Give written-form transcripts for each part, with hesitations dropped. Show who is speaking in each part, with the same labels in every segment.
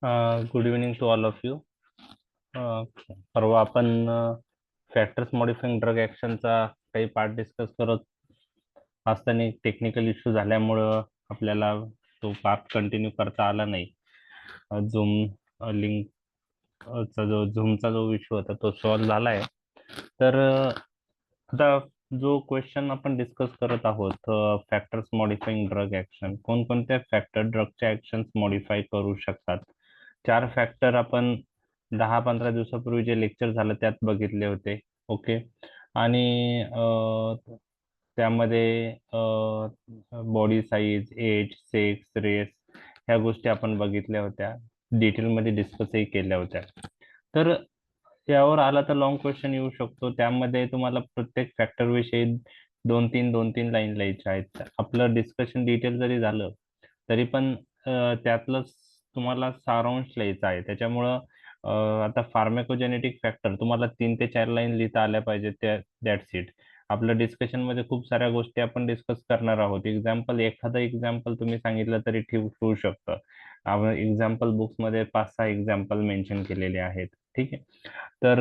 Speaker 1: Good evening to all of you. परवा आपण factors मॉडिफाईंग drug ॲक्शनचा काही पार्ट डिस्कस करत असताना टेक्निकल इश्यू झाल्यामुळं आपल्याला तो पार्ट कंटिन्यू करता आला नाही. झूम लिंक चा जो झूमचा जो इश्यू होता तो सॉल्व्ह झाला आहे. तर आता जो क्वेश्चन आपण डिस्कस करत आहोत, फॅक्टर्स मॉडिफाईंग ड्रग ॲक्शन, कोणकोणत्या फॅक्टर ड्रगच्या ॲक्शन्स मॉडिफाय करू शकतात. 4 फॅक्टर आपण 10-15 दिवसापूर्वी जे लेक्चर झालं त्यात बघितले होते. ओके. आणि त्यामध्ये body size, age, sex, race ह्या गोष्टी आपण बघितल्या होत्या, डिटेलमध्ये डिस्कसही केल्या होत्या. तर यावर आला तर लॉंग क्वेश्चन येऊ शकतो. त्यामध्ये तुम्हाला प्रत्येक फॅक्टर विषयी 2-3 लाईन लिहायच्या आहेत. आपलं डिस्कशन डिटेल जरी झालं तरी पण त्यातलंच तुम्हाला सारांश लिहायचा आहे. त्याच्यामुळं आता फार्माकोजेनेटिक फॅक्टर तुम्हाला 3 ते 4 लाईन लिहिता आल्या पाहिजेत. That's it. आपलं डिस्कशन मध्ये खूप साऱ्या गोष्टी आपण डिस्कस करणार आहोत. एखादं एक्झाम्पल तुम्ही सांगितलं तरी ठीक होऊ शकतं. आपण एक्झाम्पल बुक्स मध्ये 5-6 एक्झाम्पल मेन्शन केलेले आहेत. ठीक आहे. तर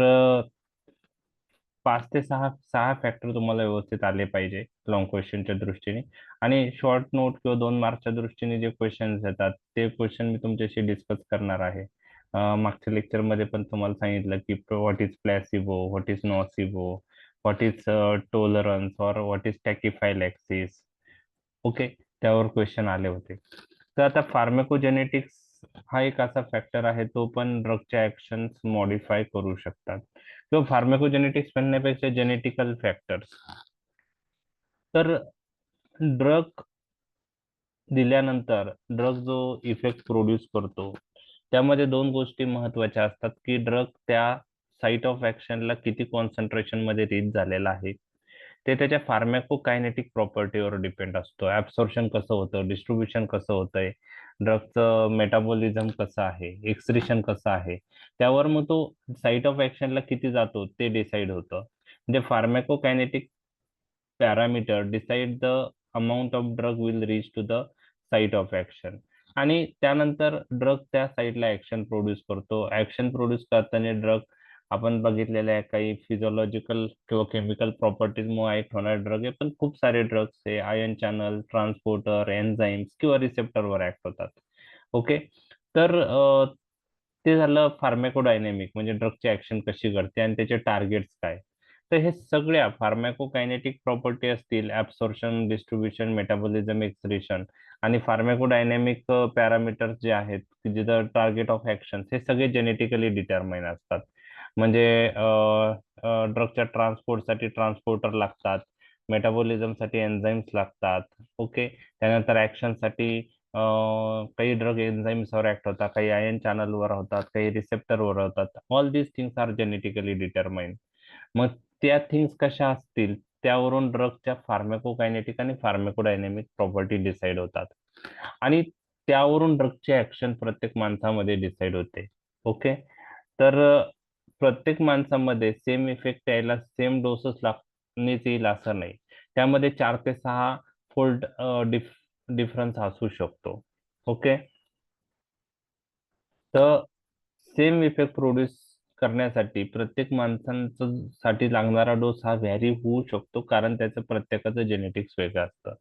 Speaker 1: 5 ते 6 फॅक्टर तुम्हाला व्यवस्थित आले पाहिजे लॉंग क्वेश्चनच्या दृष्टीने. आणि शॉर्ट नोट किंवा 2 मार्कच्या दृष्टीने जे क्वेश्चन्स येतात ते क्वेश्चन मी तुमच्याशी डिस्कस करणार आहे. मागच्या लेक्चर मध्ये पण तुम्हाला सांगितलं की what is placebo, what is nocebo, what is tolerance और व्हॉट इज टॅकिफायलॅक्सिस. ओके. त्यावर क्वेश्चन आले होते. तर आता फार्माकोजेनेटिक्स हा एक असा फॅक्टर आहे, तो पण ड्रगच्या ऍक्शन्स मॉडिफाय करू शकतात. किंवा फार्माकोजेनेटिक्स म्हणण्यापेक्षा जेनेटिकल फॅक्टर्स. तर ड्रग दिल्यानंतर ड्रग जो इफेक्ट प्रोड्यूस करतो त्यामध्ये 2 गोष्टी महत्वाच्या असतात, की ड्रग त्या साईट ऑफ ऍक्शनला किती कॉन्सन्ट्रेशन मध्ये रीच झालेला आहे. ते त्याच्या फार्मॅकोकायनेटिक प्रॉपर्टीवर डिपेंड असतो. ऍब्सॉर्प्शन कसं होतं, डिस्ट्रीब्युशन कसं होतंय, ड्रगचं मेटाबॉलिझम कसं आहे, एक्सक्रिशन कसं आहे, त्यावर मग तो साईट ऑफ ऍक्शनला किती जातो ते डिसाईड होतं. म्हणजे pharmacokinetic parameter decide the amount of drug will reach to the site of action. आणि त्यानंतर ड्रग त्या साईडला ऍक्शन प्रोड्यूस करतो. ऍक्शन प्रोड्यूस करताना ड्रग आपण बघितलेल्या काही फिजिओलॉजिकल किंवा केमिकल प्रॉपर्टीजमुळे ऍक्ट होणारे ड्रग आहे, पण खूप सारे ड्रग्स आहे आयन चॅनल, ट्रान्सपोर्टर, एन्झाईम्स किंवा रिसेप्टरवर ऍक्ट होतात. ओके. तर ते झालं फार्मॅकोडायनेमिक, म्हणजे ड्रगची ऍक्शन कशी करते आणि त्याचे टार्गेट्स काय. तर हे सगळ्या फार्मॅकोकायनेटिक प्रॉपर्टी असतील, ऍब्सॉर्प्शन, डिस्ट्रीब्युशन, मेटाबॉलिझम, एक्सक्रिशन आणि फार्मॅकोडायनेमिक पॅरामीटर्स जे आहेत की जिथं टार्गेट ऑफ ऍक्शन, हे सगळे जेनेटिकली डिटरमाइन असतात. म्हणजे ड्रगच्या ट्रान्सपोर्टसाठी ट्रान्सपोर्टर लागतात, मेटाबॉलिझमसाठी एन्झाईम्स लागतात. ओके. त्यानंतर ऍक्शनसाठी काही ड्रग एन्झाईम्सवर ऍक्ट होतात, काही आयन चॅनलवर होतात, काही रिसेप्टरवर होतात. All these things are genetically determined. मग त्या थिंग्स कशा असतील त्यावरून ड्रगच्या फार्मॅकोकायनेटिक आणि फार्मॅकोडायनेमिक प्रॉपर्टी डिसाईड होतात. आणि त्यावरून ड्रगचे ऍक्शन प्रत्येक माणसामध्ये डिसाईड होते. ओके. तर प्रत्येक माणसामध्ये सेम इफेक्ट यायला सेम डोसेस लागणेच येईल असं नाही. त्यामध्ये 4 ते 6 फोल्ड डिफरन्स असू शकतो. ओके. तर सेम इफेक्ट प्रोड्यूस करण्यासाठी प्रत्येक माणसांचा साठी लागणारा डोस हा व्हॅरी होऊ शकतो, कारण त्याचं प्रत्येकाचं जेनेटिक्स वेगळं असतं.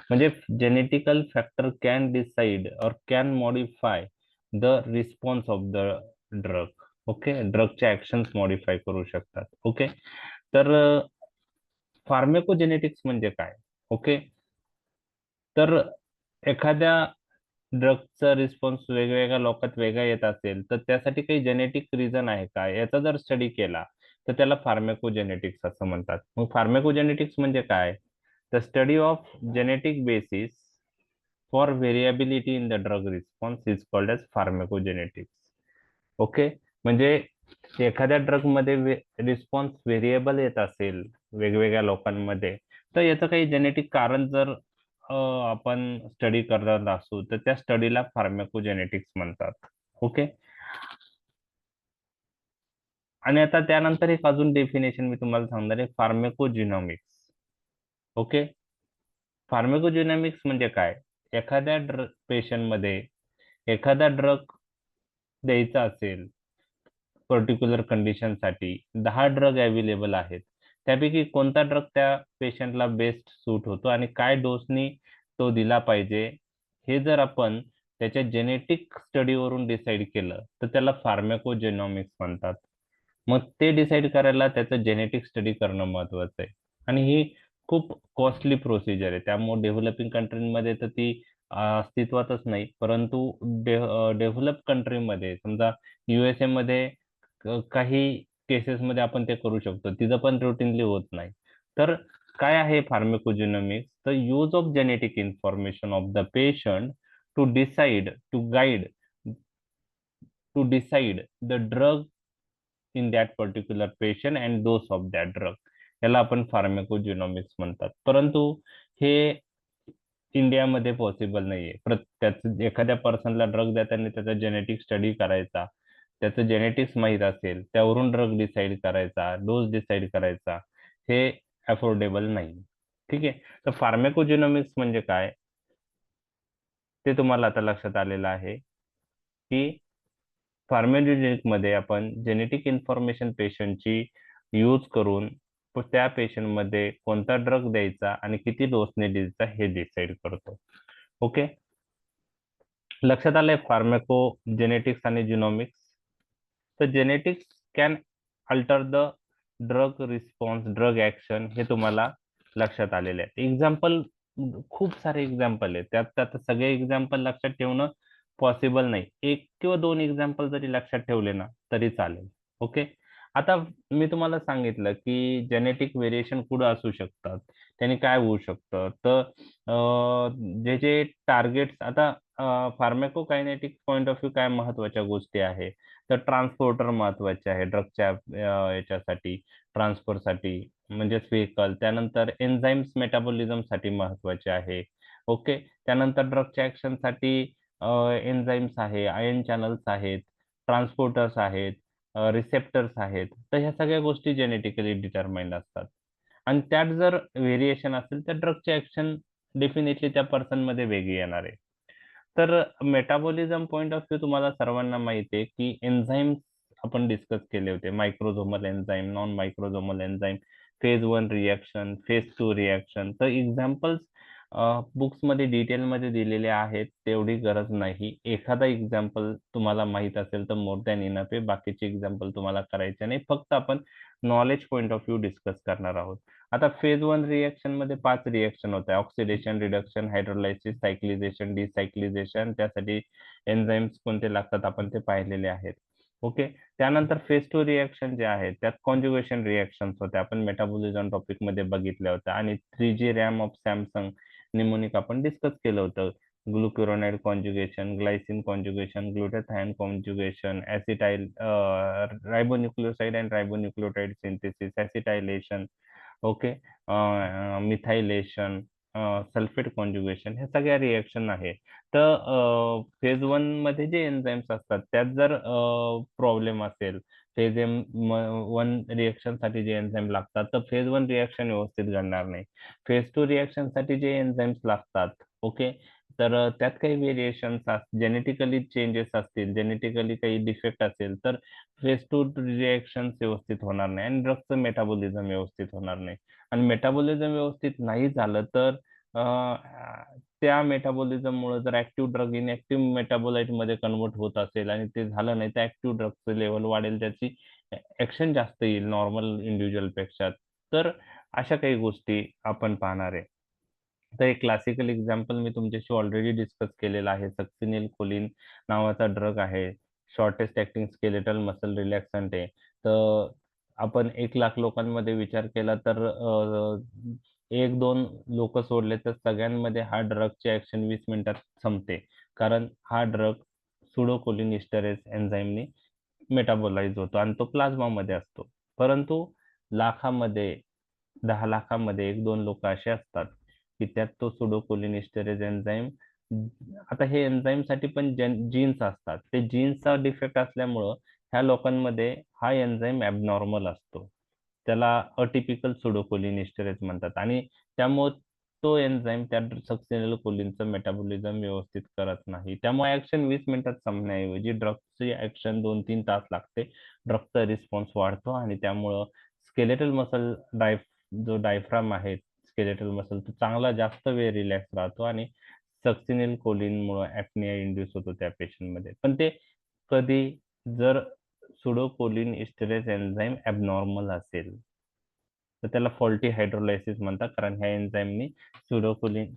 Speaker 1: म्हणजे जेनेटिकल फॅक्टर कॅन डिसाइड और can modify the response of the drug. Okay. ड्रगचे ऍक्शन्स मॉडिफाय करू शकतात. ओके. तर फार्मेकोजेनेटिक्स म्हणजे काय. ओके. तर एखाद्या ड्रगचा रिस्पॉन्स वेगवेगळ्या लोकात वेगळा येत असेल तर त्यासाठी काही जेनेटिक रिझन आहे का, याचा जर स्टडी केला तर त्याला फार्मेकोजेनेटिक्स असं म्हणतात. मग फार्मेकोजेनेटिक्स म्हणजे काय. The study of genetic basis for variability in the drug response is called as pharmacogenetics. Okay. म्हणजे एखाद्या ड्रग मध्ये रिस्पॉन्स व्हेरिएबल येत असेल वेगवेगळ्या लोकांमध्ये, तर याचं काही जेनेटिक कारण जर आपण स्टडी करत असू तर त्या स्टडीला फार्मॅकोजेनेटिक्स म्हणतात. ओके. आणि आता त्यानंतर एक अजून डेफिनेशन मी तुम्हाला सांगणार आहे, फार्मॅकोजिनॉमिक्स. ओके. फार्मॅकोजिनॉमिक्स म्हणजे काय. एखाद्या पेशंटमध्ये एखादा ड्रग द्यायचा असेल पर्टिक्युलर कंडिशनसाठी 10 ड्रग अवेलेबल आहेत. त्यापैकी कोणता ड्रग त्या पेशंटला बेस्ट सूट होतो आणि काय डोसनी तो दिला पाहिजे, हे जर आपण त्याच्या जेनेटिक स्टडीवरून डिसाईड केलं तर त्याला फार्मॅकोजेनॉमिक्स म्हणतात. मग ते डिसाईड करायला त्याचं जेनेटिक स्टडी करणं महत्वाचं आहे. आणि ही खूप कॉस्टली प्रोसिजर आहे. त्यामुळे डेव्हलपिंग कंट्रीमध्ये तर ती अस्तित्वातच नाही. परंतु डेव्हलप कंट्रीमध्ये समजा USA मध्ये काही केसेसमध्ये आपण ते करू शकतो. तिथं पण रुटीनली होत नाही. तर काय आहे pharmacogenomics? The use of genetic information of the patient to decide to guide to decide the drug in that particular patient and dose of that drug, याला आपण फार्माकोजेनॉमिक्स म्हणतात. परंतु हे इंडियामध्ये पॉसिबल नाहीये. त्याच एखाद्या पर्सनला ड्रग देताना त्याचा जेनेटिक स्टडी करायचा, त्याचं जेनेटिक्स माहीत असेल, त्यावरून ड्रग डिसाईड करायचा, डोस डिसाईड करायचा, हे अफोर्डेबल नाही. ठीक आहे. तर फार्माकोजेनॉमिक्स म्हणजे काय ते तुम्हाला आता लक्षात आलेलं आहे की फार्माकोजेनिक मध्ये आपण जेनेटिक इन्फॉर्मेशन पेशंटची यूज करून त्या पेशंटमध्ये कोणता ड्रग द्यायचा आणि किती डोसने द्यायचा हे डिसाईड करतो. ओके. लक्षात आलंय फार्मॅको जेनेटिक्स आणि जिनोमिक्स. तर genetics can alter the drug response, drug action, हे तुम्हाला लक्षात आलेले आहे. एक्झाम्पल खूप सारे एक्झाम्पल आहेत. त्यात त्यात सगळे एक्झाम्पल लक्षात ठेवणं पॉसिबल नाही. एक किंवा दोन एक्झाम्पल जरी लक्षात ठेवले ना तरी चालेल. ओके. आता मी तुम्हाला सांगितलं की जेनेटिक व्हेरिएशन कुठं असू शकतात, त्याने काय होऊ शकतं. तर जे जे टार्गेट्स आता फार्मॅकोकायनेटिक पॉइंट ऑफ व्ह्यू काय महत्वाच्या गोष्टी आहे, तर ट्रान्सपोर्टर महत्वाचे आहे ड्रगच्या याच्यासाठी, ट्रान्सफरसाठी, म्हणजेच व्हेकल. त्यानंतर एन्झाईम्स मेटाबॉलिझम साठी महत्वाचे आहे. ओके. त्यानंतर ड्रगच्या ऍक्शन साठी एन्झाईम्स आहे, आयन चॅनल्स आहेत, ट्रान्सपोर्टर्स आहेत, रिसेप्टर्स आहेत. तर ह्या सगळ्या गोष्टी जेनेटिकली डिटरमाइंड असतात. आणि त्यात जर व्हेरिएशन असेल तर ड्रगची ऍक्शन डेफिनेटली त्या पर्सन मध्ये वेगळी येणार आहे. तर मेटाबॉलिझम पॉइंट ऑफ व्ह्यू तुम्हाला सर्वांना माहिती आहे की एन्झाईम्स आपण डिस्कस केले होते. Microsomal enzyme, non microsomal enzyme, phase 1 reaction, phase 2 reaction. तर एक्झाम्पल्स बुक्स मध्ये डिटेलमध्ये दिलेले आहेत, तेवढी गरज नाही. एखादा एक्झाम्पल तुम्हाला माहित असेल तर मोर दॅन इनफ आहे. बाकीचे एक्झाम्पल तुम्हाला करायचे नाही. फक्त आपण knowledge point of view discuss करणार आहोत. आता फेज 1 रिएक्शन मध्ये 5 रिएक्शन होत आहे. Oxidation, reduction, hydrolysis, cyclization, decyclization. त्यासाठी एन्झाईम्स कोणते लागतात आपण ते पाहिलेले आहेत. ओके. त्यानंतर फेज 2 रिएक्शन जे आहे त्यात कॉन्ज्युगेशन रिएक्शन्स होते. आपण मेटाबॉलिझम टॉपिक मध्ये बघिटल्या होत्या. आणि 3G RAM of Samsung mnemonic आपण डिस्कस केलं होतं. ग्लुक्युरोनाइड कॉन्ज्युगेशन, Glycine कॉन्ज्युगेशन, ग्लुटाथायन कॉन्ज्युगेशन, ऍसिटाइल रायबोन्यूक्लियोसाइड and रायबोन्यूक्लियोटाइड synthesis, ऍसिटायलेशन. Okay. मिथायलेशन, sulphate कॉन्ज्युगेशन, ह्या सगळ्या रिएक्शन आहे. तर फेज 1 मध्ये जे एन्झाईम्स असतात त्यात जर प्रॉब्लेम असेल, फेज 1 रिएक्शन साठी जे एन्झाईम लागतात तर फेज 1 रिएक्शन व्यवस्थित घडणार नाही. फेज 2 रिएक्शन साठी जे एन्झाईम्स लागतात, ओके, तर त्यात काही व्हेरिएशन्स जेनेटिकली चेंजेस असतील, जेनेटिकली काही डिफेक्ट असेल तर फेज 2 रिएक्शन व्यवस्थित होणार नाही आणि ड्रगचं मेटाबॉलिझम व्यवस्थित होणार नाही. आणि मेटाबॉलिझम व्यवस्थित नाही झालं तर त्या मेटाबॉलिझम मुळे जर ऍक्टिव्ह ड्रग इनऍक्टिव्ह मेटाबोलाइट मध्ये कन्वर्ट होत असेल आणि ते झालं नाही तर ऍक्टिव्ह ड्रगचं लेवल वाढेल, त्याची ऍक्शन जास्त येईल नॉर्मल इंडिव्हिज्युअल पेक्षा. तर अशा काही गोष्टी आपण पाहणार आहे. तर एक क्लासिकल एक्झाम्पल मी तुमच्याशी ऑलरेडी डिस्कस केलेला आहे. सक्सिनिल कोलिन नावाचा ड्रग आहे. शॉर्टेस्ट ऍक्टिंग स्केलेटल मसल रिलॅक्संट आहे. तर आपण 1 लाख लोकांमध्ये विचार केला तर 1-2 लोक सोडले तर सगळ्यांमध्ये हा ड्रगची ऍक्शन 20 मिनिटात संपते. कारण हा ड्रग सुडोकोलिनिस्टरेज एन्झाईमनी मेटाबोलाइज होतो आणि तो प्लाझ्मा मध्ये असतो. परंतु लाखामध्ये, 10 लाखामध्ये 1-2 लोक असे असतात की त्यात तो सुडोकोलिनिस्टरेज एन्झाईम, आता हे एन्झाईम साठी पण जीन्स असतात. ते जीन्सचा डिफेक्ट असल्यामुळं ह्या लोकांमध्ये हा एन्झाईम ऍबनॉर्मल असतो. त्याला अटिपिकल सुडोकोलिनिस्टरेज म्हणतात आणि त्यामुळे तो एन्झाईम त्या सक्सिनिल कोलिनचं मेटाबॉलिझम व्यवस्थित करत नाही. त्यामुळे ऍक्शन 20 मिनिटात संपण्याऐवजी ड्रगची ऍक्शन 2-3 तास लागते. ड्रगचा रिस्पॉन्स वाढतो आणि त्यामुळं स्केलेटल मसल जो डायफ्राम आहे स्केलेटल मसल तो चांगला जास्त वेळ रिलॅक्स राहतो आणि सक्सिनिल कोलिनमुळे ऍपनिया इंड्यूस होतो त्या पेशंटमध्ये. पण ते कधी जर सुडोकोलिन इस्टरेज एन्झाईम ॲबनॉर्मल असेल तर त्याला फॉल्टी हायड्रोलायसिस म्हणतात, कारण ह्या एन्झाईमनी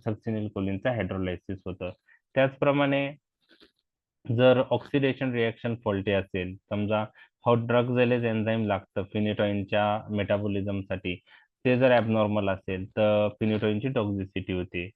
Speaker 1: सक्सिनिल कोलिनचं हायड्रोलायसिस होतं. त्याचप्रमाणे जर ऑक्सिडेशन रिएक्शन फॉल्टी असेल, समजा हॉट ड्रग जेलेज एन्झाईम लागतं फिनिटॉइनच्या मेटाबॉलिझमसाठी, ते जर ॲबनॉर्मल असेल तर फिनिटॉइनची टॉक्झिसिटी होते.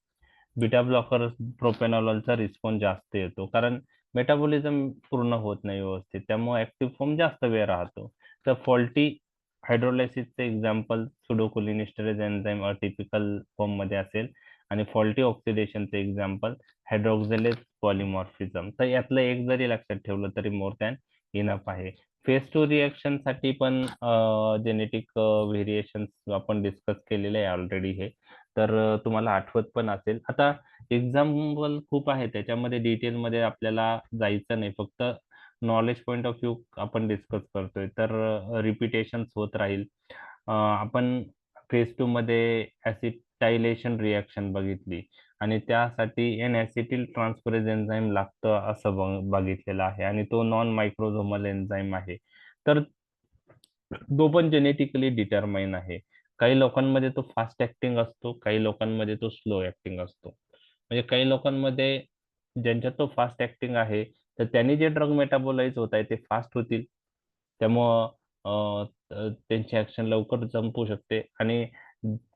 Speaker 1: बीटा ब्लॉकर प्रोपेनॉलॉलचा रिस्पॉन्स जास्त येतो, कारण मेटाबॉलिझम पूर्ण होत नाही व्यवस्थित, त्यामुळे ऍक्टिव्ह फॉर्म जास्त वेळ राहतो. तर फॉल्टी हायड्रोलायसिसचे example pseudocholinesterase enzyme atypical form मध्ये असेल आणि फॉल्टी ऑक्सिडेशनचे एक्झाम्पल हायड्रोक्झिलेज पॉलिमॉर्फिझम. तर यातलं एक जरी लक्षात ठेवलं तरी मोर दॅन इनफ आहे. फेज 2 रिएक्शन साठी पण जेनेटिक व्हेरिएशन्स आपण डिस्कस केलेले आहे ऑलरेडी हे. तर तुम्हाला आठवत पण असेल. आता एक्झाम्पल खूप आहे, त्याच्यामध्ये डिटेलमध्ये आपल्याला जायचं नाही, फक्त नॉलेज पॉईंट ऑफ व्ह्यू आपण डिस्कस करतोय, तर रिपिटेशन होत राहील. आपण फेज 2 मध्ये ऍसिटायलेशन रिॲक्शन बघितली आणि त्यासाठी एन ऍसिटिल ट्रान्सफरेज एन्झाईम लागतं असं बघितलेलं आहे आणि तो नॉन मायक्रोझोमल एन्झाईम आहे. तर तो पण जेनेटिकली डिटरमाइन आहे. काही लोकांमध्ये तो फास्ट ऍक्टिंग असतो, काही लोकांमध्ये तो स्लो ऍक्टिंग असतो. म्हणजे काही लोकांमध्ये ज्यांच्यात तो फास्ट ऍक्टिंग आहे तर त्यांनी जे ड्रग मेटाबोलाइज होत आहे ते फास्ट होतील, त्यामुळं त्यांची ऍक्शन लवकर संपू शकते. आणि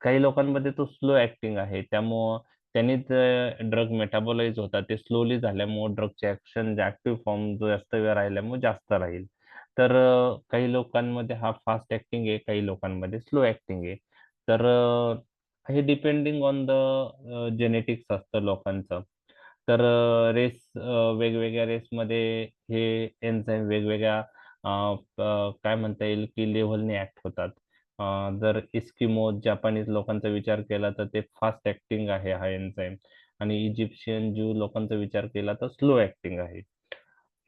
Speaker 1: काही लोकांमध्ये तो स्लो ऍक्टिंग आहे, त्यामुळं त्यांनी ड्रग मेटाबोलाइज होतात ते स्लोली झाल्यामुळे ड्रगचे ऍक्शन ऍक्टिव्ह फॉर्म जो जास्त वेळ राहिल्यामुळे जास्त राहील. तर काही लोकांमध्ये हा फास्ट ऍक्टिंग आहे, काही लोकांमध्ये स्लो ऍक्टिंग आहे. तर हे डिपेंडिंग ऑन द जेनेटिक्स असतं लोकांचं. तर रेस वेगवेगळ्या रेसमध्ये हे एन्झाईम वेगवेगळ्या काय म्हणता येईल की लेव्हलने ऍक्ट होतात. जर इस्किमो जापानीज लोकांचा विचार केला तर ते फास्ट ऍक्टिंग आहे हा एन्झाईम, आणि इजिप्शियन ज्यू लोकांचा विचार केला तर स्लो ऍक्टिंग आहे.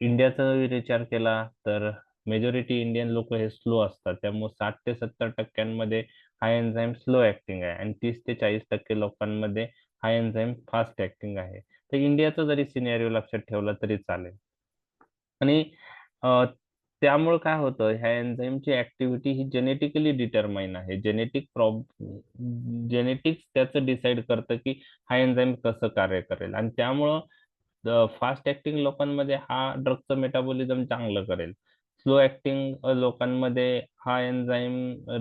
Speaker 1: इंडियाचा विचार केला तर मेजॉरिटी इंडियन लोक हे स्लो असतात, त्यामुळे 60 ते 70% हा एन्झाईम स्लो ऍक्टिंग आहे आणि 30 ते 40% लोकांमध्ये हा एन्झाईम फास्ट ऍक्टिंग आहे. तर इंडियाचा जरी सिनेरिओ लक्षात ठेवला तरी चालेल. आणि त्यामुळे काय होतं, ह्या एन्झाईमची ऍक्टिव्हिटी ही जेनेटिकली डिटरमाइन आहे. जेनेटिक्स त्याचं डिसाईड करतं की हा एन्झाईम कसं कार्य करेल, आणि त्यामुळं फास्ट ऍक्टिंग लोकांमध्ये हा ड्रगचं मेटाबॉलिझम चांगलं करेल. स्लो ऍक्टिंग लोकांमध्ये हा एन्झाईम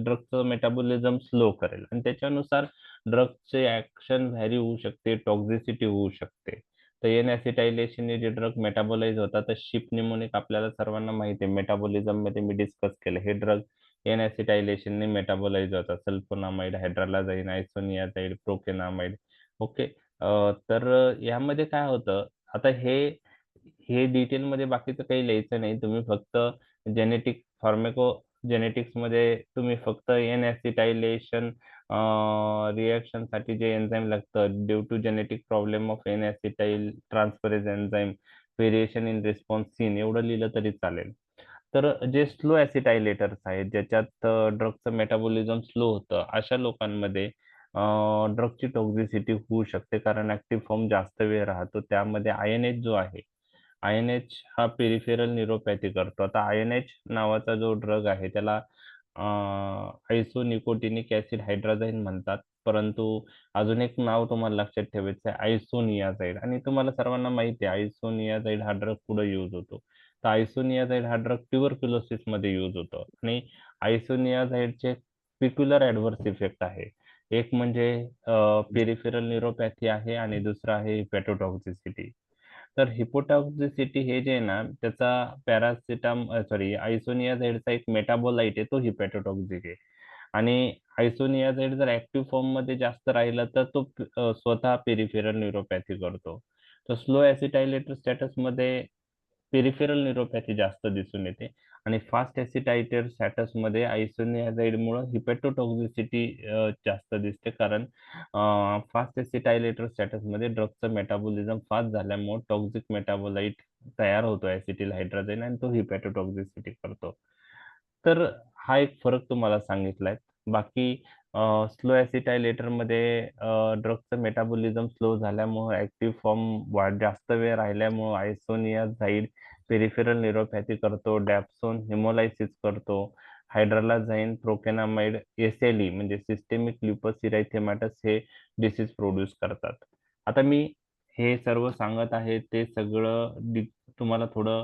Speaker 1: ड्रगचं मेटाबॉलिझम स्लो करेल, आणि त्याच्यानुसार ड्रगचे ऍक्शन व्हॅरी होऊ शकते, टॉक्झिसिटी होऊ शकते. तर एन ऍसिटायलेशनने जे ड्रग मेटाबोलाइज होतात, तर शिपनिमोनिक आपल्याला सर्वांना माहिती आहे, मेटाबॉलिझम मध्ये मी डिस्कस केलं, हे ड्रग एन ऍसिटायलेशनने मेटाबोलाइज होतात. Sulfonamide, hydralazine, isoniazid, procainamide. Okay. तर यामध्ये काय होतं, आता हे हे डिटेलमध्ये बाकीचं काही लिहायचं नाही, तुम्ही फक्त जेनेटिक फार्मेको जेनेटिक्स मध्ये तुम्ही फक्त एन ऍसिटायलेशन रिएक्शन साठी जे एन्झाईम लागतं due to genetic problem of N acetyl transferase enzyme variation in response seen एवढं लिहिलं तरी चालेल. तर जे स्लो ऍसिटायलेटर्स आहेत, ज्याच्यात ड्रगचं मेटाबॉलिझम स्लो होतं, अशा लोकांमध्ये ड्रगची टॉक्झिसिटी होऊ शकते, कारण ऍक्टिव्ह फॉर्म जास्त वेळ राहतो. त्यामध्ये आयएनएच जो आहे, आयएनएच हा पेरिफेरल न्यूरोपॅथी करतो. आता आयएनएच नावाचा जो ड्रग आहे त्याला आयसोनिकोटिनिक ऍसिड हायड्राझाईन म्हणतात, परंतु अजून एक नाव तुम्हाला लक्षात ठेवायचं आहे, आयसोनियाझाइड. आणि तुम्हाला सर्वांना माहिती आहे आयसोनियाझाइड हा ड्रग कुठं युज होतो. तर आयसोनियाझाइड हा ड्रग ट्युबरक्युलोसिस मध्ये युज होतो, आणि आयसोनियाझाइडचे पिक्युलर ऍडव्हर्स इफेक्ट आहे. एक म्हणजे पेरिफेरल न्यूरोपॅथी आहे आणि दुसरा आहे हिपॅटोटॉक्झिसिटी. तर हिपोटॉक्झिसिटी हे जे आहे ना, त्याचा आयसोनियाझाइडचा एक मेटाबोलाइट आहे, तो हिपॅटोटॉक्झिक आहे. आणि आयसोनियाझाइड जर ऍक्टिव्ह फॉर्म मध्ये जास्त राहिला तर तो स्वतः पेरिफेरल न्यूरोपॅथी करतो. तर स्लो ऍसिटायलेटर स्टॅटस मध्ये पेरिफेरल न्यूरोपॅथी जास्त दिसून येते. आणि फास्ट ऍसिटायटेड स्टॅटस मध्ये आयसोनियाझाइड मुळे हिपॅटोटॉक्झिसिटी जास्त दिसते, कारण फास्ट ऍसिटायलेटर स्टॅटस मध्ये ड्रगचं मेटाबॉलिझम फास्ट झाल्यामुळे टॉक्झिक मेटाबोलाइट तयार होतो ऍसिटिल हायड्रोजन आणि तो हिपॅटोटॉक्झिसिटी करतो. तर हा एक फरक तुम्हाला सांगितलाय. बाकी स्लो ऍसिटायलेटर मध्ये ड्रगचं मेटाबॉलिझम स्लो झाल्यामुळे ऍक्टिव्ह फॉर्म जास्त वेळ राहिल्यामुळे आयसोनियाझाइड पेरिफेरल न्यूरोपॅथी करतो, डॅप्सोन हिमोलायसिस करतो, हायड्रालाझाईन प्रोकेनामाइड एसएलई म्हणजे सिस्टेमिक ल्युपस इरायथेमॅटस हे डिसीज प्रोड्यूस करतात. आता मी हे सर्व सांगत आहे ते सगळं तुम्हाला थोडं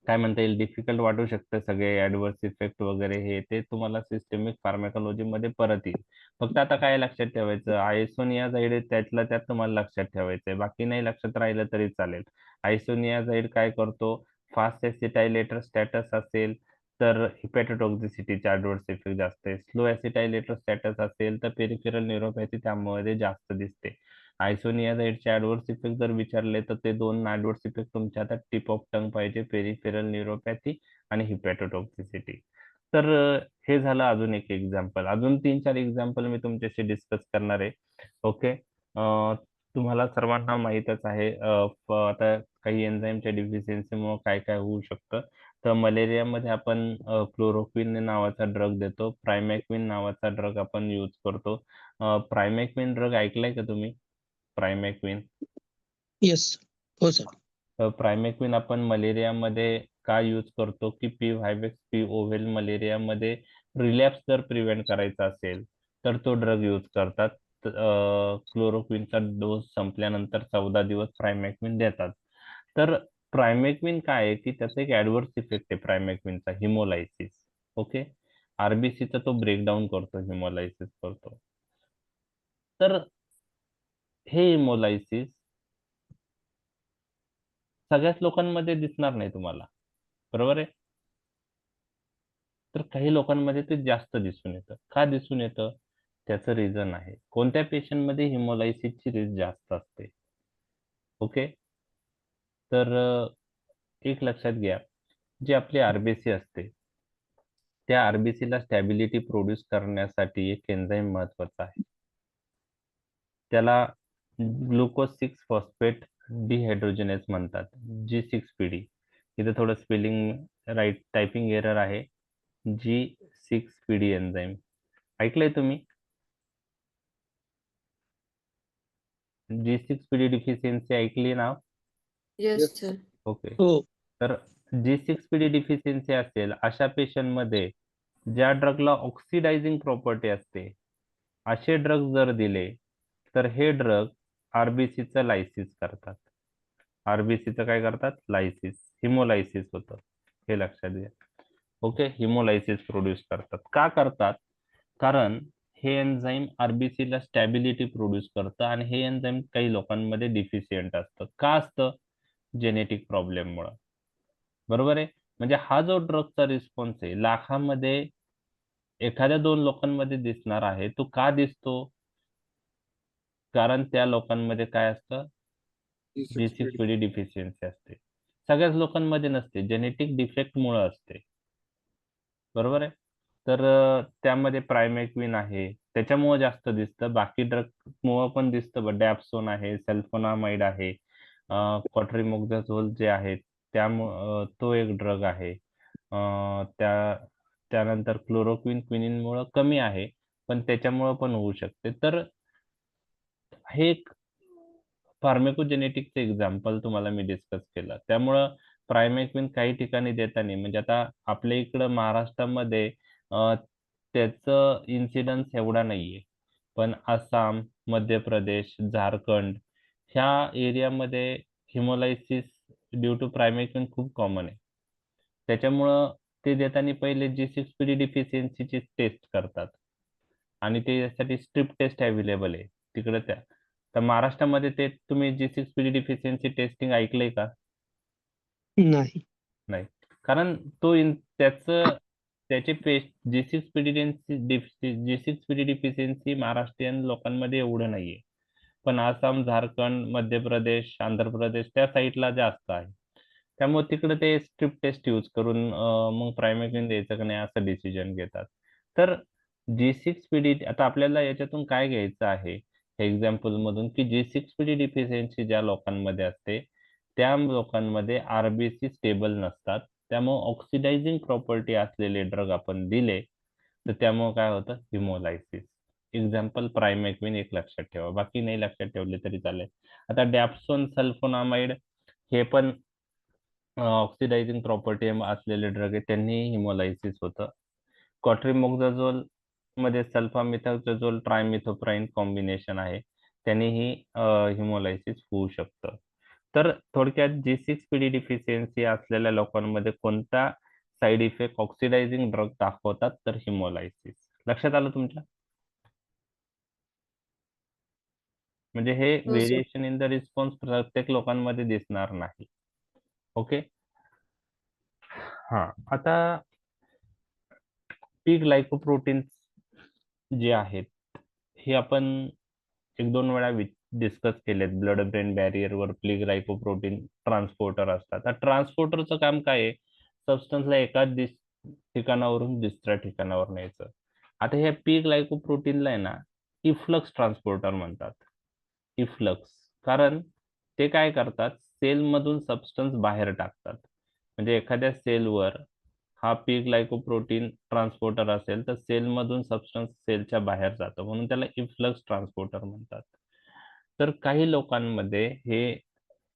Speaker 1: काय म्हणता येईल डिफिकल्ट वाटू शकतं, सगळे ऍडव्हर्स इफेक्ट वगैरे हे ते तुम्हाला सिस्टेमिक फार्मॅकोलॉजी मध्ये परत येईल. फक्त आता काय लक्षात ठेवायचं, आयसोनियाझाइड त्यातल्या त्यात तुम्हाला लक्षात ठेवायचंय, बाकी नाही लक्षात राहिलं तरी चालेल. आयसोनियाझाइड काय करतो, फास्ट एसिटायलेटर स्टॅटस असेल तर हिपॅटोटॉक्झिसिटीचे ऍडव्हर्स इफेक्ट जास्त आहे. स्लो एसिटायलेटर स्टॅटस असेल तर पेरिफेरल न्यूरोपॅथी त्यामध्ये जास्त दिसते. आयसोनियाझाइडचे ऍडव्हर्स इफेक्ट जर विचारले तर ते दोन ऍडव्हर्स इफेक्ट तुमच्या आता टिप ऑफ टंग पाहिजे, पेरिफेरल न्यूरोपॅथी आणि हिपॅटोटॉक्झिसिटी. तर हे झालं अजून एक एक्झाम्पल. अजून 3-4 एक्झाम्पल मी तुमच्याशी डिस्कस करणार आहे. ओके. तुम्हाला सर्वांना माहीतच आहे आता काही एन्झाईमच्या डिफिशियन्सीमुळे काय काय होऊ शकतं. तर मलेरियामध्ये आपण क्लोरोक्विन नावाचा ड्रग देतो, प्रायमॅक्विन नावाचा ड्रग आपण यूज करतो. प्रायमॅक्विन ड्रग ऐकलाय का तुम्ही? प्रायमॅक्विन.
Speaker 2: येस. हो सर.
Speaker 1: प्रायमॅक्विन आपण मलेरियामध्ये का यूज करतो की पी व्हायवेक्स पी ओव्हेल मलेरियामध्ये रिलॅप्स जर प्रिव्हेंट करायचा असेल तर तो ड्रग यूज करतात. क्लोरोक्विनचा डोस संपल्यानंतर 14 दिवस प्रायमॅक्विन देतात. तर प्रायमॅक्विन काय आहे की त्याचा एक ऍडव्हर्स इफेक्ट आहे प्रायमॅक्विनचा, हिमोलायसिस. ओके. आरबीसीचा तो ब्रेकडाऊन करतो, हिमोलायसिस करतो. तर हे हिमोलायसिस सगळ्याच लोकांमध्ये दिसणार नाही तुम्हाला, बरोबर आहे. तर काही लोकांमध्ये ते जास्त दिसून येतं. का दिसून येतं? त्याचं रिझन आहे. कोणत्या पेशंटमध्ये हिमोलायसिसची रिस्क जास्त असते? ओके. तर एक लक्षात घ्या, जी आपली आरबीसी असते त्या आरबीसीला स्टॅबिलिटी प्रोड्यूस करण्यासाठी एक एन्झाईम महत्वाचा आहे. त्याला ग्लुकोज 6 फॉस्फेट डिहायड्रोजनेज म्हणतात, G6PD. इथे थोडं स्पेलिंग राईट टायपिंग एरर आहे. G6PD एन्झाईम ऐकलंय तुम्ही? G6PD डिफिशियन्सी ऐकली ना?
Speaker 3: Yes sir.
Speaker 1: ओके.
Speaker 2: हो.
Speaker 1: तर G6PD डिफिशियन्सी असेल अशा पेशंट मध्ये ज्या ड्रगला ऑक्सिडायझिंग प्रॉपर्टी असते असे ड्रग जर दिले तर हे ड्रग आरबीसीचं लायसिस करतात. आरबीसीचं काय करतात? लायसिस, हिमोलायसिस होतं. हे लक्षात घ्या. ओके. हिमोलायसिस प्रोड्यूस करतात. का करतात? कारण हे एन्झाईम आरबीसीला स्टॅबिलिटी प्रोड्यूस करतं आणि हे एन्झाईम काही लोकांमध्ये डिफिशियंट असतं. का असतं? जेनेटिक प्रॉब्लेममुळे, बरोबर आहे. म्हणजे हा जो ड्रगचा रिस्पॉन्स आहे लाखामध्ये एखाद्या 2 लोकांमध्ये दिसणार आहे, तो का दिसतो? कारण त्या लोकांमध्ये काय असतं? G6PD डिफिशियन्सी असते. सगळ्याच लोकांमध्ये नसते, जेनेटिक डिफेक्ट मुळे असते, बरोबर आहे. तर त्यामध्ये प्रायमॅक्विन आहे त्याच्यामुळे जास्त दिसतं. बाकी ड्रग मुळे पण दिसतं, डॅप्सोन आहे, सल्फोनामाइड आहे, क्वाट्रिमोक्झाझोल जे आहे त्यामुळे तो एक ड्रग आहे. त्यानंतर क्लोरोक्विन क्विनिनमुळे कमी आहे, पण त्याच्यामुळे पण होऊ शकते. तर हे एक फार्मेकोजेनेटिक्सचं एक्झाम्पल तुम्हाला मी डिस्कस केलं. त्यामुळं प्रायमॅक्विन काही ठिकाणी देताना म्हणजे आता आपल्या इकडं महाराष्ट्रामध्ये त्याचं इन्सिडन्स एवढा नाहीये, पण आसाम, मध्य प्रदेश, झारखंड ह्या एरियामध्ये हिमोलायसिस ड्यू टू प्रायमॅक्विन खूप कॉमन आहे. त्याच्यामुळं ते देताना पहिले G6PD डिफिशियन्सीची टेस्ट करतात आणि त्यासाठी स्ट्रिप टेस्ट अवेलेबल आहे तिकडे. तर महाराष्ट्रामध्ये ते तुम्ही G6PD डिफिशियन्सी टेस्टिंग ऐकलंय का?
Speaker 2: नाही.
Speaker 1: नाही. कारण त्याचे G6PD डिफिशियन्सी महाराष्ट्रीयन लोकांमध्ये एवढं नाहीये, पण आसाम, झारखंड, मध्य प्रदेश, आंध्र प्रदेश त्या साईडला जास्त आहे. त्यामुळे तिकडे ते स्ट्रिप टेस्ट यूज करून मग प्रायमॅक्विन द्यायचं का नाही असं डिसिजन घेतात. तर G6PD आता आपल्याला याच्यातून काय घ्यायचं आहे एक्झाम्पल मधून की G6PD डिफिशियन्सी ज्या लोकांमध्ये असते त्या लोकांमध्ये आरबीसी स्टेबल नसतात. त्यामुळे ऑक्सिडायझिंग प्रॉपर्टी असलेले ड्रग आपण दिले तर त्यामुळे काय होतं हिमोलायसिस. एक्झाम्पल प्रायमॅक्विन एक लक्षात ठेवा, बाकी नाही लक्षात ठेवले तरी चालेल. आता डॅप्सोन सल्फोनामाइड हे पण ऑक्सिडायझिंग प्रॉपर्टी असलेले ड्रग आहे, त्यांनी हिमोलायसिस होतं. क्वाट्रिमोक्झाझोल मध्ये सल्फामिथाक्झोल ट्रायमिथोप्राइन कॉम्बिनेशन आहे, त्यांनीही हिमोलायसिस होऊ शकतं. तर थोडक्यात G6PD डिफिशियन्सी असलेल्या लोकांमध्ये कोणता साइड इफेक्ट ऑक्सिडायझिंग ड्रग दाखवतात तर हिमोलायसिस. लक्षात आलं तुमच्या? म्हणजे हे
Speaker 3: हो sir.
Speaker 1: Variation in the response प्रत्येक लोकांमध्ये दिसणार नाही. ओके. हा, आता पी ग्लायकोप्रोटीन जे आहेत हे आपण एक दोन वेळा डिस्कस केलेत. Blood brain बॅरियरवर P glycoprotein transporter असतात. आता ट्रान्सपोर्टरचं काम काय आहे? सबस्टन्सला एकाच ठिकाणावरून दुसऱ्या ठिकाणावर न्यायचं. आता ह्या पी ग्लायकोप्रोटीनला आहे ना इफ्लक्स ट्रान्सपोर्टर म्हणतात. इफ्लक्स कारण ते काय करतात, सेलमधून सबस्टन्स बाहेर टाकतात. म्हणजे एखाद्या सेलवर हा पी ग्लायकोप्रोटीन ट्रान्सपोर्टर असेल तर सेलमधून सबस्टन्स सेलच्या बाहेर जातो, म्हणून त्याला इफ्लक्स ट्रान्सपोर्टर म्हणतात. तर काही लोकांमध्ये हे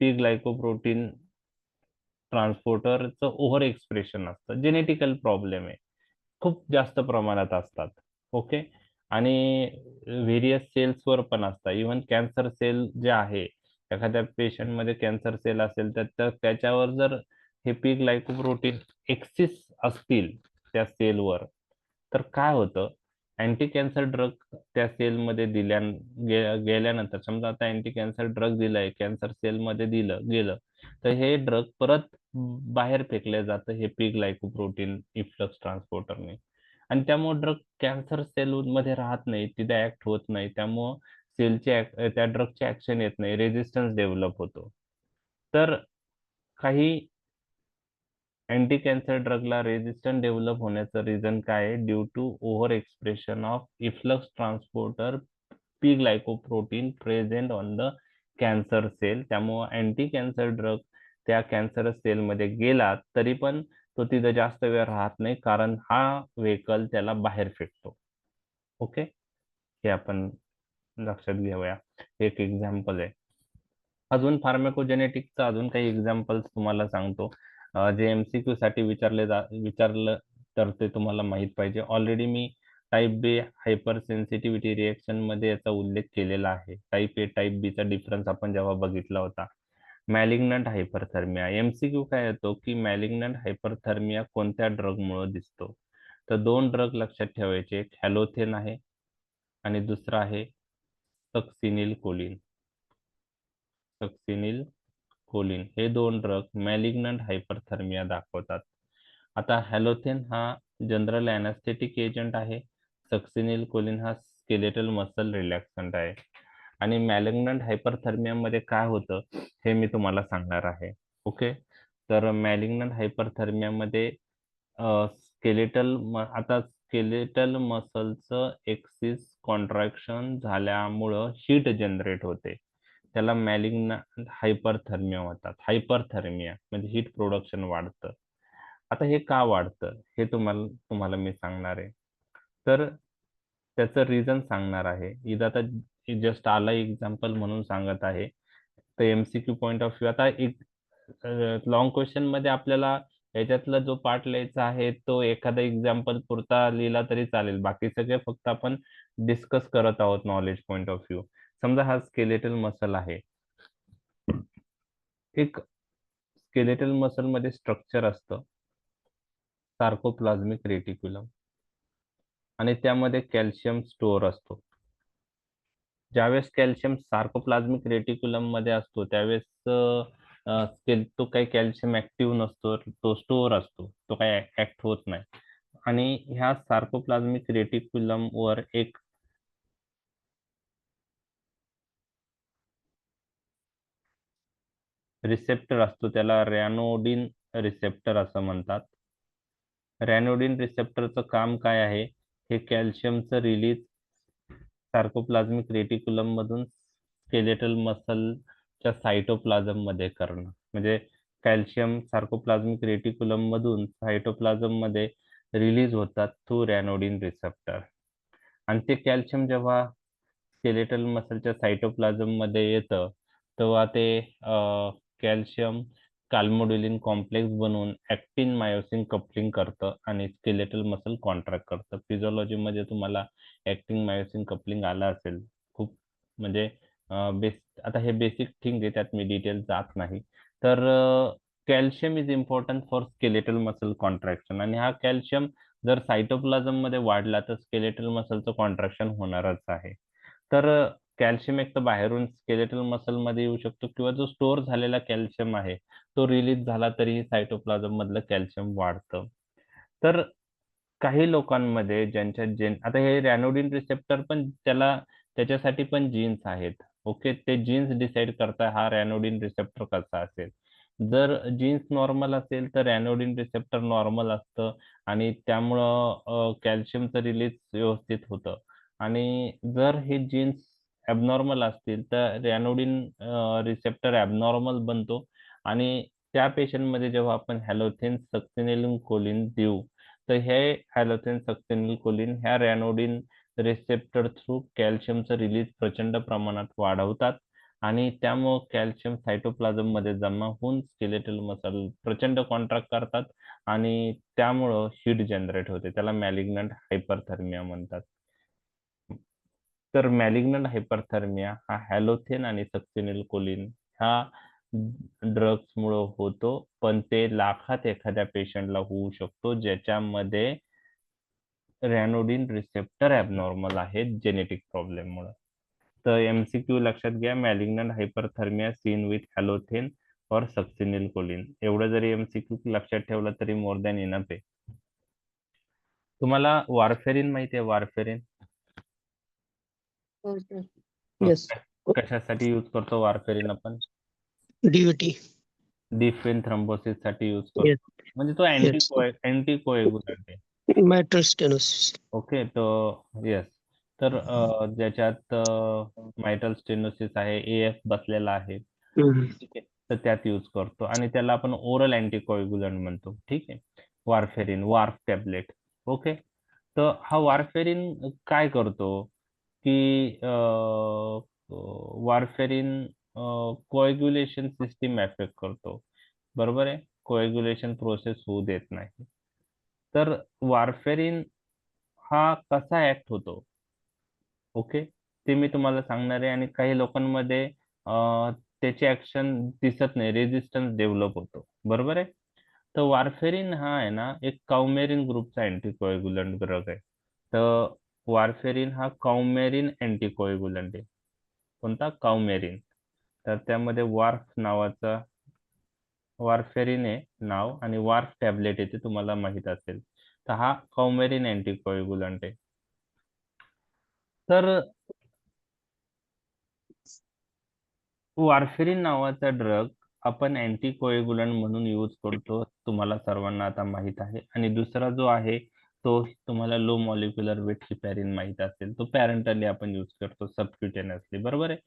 Speaker 1: पी ग्लायकोप्रोटीन ट्रान्सपोर्टरचं ओव्हर एक्सप्रेशन असतं, जेनेटिकल प्रॉब्लेम आहे, खूप जास्त प्रमाणात असतात. ओके. आणि व्हेरियस सेल्सवर पण असतात. इव्हन कॅन्सर सेल जे आहे, एखाद्या पेशंटमध्ये कॅन्सर सेल असेल तर त्याच्यावर जर हे पी ग्लायकोप्रोटीन एक्सिस असतील त्या सेलवर तर काय होतं, अँटी कॅन्सर ड्रग त्या सेलमध्ये गेल्यानंतर समजा आता अँटी कॅन्सर ड्रग दिलाय, कॅन्सर सेलमध्ये गेलं तर हे ड्रग परत बाहेर फेकलं जातं हे पी ग्लायकोप्रोटीन इफ्लक्स ट्रान्सपोर्टरने. आणि त्यामुळे ड्रग कॅन्सर सेल मध्ये राहत नाही, तिथे ऍक्ट होत नाही. त्यामुळं त्या ड्रगचे ऍक्शन येत नाही, रेझिस्टन्स डेव्हलप होतो. तर काही अँटी कॅन्सर ड्रगला रेझिस्टन्स डेव्हलप होण्याचं रिझन काय आहे? Due to over expression of efflux transporter P glycoprotein present on the cancer cell. त्यामुळं अँटी कॅन्सर ड्रग त्या कॅन्सर सेलमध्ये गेला तरी पण तो तिथे जास्त वेळ राहत नाही, कारण हा व्हेकल त्याला बाहेर फेकतो. ओके, हे आपण लक्षात घेऊया. एक एक्झाम्पल आहे. अजून फार्माकोजेनेटिक्सचा अजून काही एक्झाम्पल्स तुम्हाला सांगतो जे एमसीक्यू साठी विचारलं तर ते तुम्हाला माहित पाहिजे. ऑलरेडी मी टाईप बी हायपर सेन्सिटिव्हिटी रिएक्शन मध्ये याचा उल्लेख केलेला आहे. टाईप ए टाईप बी चा डिफरन्स आपण जेव्हा बघितला होता. मॅलिग्नंट हायपरथर्मिया एमसीक्यू काय येतो की मॅलिग्नंट हायपरथर्मिया कोणत्या ड्रग मुळे दिसतो? तर दोन ड्रग लक्षात ठेवायचे, एक हॅलोथेन आहे आणि दुसरा आहे सक्सिनिल कोलिन. सक्सिनिल कोलिन हे दोन ड्रग मॅलिग्नंट हायपरथर्मिया दाखवतात. आता हॅलोथेन हा जनरल अॅनास्थेटिक एजंट आहे, सक्सिनिल कोलिन हा स्केलेटल मसल रिलॅक्संट आहे. आणि मॅलिग्नंट हायपरथर्मिया मध्ये काय होतं हे मी तुम्हाला सांगणार आहे. ओके. तर मॅलिग्नंट हायपरथर्मिया मध्ये स्केलेटल मसलचं एक्सिस कॉन्ट्रॅक्शन झाल्यामुळं हीट जनरेट होते, त्याला मॅलिग्नंट हायपरथर्मिया होतात. हायपरथर्मिया म्हणजे हीट प्रोडक्शन वाढतं. आता हे का वाढतं हे तुम्हाला मी सांगणार आहे. तर त्याचं रिझन सांगणार आहे. इथं आता जस्ट आला एक्झाम्पल म्हणून सांगत आहे. तर एमसीक्यू पॉइंट ऑफ व्ह्यू आता एक लॉंग क्वेश्चन मध्ये आपल्याला याच्यातला जो पार्ट लिहायचा आहे तो एखादा एक्झाम्पल पुरता लिहिला तरी चालेल, बाकी सगळे फक्त आपण डिस्कस करत आहोत नॉलेज पॉइंट ऑफ व्ह्यू. समजा हा स्केलेटल मसल आहे. एक स्केलेटल मसल मध्ये स्ट्रक्चर असतं सार्कोप्लाझ्मिक रेटिक्युलम आणि त्यामध्ये कॅल्शियम स्टोअर असतो. ज्यावेळेस कॅल्शियम सार्कोप्लाझ्मिक रेटिक्युलम मध्ये असतो त्यावेळेस तो काही कॅल्शियम ऍक्टिव्ह नसतो, तो स्टोअर असतो, तो काही ऍक्ट होत नाही. आणि ह्या सार्कोप्लाझ्मिक रेटिक्युलम वर एक रिसेप्टर असतो त्याला रॅनोडिन रिसेप्टर असं म्हणतात. रॅनोडिन रिसेप्टरचं काम काय आहे? हे कॅल्शियमचं रिलीज सार्कोप्लाझमिक रेटिक्युलम मधून स्केलेटल मसलच्या सायटोप्लाझम मध्ये करणं. म्हणजे कॅल्शियम सार्कोप्लाझमिक रेटिक्युलम मधून सायटोप्लाझम मध्ये रिलीज होतात थ्रू रॅनोडिन रिसेप्टर. आणि ते कॅल्शियम जेव्हा स्केलेटल मसलच्या सायटोप्लाझम मध्ये येतं तेव्हा ते कॅल्शियम काल्मोड्युलिन कॉम्प्लेक्स बनवून ऍक्टिन मायोसिन कपलिंग करतं आणि स्केलेटल मसल कॉन्ट्रॅक्ट करतं. फिजिओलॉजी मध्ये तुम्हाला ऍक्टिन मायोसिन कपलिंग आलं असेल. खूप म्हणजे आता हे बेसिक थिंग आहे, त्यात मी डिटेल जात नाही. तर calcium is important for skeletal muscle contraction, आणि हा कॅल्शियम जर सायटोप्लाझम मध्ये वाढला तर स्केलेटल मसलचं कॉन्ट्रॅक्शन होणारच आहे. तर कॅल्शियम एक तर बाहेरून स्केलेटल मसल मध्ये येऊ शकतो, किंवा जो स्टोअर झालेला कॅल्शियम आहे तो रिलीज झाला तरीही सायटोप्लाझम मधलं कॅल्शियम वाढतं. तर काही लोकांमध्ये ज्यांच्या आता हे रॅनोडिन रिसेप्टर पण त्याच्यासाठी पण जीन्स आहेत. ओके, ते जीन्स डिसाइड करता हा रॅनोडिन रिसेप्टर कसा असेल. जर जीन्स नॉर्मल असेल तर रॅनोडिन रिसेप्टर नॉर्मल असतं आणि त्यामुळं कॅल्शियमचं रिलीज व्यवस्थित होतं. आणि जर हे जीन्स ॲबनॉर्मल असतील तर रॅनोडिन रिसेप्टर ॲबनॉर्मल बनतो, आणि त्या पेशंटमध्ये जेव्हा आपण हॅलोथेन सक्सिनिलिन कोलिन देऊ तर हे हॅलोथेन सक्सिनिल कोलिन ह्या रॅनोडिन रिसेप्टर थ्रू कॅल्शियमचं रिलीज प्रचंड प्रमाणात वाढवतात, आणि त्यामुळं कॅल्शियम सायटोप्लाझम मध्ये जमा होऊन स्केलेटल मसल प्रचंड कॉन्ट्रॅक्ट करतात, आणि त्यामुळं हीट जनरेट होते. त्याला मॅलिग्नंट हायपरथर्मिया म्हणतात. तर मॅलिग्नंट हायपरथर्मिया हा हॅलोथेन आणि सक्सिनिल कोलिन ह्या ड्रग्स मुळे होतो, पण ते लाखात एखाद्या पेशंटला होऊ शकतो ज्याच्यामध्ये रॅनोडिन रिसेप्टर ॲबनॉर्मल आहेत जेनेटिक प्रॉब्लेम मुळे. तर एमसीक्यू लक्षात घ्या, मॅलिग्नंट हायपरथर्मिया सीन विथ हॅलोथेन और सक्सिनिल कोलिन. एवढं जरी एमसीक्यू लक्षात ठेवलं तरी मोर दॅन इनफ आहे. तुम्हाला वारफेरिन माहिती आहे? वारफेरिन
Speaker 3: हो सर.
Speaker 2: येस.
Speaker 1: कशासाठी यूज करतो वारफेरिन आपण?
Speaker 2: डीओटी.
Speaker 1: डीप वेन थ्रोम्बोसिस साठी यूज
Speaker 2: येस.
Speaker 1: करतो. म्हणजे तो अँटी कोएगुलंट आहे.
Speaker 2: मॅट्रल स्टेनोसिस.
Speaker 1: ओके, तो येस. तर ज्याच्यात मायटल स्टेनोसिस आहे, एएफ बसलेला आहे, ठीक आहे, तर त्यात यूज करतो, आणि त्याला आपण ओरल अँटीकोएग्युलंट म्हणतो. ठीक आहे, वारफेरिन, वार्फ टॅबलेट. ओके, तर हा वारफेरिन काय करतो की वारफेरिन कोएग्युलेशन सिस्टीम अफेक्ट करतो. बरोबर आहे, कोएग्युलेशन प्रोसेस होऊ देत नाही. तर वारफेरिन हा कसा ऍक्ट होतो, ओके, ते मी तुम्हाला सांगणार आहे. आणि काही लोकांमध्ये त्याची ऍक्शन दिसत नाही, रेजिस्टन्स डेव्हलप होतो. बरोबर आहे. तर वारफेरिन हा आहे ना एक काउमेरिन ग्रुपचा अँटीकोएग्युलंट ड्रग आहे. तर वारफेरिन हा काउमेरिन अँटीकोएग्युलंट आहे. कोणता? काउमेरिन. तर त्यामध्ये वारफेरिन आहे नाव, आणि वार्फ टॅबलेट आहे ते तुम्हाला माहित असेल. तर हा काउमेरिन अँटीकोएग्युलंट आहे. तर वारफेरिन नावाचा ड्रग आपण अँटीकोएग्युलंट म्हणून यूज करतो, तुम्हाला सर्वांना आता माहित आहे. आणि दुसरा जो आहे तो तुम्हाला लो मॉलिक्युलर वेट हिपॅरिन माहित असेल, तो पॅरेंटली आपण यूज करतो सबक्युटेनियसली. बरोबर आहे.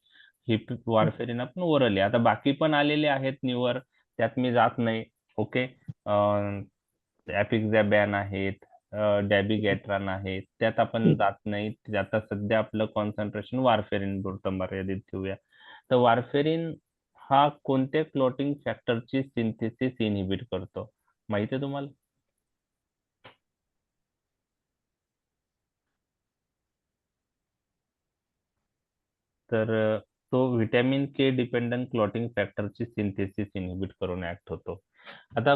Speaker 1: वारफेरिन आपण ओरली. आता बाकी पण आलेले आहेत न्यूवर, त्यात मी जात नाही. ओके, ॲपिक्झॅबॅन आहेत, डॅबिगॅट्रॉन आहेत, त्यात आपण जात नाही. आता सध्या आपलं कॉन्सन्ट्रेशन वारफेरिन पुरतं मर्यादित ठेवूया. तर वारफेरिन हा कोणत्या क्लॉटिंग फॅक्टरची सिंथेसिस इनहिबिट करतो माहिती आहे तुम्हाला? तर तो व्हिटॅमिन के डिपेंडंट क्लॉटिंग फॅक्टरची सिंथेसिस इनहिबिट करून ऍक्ट होतो. आता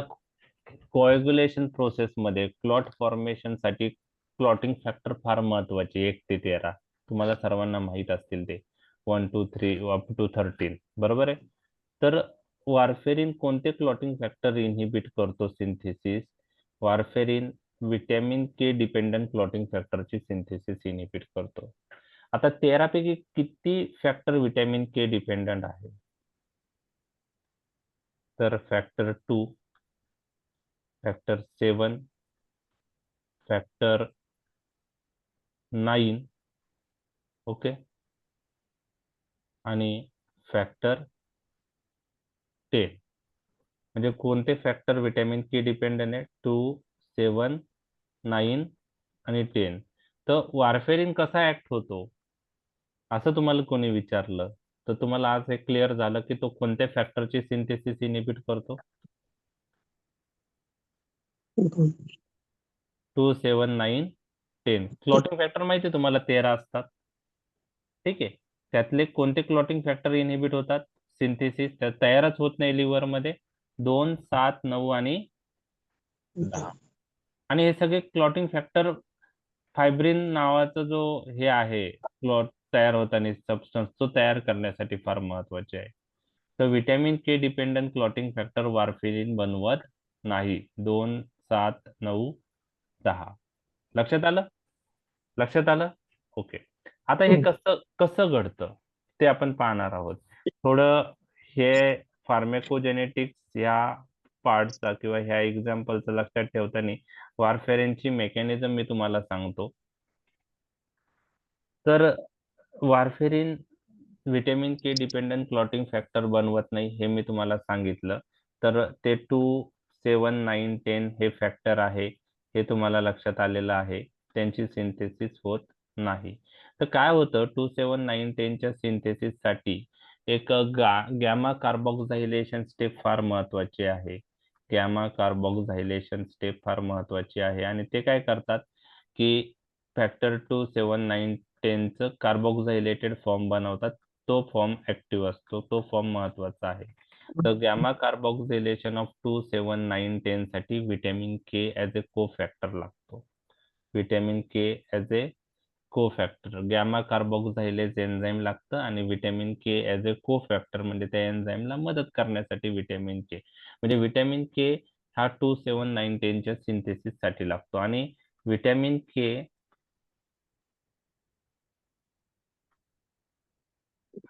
Speaker 1: कोएग्युलेशन प्रोसेस मध्ये क्लॉट फॉर्मेशन साठी क्लॉटिंग फॅक्टर फार महत्वाचे, 1 ते 13 तुम्हाला सर्वांना माहित असतील ते, 1 2 3 अप टू 13. बरोबर आहे. तर वारफेरिन कोणते क्लॉटिंग फॅक्टर इनहिबिट करतो synthesis? Warfarin vitamin K dependent clotting फॅक्टरची सिंथेसिस इनहिबिट करतो. आता 13 पैकी किती फॅक्टर व्हिटॅमिन के डिपेंडंट आहे? तर फॅक्टर 2, फॅक्टर 7, फॅक्टर 9, ओके, आणि फॅक्टर 10. म्हणजे कोणते फॅक्टर विटॅमिन के डिपेंडंट आहे? 2, 7, 9 आणि 10. तर वारफेरिन कसा ऍक्ट होतो असं तुम्हाला कोणी विचारलं तर तुम्हाला आज हे क्लिअर झालं की तो कोणत्या फॅक्टरची सिंथेसिस इनिबिट करतो? 2, 7, 9, 10. क्लॉटिंग फॅक्टर माहिती आहे तुम्हाला 13 असतात. ठीक आहे. त्यातले कोणते क्लॉटिंग फॅक्टर इनिबिट होतात? सिंथेसिस तयारच होत नाही लिव्हर मध्ये. 2, 7, 9 आणि 10. आणि हे सगळे क्लॉटिंग फॅक्टर फायब्रिन नावाचा जो हे आहे क्लॉट तयार होताना सबस्टन्स तो तयार करण्यासाठी फार महत्वाचे आहे. तर विटॅमिन के डिपेंडंट क्लॉटिंग फॅक्टर वारफेरिन बनवत नाही. 2, 7, 9, 10. लक्षात आलं? लक्षात आलं? ओके. आता हे कसं कसं घडतं ते आपण पाहणार आहोत. थोडं हे फार्मेकोजेनेटिक्स या पार्टचा किंवा ह्या एक्झाम्पलचं लक्षात ठेवताना वारफेरिनची मेकॅनिझम मी तुम्हाला सांगतो. तर वारफेरिन विटॅमिन के डिपेंडंट क्लॉटिंग फॅक्टर बनवत नाही हे मी तुम्हाला सांगितलं. तर ते 2, 7, 9, 10 हे फॅक्टर आहे हे तुम्हाला लक्षात आलेलं आहे. त्यांची सिंथेसिस होत नाही. तर काय होतं 2, 7, 9, 10 च्या सिंथेसिस साठी एक गॅमा कार्बोक्झायलेशन स्टेप फार महत्वाची आहे. गॅमा कार्बोक्झायलेशन स्टेप फार महत्वाची आहे आणि ते काय करतात की फॅक्टर 2, 7, 9, 10 चं कार्बोक्झायलेटेड फॉर्म बनवतात. तो फॉर्म ऍक्टिव्ह असतो. तो फॉर्म महत्वाचा आहे. तर गॅमा कार्बोक्झिलेशन ऑफ 2, 7, 9, 10 साठी विटॅमिन के ऍज ए को फॅक्टर लागतो. विटॅमिन के ऍज ए को फॅक्टर गॅमा कार्बोक्झायलेज एन्झाईम लागतं आणि विटॅमिन के ऍज ए को फॅक्टर म्हणजे त्या एन्झाईमला मदत करण्यासाठी विटॅमिन के म्हणजे विटॅमिन के हा 2, 7, 9, 10 च्या सिंथेसिस साठी लागतो आणि विटॅमिन के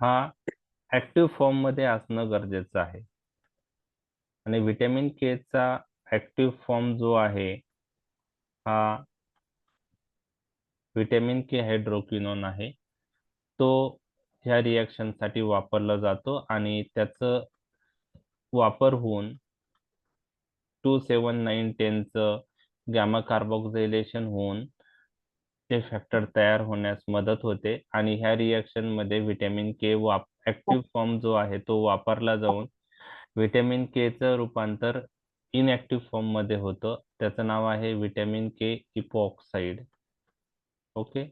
Speaker 1: हा ऍक्टिव्ह फॉर्म मध्ये असणं गरजेचं आहे आणि विटॅमिन के चा ऍक्टिव्ह फॉर्म जो आहे हा विटॅमिन के हायड्रोक्विनोन आहे. तो ह्या रिएक्शन साठी वापरला जातो आणि त्याचं वापर होऊन 2, 7, 9, 10 चं गॅमा कार्बोक्झिलेशन होऊन ते फॅक्टर तयार होण्यास मदत होते आणि ह्या रिएक्शन मध्ये विटॅमिन के ऍक्टिव्ह फॉर्म जो आहे तो वापरला जाऊन विटॅमिन के चं रूपांतर इनऍक्टिव्ह फॉर्म मध्ये होतं. त्याचं नाव आहे विटॅमिन के इपॉक्साइड. ओके.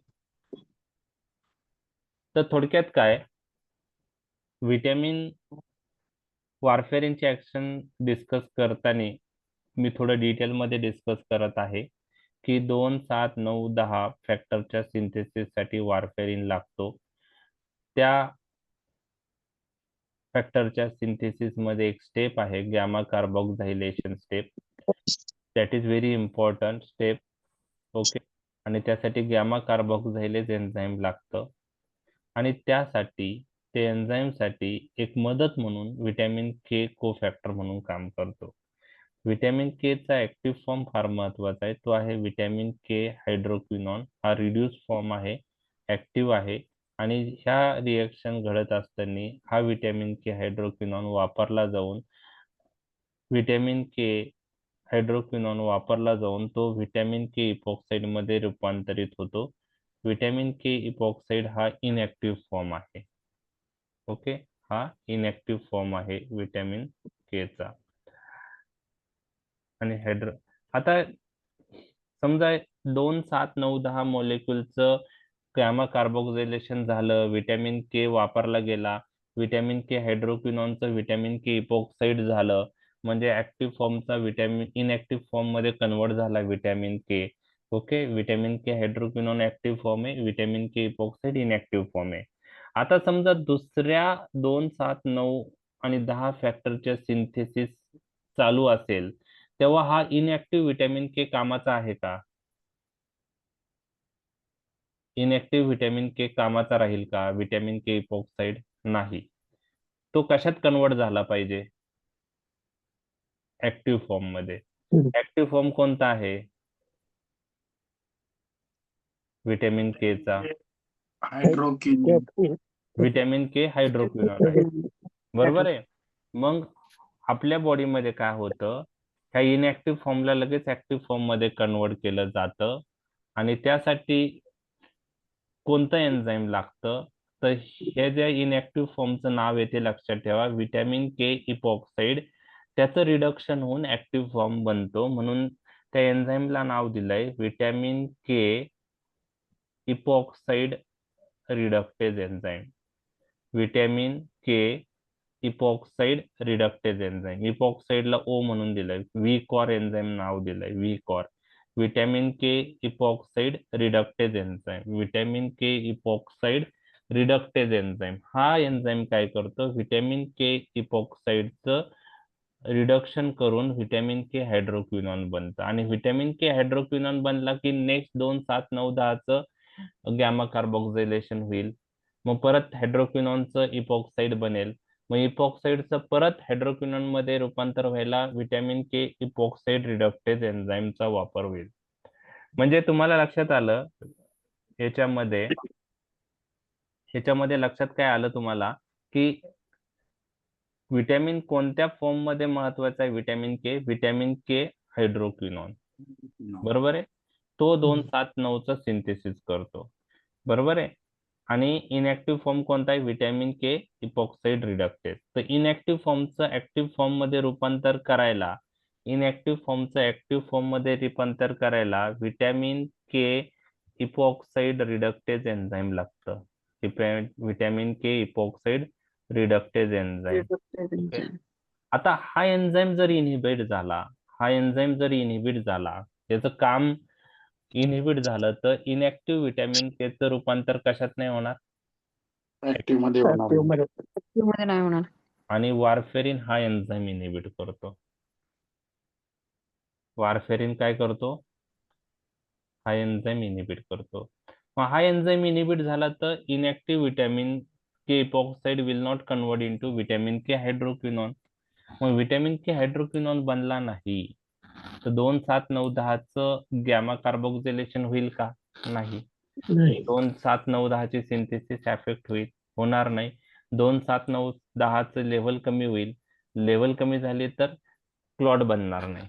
Speaker 1: तर थोडक्यात काय विटॅमिन वारफेरिनची ऍक्शन डिस्कस करताना मी थोडं डिटेलमध्ये डिस्कस करत आहे की 2, 7, 9, 10 फॅक्टरच्या सिंथेसिस साठी वारफेरिन लागतो. त्या फॅक्टरच्या सिंथेसिस मध्ये एक स्टेप आहे gamma carboxylation step. That is very important step. Okay. आणि त्यासाठी गॅमा कार्बोक्झायलेज एन्झाईम लागतं आणि त्यासाठी ते एन्झाईम साठी एक मदत म्हणून विटॅमिन के कोफॅक्टर म्हणून काम करतो. विटॅमिन के चा ऍक्टिव्ह फॉर्म फार महत्वाचा आहे. तो आहे विटॅमिन के हायड्रोक्विनॉन. हा रिड्यूस फॉर्म आहे, ऍक्टिव्ह आहे आणि ह्या रिएक्शन घडत असताना हा विटॅमिन के हायड्रोक्विनॉन वापरला जाऊन विटॅमिन के हायड्रोक्विनॉन वापरला जाऊन तो विटॅमिन के इपॉक्साइड मध्ये रूपांतरित होतो. विटॅमिन के इपॉक्साइड हा इनऍक्टिव्ह फॉर्म आहे. ओके. हा इनऍक्टिव्ह फॉर्म आहे विटॅमिन के चा. आणि आता समजा 2, 7, 9, 10 मॉलिक्युलचं गॅमा कार्बोक्झिलेशन झालं, विटॅमिन के वापरला गेला, विटॅमिन के हायड्रोक्विनॉनचं विटॅमिन के इपॉक्साइड झालं म्हणजे ऍक्टिव्ह फॉर्मचा इनऍक्टिव्ह फॉर्म मध्ये कन्वर्ट झाला vitamin K. Okay. Vitamin K hydroquinone active form आहे, vitamin K epoxide inactive form आहे. आता समजा दुसऱ्या 2, 7, 9 आणि 10 फॅक्टरच्या सिंथेसिस चालू असेल तेव्हा हा इनऍक्टिव्ह विटॅमिन के कामाचा आहे का? इनऍक्टिव्ह विटॅमिन के कामाचा राहील का? विटॅमिन के इपॉक्साइड नाही. तो कशात कन्वर्ट झाला पाहिजे? ऍक्टिव्ह फॉर्म मध्ये.
Speaker 2: हम्म.
Speaker 1: ऍक्टिव्ह फॉर्म कोणता आहे व्हिटॅमिन के चा?
Speaker 4: हायड्रोक्विनोन.
Speaker 1: व्हिटॅमिन के हायड्रोक्विनॉन आहे, बरोबर आहे. मग आपल्या बॉडीमध्ये काय होतं, ह्या इनऍक्टिव्ह फॉर्मला लगेच ऍक्टिव्ह फॉर्म मध्ये कन्वर्ट केलं जातं आणि त्यासाठी कोणतं एन्झाईम लागतं, तर हे जे इनऍक्टिव्ह फॉर्मचं नाव येते लक्षात ठेवा, व्हिटॅमिन के इपॉक्साइड. त्याचं रिडक्शन होऊन ऍक्टिव्ह फॉर्म बनतो, म्हणून त्या एन्झाईमला नाव दिलंय vitamin K epoxide reductase enzyme. Vitamin K epoxide reductase enzyme. इपॉक्साइडला ओ म्हणून दिलंय, व्हीकॉर एन्झाईम नाव दिलंय, VKOR. Vitamin K epoxide reductase enzyme, vitamin K epoxide reductase enzyme. हा एन्झाईम काय करतो, व्हिटॅमिन के इपॉक्साइडचं रिडक्शन करून व्हिटॅमिन के हायड्रोक्विनॉन बनतं. आणि व्हिटॅमिन के हायड्रोक्विनॉन बनला की नेक्स्ट 2 7 9 10चं गॅमा कार्बोक्सिलेशन होईल. मग परत हायड्रोक्विनॉनचं इपॉक्साइड बनेल. मग इपॉक्साइडचं परत हायड्रोक्विनॉन मध्ये रूपांतर व्हायला व्हिटॅमिन के इपॉक्साइड रिडक्टेज एन्झाईमचा वापर होईल. म्हणजे तुम्हाला लक्षात आलं ह्याच्यामध्ये लक्षात काय आलं तुम्हाला, की व्हिटॅमिन कोणत्या फॉर्म मध्ये महत्वाचा आहे? व्हिटॅमिन के हायड्रोक्विनॉन, बरोबर आहे. तो 2 7 9चं सिंथेसिस करतो, बरोबर आहे. आणि इनऍक्टिव्ह फॉर्म कोणता आहे? Vitamin K epoxide reductase. तर इनऍक्टिव्ह फॉर्मचं ऍक्टिव्ह फॉर्म मध्ये रूपांतर करायला, ऍक्टिव्ह फॉर्म मध्ये रूपांतर करायला vitamin K epoxide reductase enzyme लागतं. Vitamin K epoxide reductase enzyme. आता हा एन्झाईम जर इनहिबिट झाला, त्याचं काम इनहिबिट झालं, तर इनऍक्टिव्ह व्हिटॅमिन के चं रूपांतर कशात नाही होणार?
Speaker 4: ऍक्टिव्ह मध्ये होणार.
Speaker 3: मध्ये नाही होणार.
Speaker 1: आणि वारफेरिन हा एन्झाईम इनहिबिट करतो. वारफेरिन काय करतो? हा एन्झाईम इनहिबिट करतो. मग हा एन्झाईम इनहिबिट झाला तर inactive vitamin K epoxide will not convert into vitamin K hydroquinone. मग व्हिटॅमिन के हायड्रोक्विनॉन बनला नाही तर 2 7 9 10चं गॅमा कार्बोक्सिलेशन होईल का? नाही. 2 7 9 10ची सिंथेसिस एफेक्ट होणार नाही. 2 7 9 10चं लेव्हल कमी होईल. लेव्हल कमी झाली तर क्लॉट बनणार नाही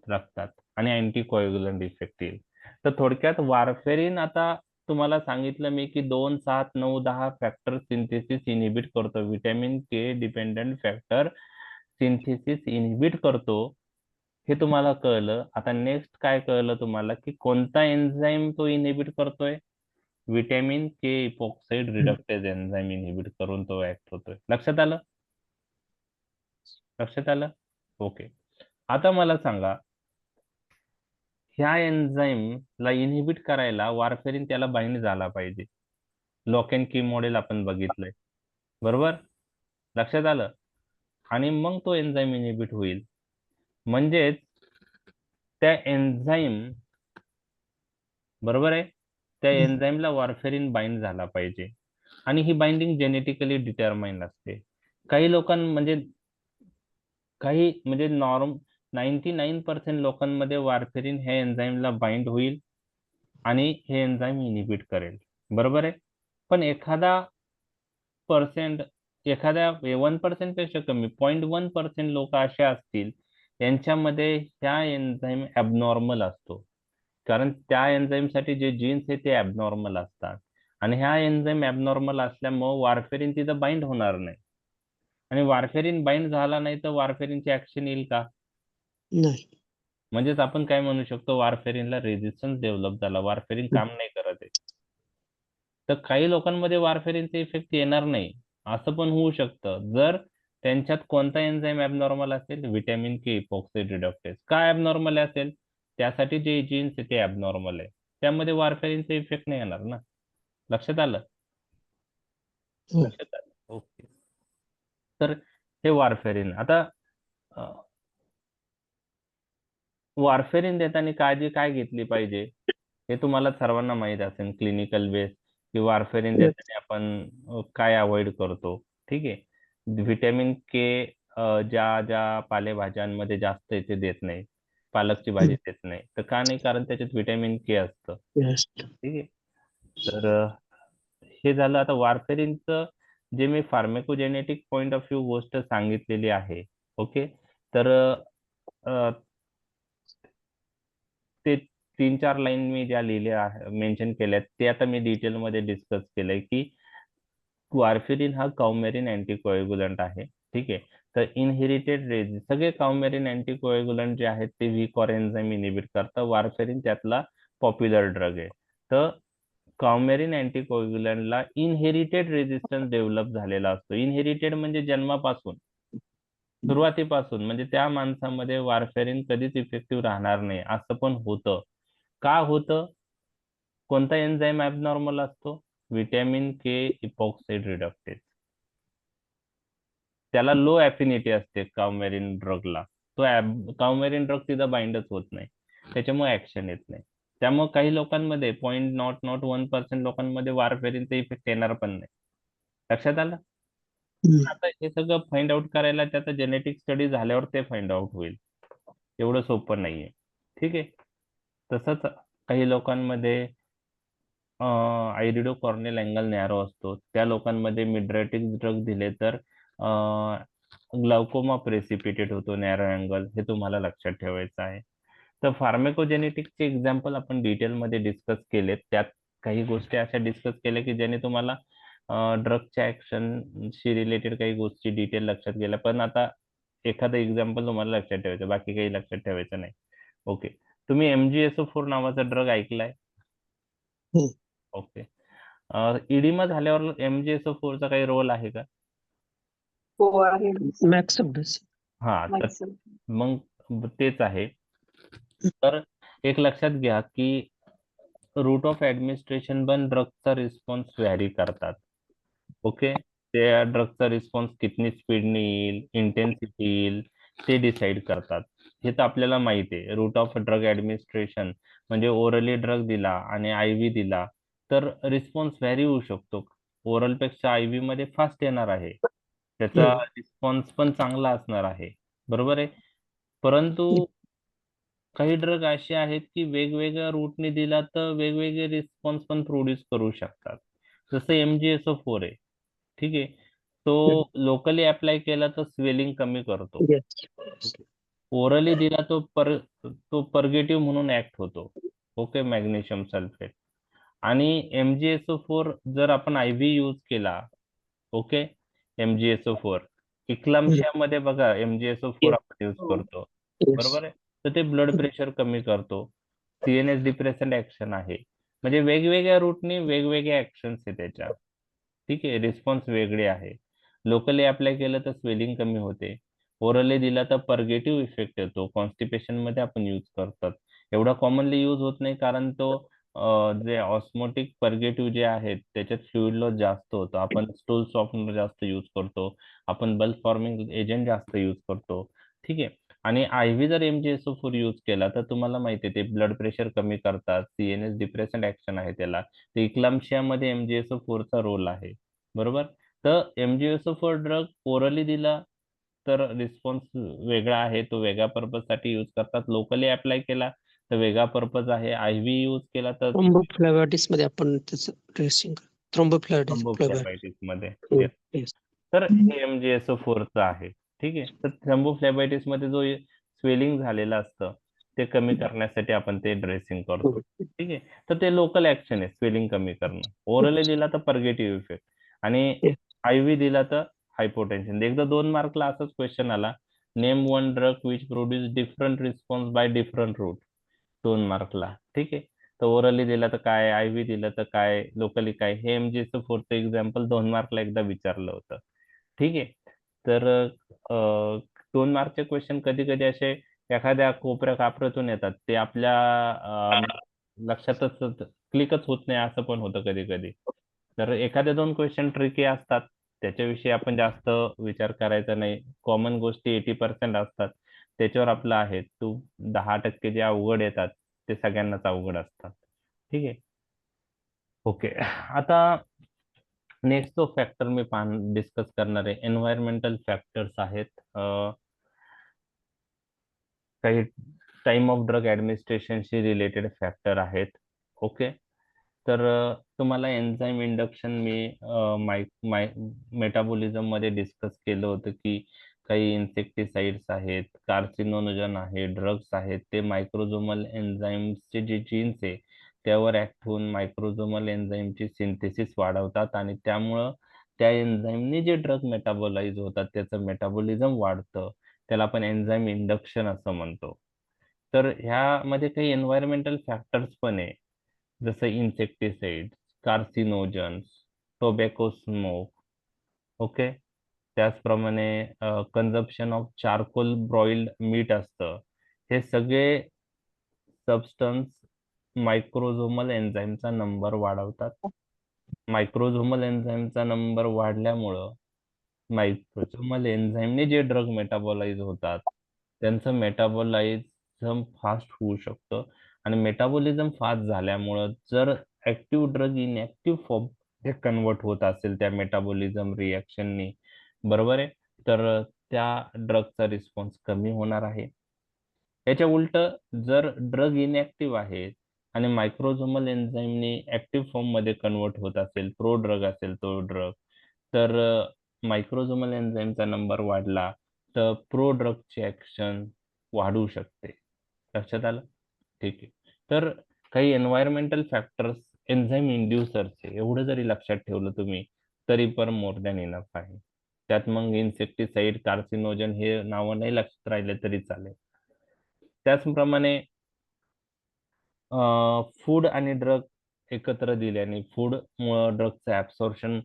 Speaker 1: रक्तात आणि अँटीकोएग्युलंट इफेक्ट येईल. तर थोडक्यात वारफेरिन, आता तुम्हाला सांगितलं मी की 2 7 9 10 फॅक्टर सिंथेसिस इनहिबिट करतो. Vitamin K dependent factor synthesis inhibit करतो, हे तुम्हाला कळलं. आता नेक्स्ट काय कळलं तुम्हाला, की कोणता एन्झाईम तो इनहिबिट करतोय? Vitamin K epoxide reductase enzyme inhibit करून तो ऍक्ट होतोय. लक्षात आलं? ओके. आता मला सांगा, ह्या एन्झाईमला इनहिबिट करायला वारफेरिन त्याला बाइंड झाला पाहिजे. लॉक अँड की मॉडेल आपण बघितलंय, बरोबर? लक्षात आलं? आणि मग तो एन्झाईम इनहिबिट होईल. म्हणजेच त्या एन्झाईम, बरोबर आहे, त्या एन्झाईमला वारफेरिन बाइंड झाला पाहिजे. आणि ही बाइंडिंग जेनेटिकली डिटरमाइन असते. काही नॉर्म 99% लोकांमध्ये वारफेरिन हे एन्झाईमला बाइंड होईल आणि हे एन्झाईम इनहिबिट करेल, बरोबर आहे. पण एखाद्या 1% पेक्षा कमी 0.1% लोक असे असतील यांच्यामध्ये ह्या एन्झाईम ऍबनॉर्मल असतो, कारण त्या एन्झाईम साठी जे जीन्स आहे ते ऍबनॉर्मल असतात. आणि ह्या एन्झाईम ऍबनॉर्मल असल्यामुळे वारफेरिन तिथं बाइंड होणार नाही. आणि वारफेरिन बाइंड झाला नाही तर वारफेरिनची ऍक्शन येईल का?
Speaker 2: नाही.
Speaker 1: म्हणजेच आपण काय म्हणू शकतो, वारफेरिनला रेझिस्टन्स डेव्हलप झाला, वारफेरिन काम नाही करत आहे. तर काही लोकांमध्ये वारफेरिनचे इफेक्ट येणार नाही, असं पण होऊ शकतं जर त्यांच्यात कोणता एन्झाईम ऍबनॉर्मल असेल? Vitamin K epoxide reductase. काय ऍबनॉर्मल असेल? त्यासाठी जे जीन्स आहे ते ऍबनॉर्मल आहे, त्यामध्ये वारफेरिनचे इफेक्ट नाही येणार ना. लक्षात आलं? ओके. तर हे वारफेरिन. आता वारफेरिन देताना काळजी काय घेतली पाहिजे हे तुम्हाला सर्वांना माहित असेल. क्लिनिकल बेस की वारफेरिन देताना आपण काय अवॉइड करतो, ठीक आहे. व्हिटॅमिन के ज्या ज्या पालेभाज्यांमध्ये जास्त आहे ते देत नाही. पालकची भाजी देत नाही. तर का नाही? कारण त्याच्यात व्हिटॅमिन के असतं.
Speaker 2: Yes.
Speaker 1: ठीक आहे. तर हे झालं. आता वारफेरिनचं जे मी फार्मेकोजेनेटिक पॉइंट ऑफ व्ह्यू गोष्ट सांगितलेली आहे. ओके. तर अ, ते 3-4 लाईन मी ज्या लिहिल्या मेन्शन केल्यात ते आता मी डिटेलमध्ये डिस्कस केलंय की वारफेरिन हा काउमेरिन अँटीकोएग्युलंट आहे. ठीक आहे. तर इनहेरिटेड रेज सगळे काउमेरिन अँटीकोएग्युलंट जे आहेत ते वीक ऑर एन्झाइम इनिबिट करतात. वारफेरिन त्यातला पॉप्युलर ड्रग आहे. तर काउमेरिन अँटीकोएग्युलंटला इनहेरिटेड रेझिस्टन्स डेव्हलप झालेला असतो. इनहेरिटेड म्हणजे जन्मापासून, सुरुवातीपासून, म्हणजे त्या माणसामध्ये वारफेरिन कधीच इफेक्टिव्ह राहणार नाही असं पण होतं. का होतं? कोणता एन्झाइम ऍबनॉर्मल असतो? Vitamin K epoxide reductase. त्याला लो अफिनिटी असते काउमेरिन ड्रगला. काउमेरिन ड्रग तिथं बाइंडच होत नाही, त्याच्यामुळे ऍक्शन येत नाही. त्यामुळे काही लोकांमध्ये 0.01% लोकांमध्ये वारफेरिनचा इफेक्ट येणार पण नाही. लक्षात आलं? आता हे सगळं फाइंड आउट करायला त्याचा जेनेटिक स्टडी झाल्यावर ते फाइंड आउट होईल. एवढं सोपं नाहीये. ठीक आहे. तसंच काही लोकांमध्ये आयरिडो कॉर्नियल अँगल नॅरो असतो. त्या लोकांमध्ये मिड्रेटिक ड्रग दिले तर ग्लाउकोमा प्रेसिपिटेट होतो नॅरो अँगल. हे तुम्हाला लक्षात ठेवायचं आहे. तर फार्मेकोजेनेटिक्सचे एक्झाम्पल आपण डिटेलमध्ये डिस्कस केलेत. त्यात काही गोष्टी अशा डिस्कस केल्या की ज्याने तुम्हाला ड्रगच्या ऍक्शनशी रिलेटेड काही गोष्टी डिटेल लक्षात गेल्या. पण आता एखादं एक्झाम्पल तुम्हाला लक्षात ठेवायचं, बाकी काही लक्षात ठेवायचं नाही. ओके. तुम्ही MgSO4 नावाचा ड्रग ऐकलाय?
Speaker 2: हो.
Speaker 1: ओके. इडिमा झाल्यावर MgSO4 चा काही रोल आहे का?
Speaker 3: हो आहे.
Speaker 2: Max Subdus.
Speaker 1: हा, तर
Speaker 3: Maxim.
Speaker 1: मग तेच आहे. तर एक लक्षात घ्या की रूट ऑफ ऍडमिनिस्ट्रेशन पण ड्रगचा रिस्पॉन्स व्हॅरी करतात. ओके. त्या ड्रगचा रिस्पॉन्स कितनी स्पीडने येईल, इंटेन्सिटी येईल, ते डिसाईड करतात. हे तर आपल्याला माहिती आहे. रूट ऑफ ड्रग ऍडमिनिस्ट्रेशन म्हणजे ओरली ड्रग दिला आणि IV दिला तर रिस्पॉन्स व्हॅरी होऊ शकतो. ओरल पेक्षा IV मध्ये फास्ट येणार आहे, त्याचा रिस्पॉन्स पण चांगला असणार आहे. बरोबर आहे. परंतु काही ड्रग असे आहेत की वेगवेगळ्या रूटने दिला तर वेगवेगळे रिस्पॉन्स पण प्रोड्यूस करू शकतात. जसं MgSO4 आहे. ठीक आहे. तो लोकली अप्लाय केला तर स्वेलिंग कमी करतो.
Speaker 2: Yes.
Speaker 1: ओरली दिला तो परगेटिव्ह म्हणून ऍक्ट होतो. ओके. Magnesium sulphate. आणि MgSO4 जर आपण IV यूज केला, ओके, MgSO4 इक्लाम्शिया मध्ये बघा MgSO4 आपण यूज करतो.
Speaker 2: Yes.
Speaker 1: बरोबर आहे. तर ते ब्लड प्रेशर कमी करतो. CNS डिप्रेसंट ऍक्शन आहे. म्हणजे वेगवेगळ्या रूटने वेगवेगळ्या ऍक्शन्स आहे त्याच्या. ठीक आहे. रिस्पॉन्स वेगळे आहे. लोकली अप्लाय केलं तर स्वेलिंग कमी होते. ओरली दिला तर परगेटिव्ह इफेक्ट येतो. कॉन्स्टिपेशन मध्ये आपण यूज करतात. एवढा कॉमनली यूज होत नाही कारण तो जे ऑस्मोटिक परगेटिव्ह जे आहेत त्याच्यात फ्लुइड लॉस जास्त होतो. आपण स्टूल सॉफ्टनर जास्त यूज करतो. आपण बल्क फॉर्मिंग एजंट जास्त यूज करतो. ठीक आहे. आणि IV जर MgSO4 यूज केला तर तुम्हाला माहिती आहे ते ब्लड प्रेशर कमी करतात. CNS डिप्रेसंट ऍक्शन आहे त्याला. तर इक्लाम्शिया मध्ये MgSO4 चा रोल आहे. बरोबर. तर MgSO4 ड्रग ओरली दिला तर रिस्पॉन्स वेगळा आहे. तो वेगळ्या पर्पज साठी यूज करतात. लोकली अप्लाय केला तर वेगळा पर्पज आहे. IV यूज केला तर
Speaker 2: Thrombophlebotitis मध्ये आपण त्याचं ड्रेसिंग थ्रोम्बोफ्लेबायटिस
Speaker 1: थ्रोम्बोफ्लेबायटिस मध्ये.
Speaker 2: हो.
Speaker 1: Yes.
Speaker 2: Yes.
Speaker 1: तर हे MgSO4 चं आहे. ठीक आहे. तर थ्रोम्बोफ्लेबायटिस मध्ये जो स्वेलिंग झालेलं असतं ते कमी करण्यासाठी आपण ते ड्रेसिंग करतो. ठीक आहे. तर ते लोकल ऍक्शन आहे स्वेलिंग कमी करणं. ओरली दिला तर परगेटिव्ह इफेक्ट आणि
Speaker 2: Yes.
Speaker 1: IV दिला तर हायपोटेन्शन. एकदा 2 मार्कला असाच क्वेश्चन आला. Name one drug which produce different response by different route. 2 मार्कला. ठीक आहे. तर ओरली दिला तर काय, IV दिलं तर काय, लोकली काय, हे MgSO4 चं एक्झाम्पल 2 मार्कला एकदा विचारलं होतं. ठीक आहे. तर 2 मार्कचे क्वेश्चन कधी कधी असे एखाद्या कोपऱ्या कापऱ्यातून येतात. ते आपल्या लक्षातच क्लिकच होत नाही असं पण होतं कधी कधी. तर एखादे 2 क्वेश्चन ट्रिकी असतात. त्याच्याविषयी आपण जास्त विचार करायचा नाही. कॉमन गोष्टी 80% असतात. त्याच्यावर आपलं आहे. 10% जे अवघड येतात ते सगळ्यांनाच अवघड असतात. ठीक आहे. ओके. आता नेक्स्ट जो फॅक्टर मी डिस्कस करणार आहे, एन्व्हायरमेंटल फॅक्टर्स आहेत. काही टाइम ऑफ ड्रग ऍडमिनिस्ट्रेशनशी रिलेटेड फॅक्टर आहेत. ओके. तर तुम्हाला एन्झाईम इंडक्शन मी मेटाबॉलिझम मध्ये डिस्कस केलं होतं की काही इन्सेक्टिसाइड्स आहेत, कार्सिनोजन आहे, ड्रग्स आहेत, ते मायक्रोझोमल एन्झाईम्सचे जे जीन्स आहे त्यावर ऍक्ट होऊन मायक्रोझोमल एन्झाईमची सिंथेसिस वाढवतात आणि त्यामुळं त्या एन्झाईमने जे ड्रग मेटाबोलाइज होतात त्याचं मेटाबॉलिझम वाढतं. त्याला आपण एन्झाईम इंडक्शन असं म्हणतो. तर ह्यामध्ये काही एन्व्हायरमेंटल फॅक्टर्स पण आहे, जसं इन्सेक्टिसाइड्स, कार्सिनोजन्स, टोबॅको स्मोक. ओके. त्याचप्रमाणे कन्झम्पशन ऑफ चारकोल ब्रॉइल्ड मीट असतं. हे सगळे सबस्टन्स मायक्रोझोमल एन्झाईमचा नंबर वाढवतात. मायक्रोझोमल एन्झाईमचा नंबर वाढल्यामुळं मायक्रोझोमल एन्झाईमने जे ड्रग मेटाबोलाइज होतात त्यांचं मेटाबोलाइझम फास्ट होऊ शकतं आणि मेटाबॉलिझम फास्ट झाल्यामुळं जर ऍक्टिव्ह ड्रग इनऍक्टिव्ह फॉर्म हे कन्वर्ट होत असेल त्या मेटाबॉलिझम रिएक्शननी, बरोबर आहे, तर त्या ड्रगचा रिस्पॉन्स कमी होणार आहे. याच्या उलट जर ड्रग इनऍक्टिव्ह आहे आणि मायक्रोझोमल एन्झाईमने ऍक्टिव्ह फॉर्म मध्ये कन्वर्ट होत असेल, प्रो ड्रग असेल तो ड्रग, तर मायक्रोझोमल एन्झाईमचा नंबर वाढला तर प्रो ड्रगची ऍक्शन वाढू शकते. लक्षात आलं? ठीक आहे. तर काही एन्व्हायरमेंटल फॅक्टर्स एन्झाईम इंड्युसर्स आहे, एवढं जरी लक्षात ठेवलं तुम्ही तरी पण मोर दॅन इनफ आहे. त्यात मग इन्सेक्टिसाइड, कार्सिनोजन हे नावं नाही लक्षात राहिले तरी चालेल. त्याचप्रमाणे फूड आणि ड्रग एकत्र दिल्याने फूड मुळे ड्रगचं ऍब्सॉर्प्शन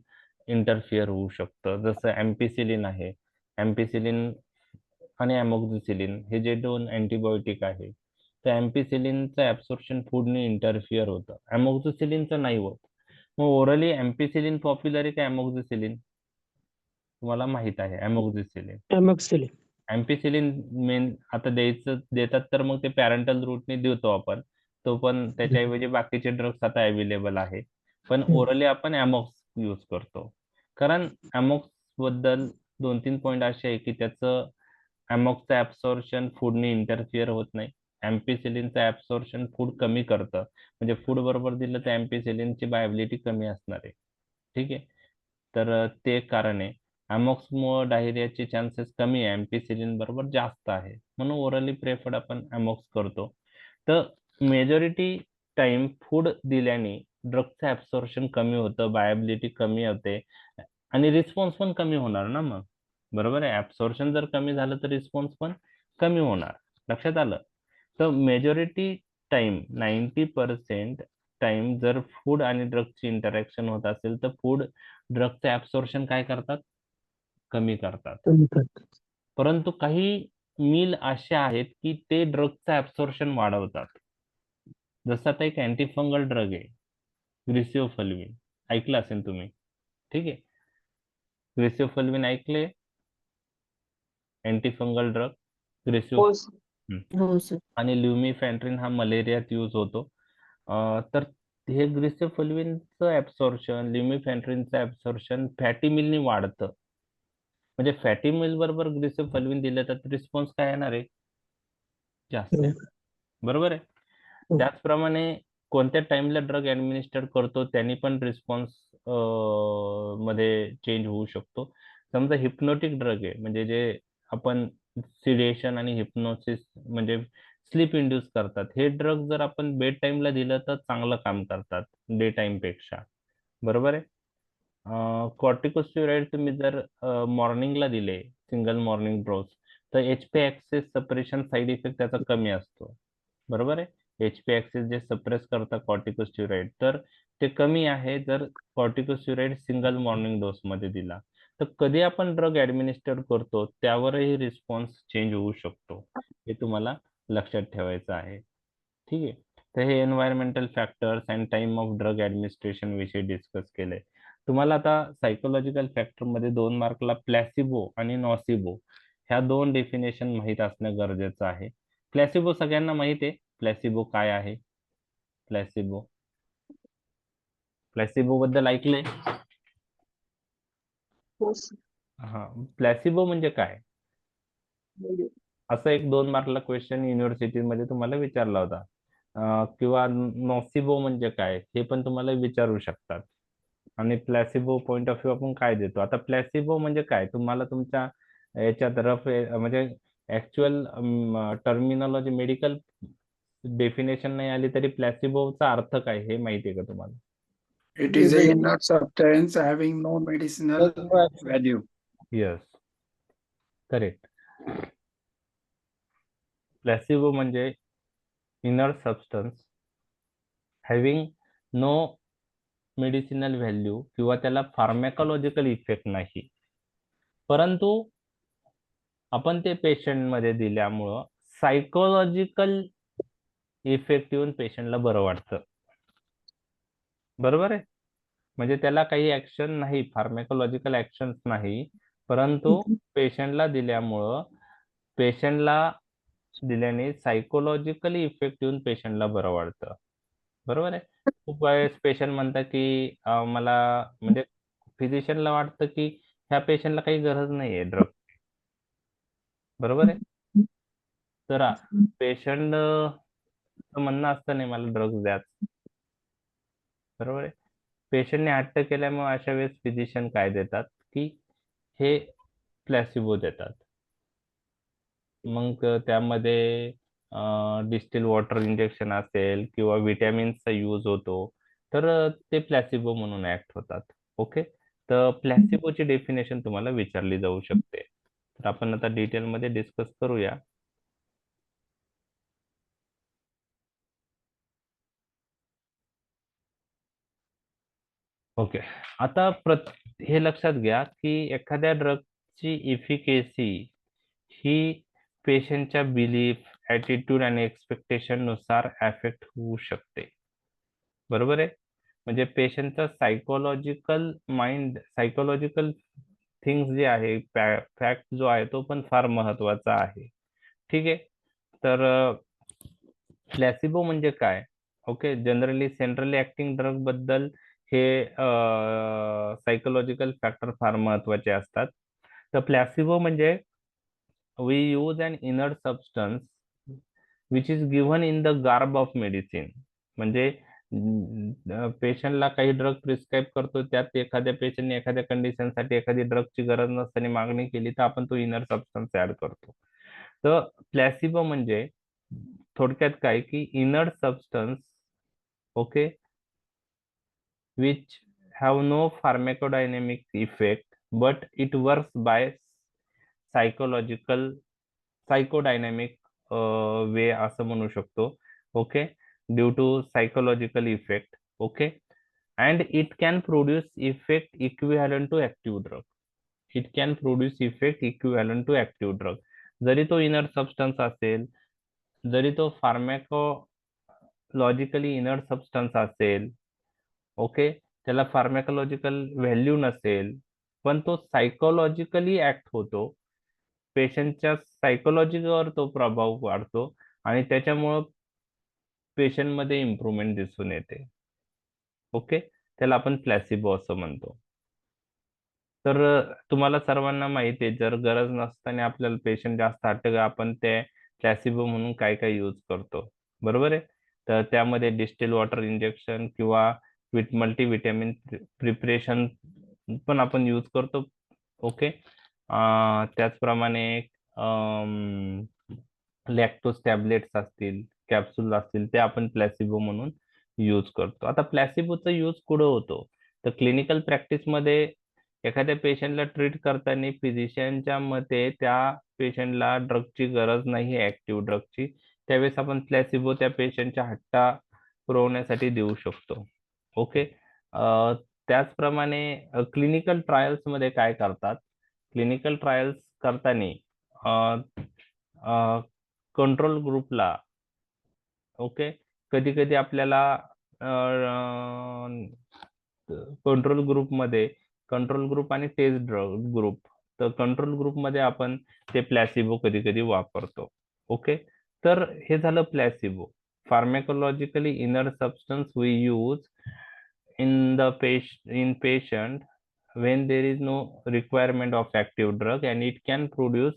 Speaker 1: इंटरफिअर होऊ शकतं. जसं एम्पिसिलिन आहे, एम्पिसिलिन आणि अमोक्झिसिलिन हे जे दोन अँटीबायोटिक आहे, त्या एम्पिसिलिनचं ऍब्सॉर्प्शन फूडने इंटरफिअर होतं, अमोक्झिसिलिनचं नाही होत. मग ओरली एम्पिसिलिन पॉप्युलर आहे का अमोक्झिसिलिन? तुम्हाला माहित आहे अमोक्झिसिलिन.
Speaker 2: एमॉक्सिलिन.
Speaker 1: एम्पिसिलिन मेन आता देतात तर मग ते पॅरेंटल रूटने देतो आपण, तो पण त्याच्याऐवजी बाकीचे ड्रग्स आता अवेलेबल आहे. पण ओरली आपण अमॉक्स यूज करतो, कारण अमॉक्स बद्दल 2-3 पॉईंट असे आहे की त्याचं अमॉक्सचं ऍब्सॉर्प्शन फूडने इंटरफिअर होत नाही. एम्पिसिलिनचं ऍब्सॉर्प्शन फूड कमी करतं, म्हणजे फूड बरोबर दिलं तर एम्पिसिलिनची बायबिलिटी कमी असणार आहे. ठीक आहे. तर ते एक कारण आहे. अमॉक्समुळे डायरियाचे चान्सेस कमी आहे, एम्पिसिलिन बरोबर जास्त आहे, म्हणून ओरली प्रेफर्ड आपण अमॉक्स करतो. तर मेजॉरिटी टाइम फूड दिल्याने ड्रगचं ऍब्सॉर्प्शन कमी होतं, बायबिलिटी कमी होते आणि रिस्पॉन्स पण कमी होणार ना मग, बरोबर आहे. ऍब्सॉर्प्शन जर कमी झालं तर रिस्पॉन्स पण कमी होणार. लक्षात आलं? तर मेजॉरिटी टाइम 90% टाइम जर फूड आणि ड्रगची इंटरॅक्शन होत असेल तर फूड ड्रगचं ऍब्सॉर्प्शन काय करतात? कमी करतात. परंतु काही मील असे आहेत की ते ड्रगचं ऍब्सॉर्प्शन वाढवतात. जसं आता एक अँटीफंगल ड्रग आहे, ग्रिसिओफल्विन, ऐकलं असेल तुम्ही. ठीक आहे. ग्रिसिओफल्विन ऐकले? Antifungal drug griseo.
Speaker 3: हो सर.
Speaker 2: हो सर.
Speaker 1: आणि ल्युमिफॅन्ट्रिन हा मलेरियात यूज होतो. तर हे ग्रिसिओफल्विनचं ऍब्सॉर्प्शन, ल्युमिफॅन्ट्रिनचं ऍब्सॉर्प्शन फॅटी मिलनी वाढतं. म्हणजे फॅटी मिल बरोबर ग्रिसिओफल्विन दिलं तर रिस्पॉन्स काय येणार आहे? जास्त आहे. बरोबर आहे. त्याचप्रमाणे कोणत्या टाइमला ड्रग ऍडमिनिस्टर करतो त्यांनी पण रिस्पॉन्स मध्ये चेंज होऊ शकतो. समजा हिप्नोटिक ड्रग आहे, म्हणजे जे आपण सिडेशन आणि हिप्नोसिस म्हणजे स्लीप इंड्यूस करतात, हे ड्रग जर आपण बेड टाइमला दिलं तर चांगलं काम करतात डे टाइम पेक्षा, बरोबर आहे. कॉर्टिकोस्टेरॉइड तुम्ही जर मॉर्निंगला दिले, सिंगल मॉर्निंग डोस, तर HP axis suppression side effect त्याचा कमी असतो, बरोबर आहे. एचपी ऍक्सेस जे सप्रेस करतात कॉर्टिकोस्टेरॉइड, तर ते कमी आहे जर कॉर्टिकोस्टेरॉइड सिंगल मॉर्निंग डोस मध्ये दिला. तर कधी आपण ड्रग ऍडमिनिस्टर करतो त्यावरही रिस्पॉन्स चेंज होऊ शकतो, हे तुम्हाला लक्षात ठेवायचं आहे. ठीक आहे. तर हे environmental factors and time of drug administration विषयी डिस्कस केलंय. तुम्हाला आता सायकोलॉजिकल फॅक्टर मध्ये 2 मार्कला प्लॅसिबो आणि नॉसिबो ह्या 2 डेफिनेशन माहीत असणं गरजेचं आहे. प्लॅसिबो सगळ्यांना माहित आहे. प्लॅसिबो काय आहे? प्लॅसिबो, प्लॅसिबो बद्दल ऐकलंय?
Speaker 3: हो सर.
Speaker 1: हा, प्लॅसिबो म्हणजे काय?
Speaker 3: म्हणजे
Speaker 1: असं एक 2 मार्कला क्वेश्चन युनिव्हर्सिटीमध्ये तुम्हाला विचारला होता. किंवा नॉसिबो म्हणजे काय हे पण तुम्हाला विचारू शकतात. आणि प्लॅसिबो पॉइंट ऑफ व्ह्यू आपण काय देतो? आता प्लॅसिबो म्हणजे काय तुम्हाला तुमच्या याच्यात म्हणजे ऍक्च्युअल टर्मिनॉलॉजी मेडिकल डेफिनेशन नाही आली तरी प्लॅसिबोचा अर्थ काय हे माहिती आहे का तुम्हाला?
Speaker 4: It is a inert substance having no medicinal value.
Speaker 1: Yes, correct. Placebo म्हणजे inert substance having no medicinal value किंवा त्याला फार्मॅकोलॉजिकल इफेक्ट नाही, परंतु आपण ते पेशंटमध्ये दिल्यामुळं सायकोलॉजिकल इफेक्ट येऊन पेशंटला बरं वाटतं. बरोबर आहे? म्हणजे त्याला काही ऍक्शन नाही, फार्मॅकोलॉजिकल ऍक्शन्स नाही, परंतु पेशंटला दिल्याने सायकोलॉजिकली इफेक्ट येऊन पेशंटला बरं वाटतं. बरोबर आहे? खूप वेळेस पेशंट म्हणतात की मला म्हणजे फिजिशियनला वाटतं की ह्या पेशंटला काही गरज नाहीये ड्रग. बरोबर आहे? तर पेशंट म्हणणं असतं नाही मला ड्रग्ज द्याच. बरोबर आहे? पेशंटने हट्ट केल्यामुळे अशा वेळेस फिजिशियन काय देतात की हे प्लॅसिबो देतात. मग त्यामध्ये डिस्टिल वॉटर इंजेक्शन असेल किंवा विटॅमिन्सचा यूज होतो, तर ते प्लॅसिबो म्हणून ऍक्ट होतात. ओके, तर प्लॅसिबोची डेफिनेशन तुम्हाला विचारली जाऊ शकते. तर आपण आता डिटेलमध्ये डिस्कस करूया. ओके, आता हे लक्षात घ्या की एखाद्या ड्रगची इफिकेसी ही पेशंटच्या बिलीफ, ऍटिट्यूड आणि एक्सपेक्टेशन नुसार अफेक्ट होऊ शकते. बरोबर आहे? म्हणजे पेशंटचा सायकोलॉजिकल थिंग्स जे आहे, फॅक्ट जो आहे तो पण फार महत्वाचा आहे. ठीक आहे, तर प्लॅसिबो म्हणजे काय? Okay, generally centrally acting drug बद्दल हे सायकोलॉजिकल फॅक्टर फार महत्वाचे असतात. तर प्लॅसिबो म्हणजे we use an inert substance which is given in the garb of medicine. म्हणजे पेशंटला काही ड्रग प्रिस्क्राईब करतो, त्यात एखाद्या पेशंटने एखाद्या कंडिशनसाठी एखादी ड्रगची गरज नसताना मागणी केली तर आपण तो इनर सबस्टन्स ऍड करतो. तर प्लॅसिबो म्हणजे थोडक्यात काय की inert substance, okay, which have no pharmacodynamic effect but it works by psychodynamic way असं म्हणू शकतो. Okay, due to psychological effect. Okay, and it can produce effect equivalent to active drug. It can produce effect equivalent to active drug. जरी तो inert substance असेल, जरी तो pharmacologically inert substance असेल, okay, त्याला फार्मॅकोलॉजिकल व्हॅल्यू नसेल, पण तो सायकोलॉजिकली ऍक्ट होतो. पेशंटच्या सायकोलॉजीवर तो प्रभाव वाढतो आणि त्याच्यामुळं पेशंटमध्ये इम्प्रुव्हमेंट दिसून येते. ओके, त्याला आपण प्लॅसिबो असं म्हणतो. तर तुम्हाला सर्वांना माहिती आहे, जर गरज नसताना आपल्याला पेशंट जास्त हट्ट आपण ते प्लॅसिबो म्हणून काय काय यूज करतो. बरोबर आहे? तर त्यामध्ये डिस्टिल वॉटर इंजेक्शन किंवा मल्टीव्हिटॅमिन प्रिपरेशन पण आपण यूज करतो. ओके, त्याचप्रमाणे लॅक्टोज टॅबलेट्स असतील, कॅप्सूल असतील, ते आपण प्लॅसिबो म्हणून यूज करतो. आता प्लॅसिबोचा यूज कुठं होतो? तर क्लिनिकल प्रॅक्टिसमध्ये एखाद्या पेशंटला ट्रीट करताना फिजिशियनच्या मते त्या पेशंटला ड्रगची गरज नाही ऍक्टिव्ह ड्रगची, त्यावेळेस आपण प्लॅसिबो त्या पेशंटच्या हट्टा पुरवण्यासाठी देऊ शकतो. ओके, त्याचप्रमाणे क्लिनिकल ट्रायल्स मध्ये काय करतात? क्लिनिकल ट्रायल्स करताना कंट्रोल ग्रुपला, ओके, कधी कधी आपल्याला कंट्रोल ग्रुप आणि टेस्ट ग्रुप, तर कंट्रोल ग्रुपमध्ये आपण ते प्लॅसिबो कधी कधी वापरतो. ओके, तर हे झालं placebo. Pharmacologically inert substance we use in patient when there is no requirement of active drug and it can produce